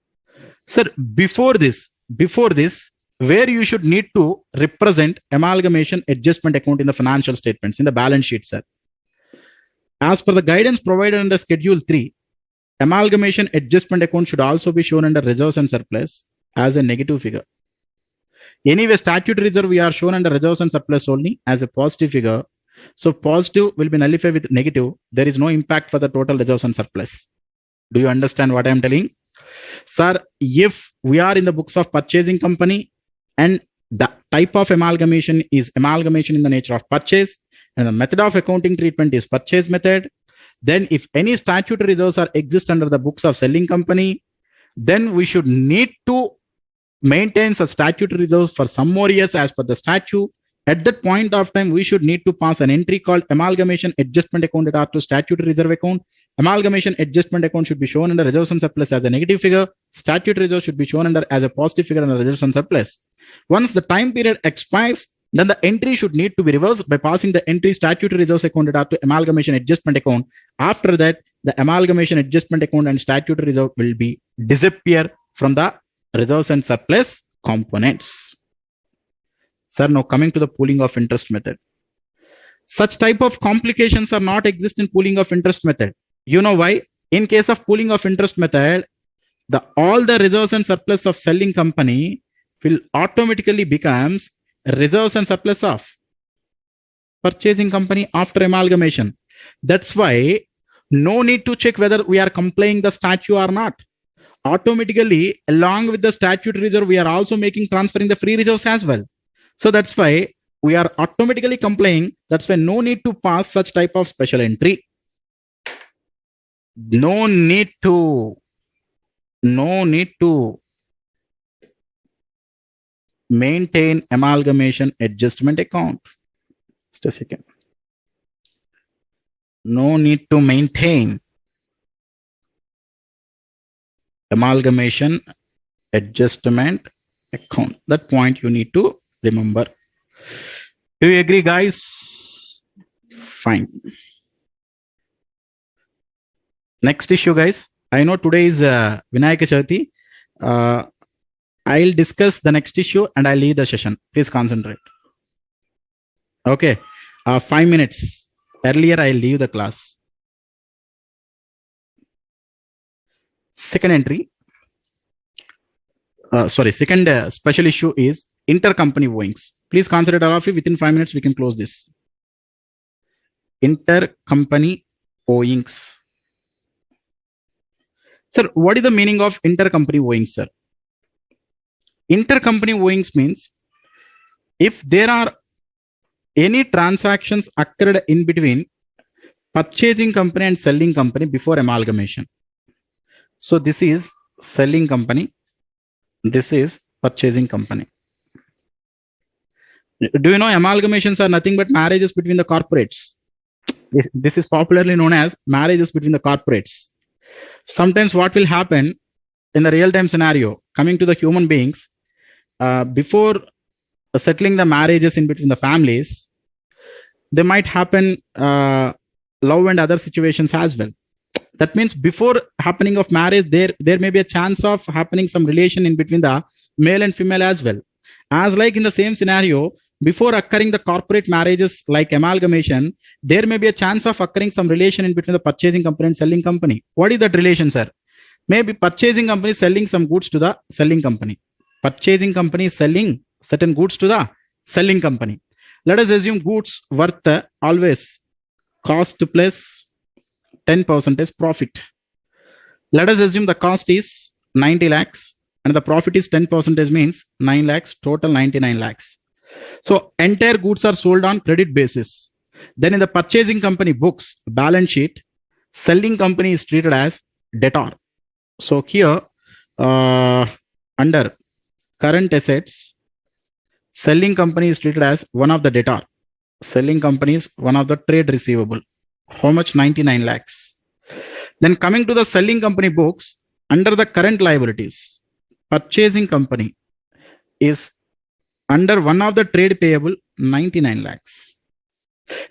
Sir, before this, where you should need to represent amalgamation adjustment account in the financial statements, in the balance sheet, sir. As per the guidance provided under Schedule 3, amalgamation adjustment account should also be shown under reserves and surplus as a negative figure. Anyway, statutory reserve we are shown under reserves and surplus only as a positive figure. So positive will be nullified with negative. There is no impact for the total reserves and surplus. Do you understand what I am telling? Sir, if we are in the books of purchasing company and the type of amalgamation is amalgamation in the nature of purchase and the method of accounting treatment is purchase method, then if any statutory reserves are exist under the books of selling company, then we should need to maintain a statutory reserves for some more years as per the statute. At that point of time, we should need to pass an entry called amalgamation adjustment account data to statutory reserve account. Amalgamation adjustment account should be shown under reserves and surplus as a negative figure. Statutory reserve should be shown under as a positive figure under reserves and surplus. Once the time period expires, then the entry should need to be reversed by passing the entry statutory reserves account data to amalgamation adjustment account. After that, the amalgamation adjustment account and statutory reserve will be disappear from the reserves and surplus components. Sir, now coming to the pooling of interest method. Such type of complications are not exist in pooling of interest method. You know why? In case of pooling of interest method, all the reserves and surplus of selling company will automatically becomes reserves and surplus of purchasing company after amalgamation. That's why no need to check whether we are complying the statute or not. Automatically, along with the statutory reserve, we are also transferring the free reserves as well. So that's why we are automatically complying. That's why no need to pass such type of special entry. No need to maintain amalgamation adjustment account. Just a second. No need to maintain amalgamation adjustment account. That point you need to remember. Do you agree, guys? Fine. Next issue, guys. I know today is Vinayaka Chavithi. I'll discuss the next issue and I'll leave the session. Please concentrate. Okay. 5 minutes earlier, I'll leave the class. Second entry. Second special issue is intercompany owings. Please consider all of you. Within 5 minutes, we can close this. Intercompany owings. Sir, what is the meaning of intercompany owings, sir? Intercompany owings means if there are any transactions occurred in between purchasing company and selling company before amalgamation. So this is selling company. This is purchasing company. Do you know amalgamations are nothing but marriages between the corporates? This is popularly known as marriages between the corporates. Sometimes what will happen in the real-time scenario, coming to the human beings, before settling the marriages in between the families, there might happen love and other situations as well. That means before happening of marriage, there may be a chance of happening some relation in between the male and female as well. As like in the same scenario, before occurring the corporate marriages like amalgamation, there may be a chance of occurring some relation in between the purchasing company and selling company. What is that relation, sir? Maybe purchasing company selling some goods to the selling company. Purchasing company selling certain goods to the selling company. Let us assume goods worth always cost plus 10% profit. Let us assume the cost is 90 lakhs and the profit is 10% means 9 lakhs, total 99 lakhs. So entire goods are sold on credit basis. Then in the purchasing company books, balance sheet, selling company is treated as debtor. So here under current assets, selling company is treated as one of the debtor. Selling company is one of the trade receivable. How much? 99 lakhs. Then coming to the selling company books, under the current liabilities, purchasing company is under one of the trade payable 99 lakhs.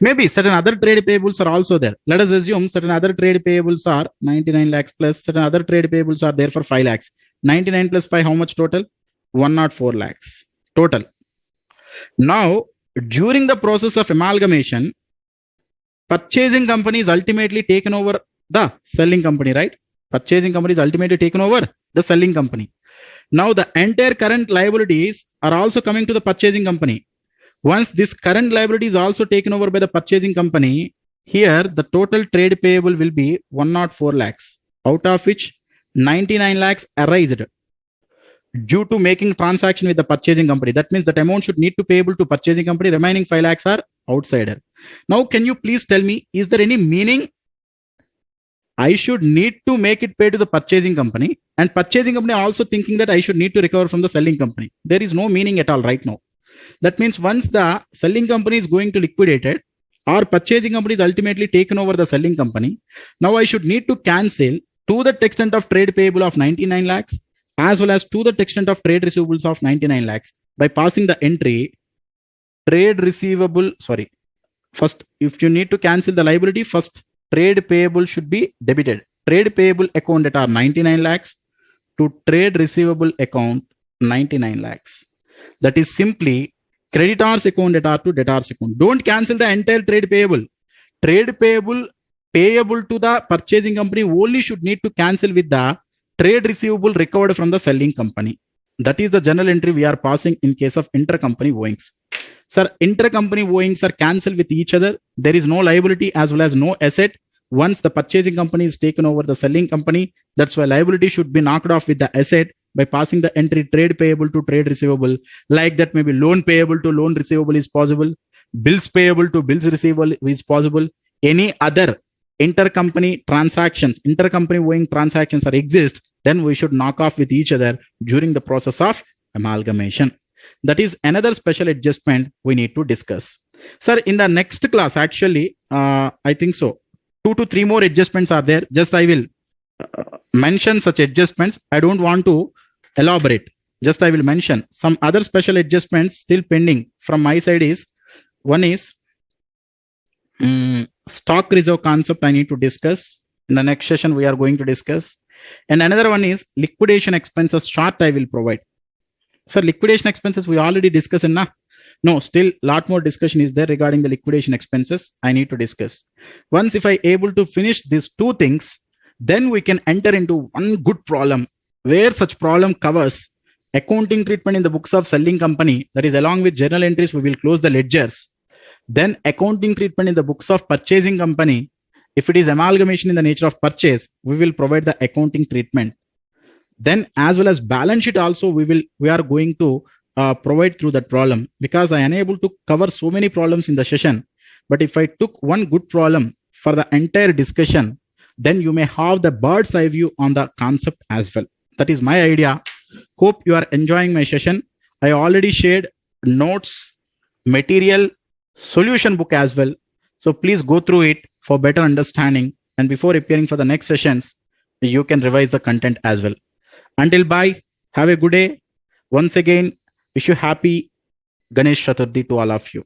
Maybe certain other trade payables are also there. Let us assume certain other trade payables are 99 lakhs plus certain other trade payables are there for 5 lakhs. 99 plus 5, how much total? 104 lakhs total. Now, during the process of amalgamation, purchasing company is ultimately taken over the selling company, right? Purchasing company is ultimately taken over the selling company. Now the entire current liabilities are also coming to the purchasing company. Once this current liability is also taken over by the purchasing company, here the total trade payable will be 104 lakhs, out of which 99 lakhs arised due to making transaction with the purchasing company. That means that amount should need to payable to purchasing company. Remaining 5 lakhs are outsider. Now, can you please tell me, is there any meaning I should need to make it pay to the purchasing company and purchasing company also thinking that I should need to recover from the selling company? There is no meaning at all right now. That means once the selling company is going to liquidate it or purchasing company is ultimately taken over the selling company, now I should need to cancel to the extent of trade payable of 99 lakhs as well as to the extent of trade receivables of 99 lakhs by passing the entry trade receivable. Sorry, first, if you need to cancel the liability, first trade payable should be debited. Trade payable account that are 99 lakhs to trade receivable account 99 lakhs. That is simply creditors account that are to debtors account. Don't cancel the entire trade payable. Trade payable payable to the purchasing company only should need to cancel with the trade receivable recovered from the selling company. That is the general entry we are passing in case of intercompany owings. Sir, intercompany owings are cancelled with each other. There is no liability as well as no asset. Once the purchasing company is taken over the selling company, that's why liability should be knocked off with the asset by passing the entry trade payable to trade receivable. Like that, maybe loan payable to loan receivable is possible. Bills payable to bills receivable is possible. Any other intercompany transactions, intercompany owing transactions are exist, then we should knock off with each other during the process of amalgamation. That is another special adjustment we need to discuss. Sir, in the next class, actually, I think so, 2 to 3 more adjustments are there. Just I will mention such adjustments. I don't want to elaborate. Just I will mention some other special adjustments still pending from my side is, one is stock reserve concept I need to discuss. In the next session, we are going to discuss. And another one is liquidation expenses chart I will provide. Sir, liquidation expenses we already discussed in no, still lot more discussion is there regarding the liquidation expenses I need to discuss. Once if I able to finish these 2 things, then we can enter into one good problem where such problem covers accounting treatment in the books of selling company. That is along with journal entries, we will close the ledgers. Then accounting treatment in the books of purchasing company. If it is amalgamation in the nature of purchase, we will provide the accounting treatment. Then as well as balance sheet also we are going to provide through that problem, because I am unable to cover so many problems in the session. But if I took one good problem for the entire discussion, then you may have the bird's eye view on the concept as well. That is my idea. Hope you are enjoying my session. I already shared notes, material, solution book as well. So please go through it for better understanding. And before appearing for the next sessions, you can revise the content as well. Until bye, have a good day. Once again, wish you happy Ganesh Chaturthi to all of you.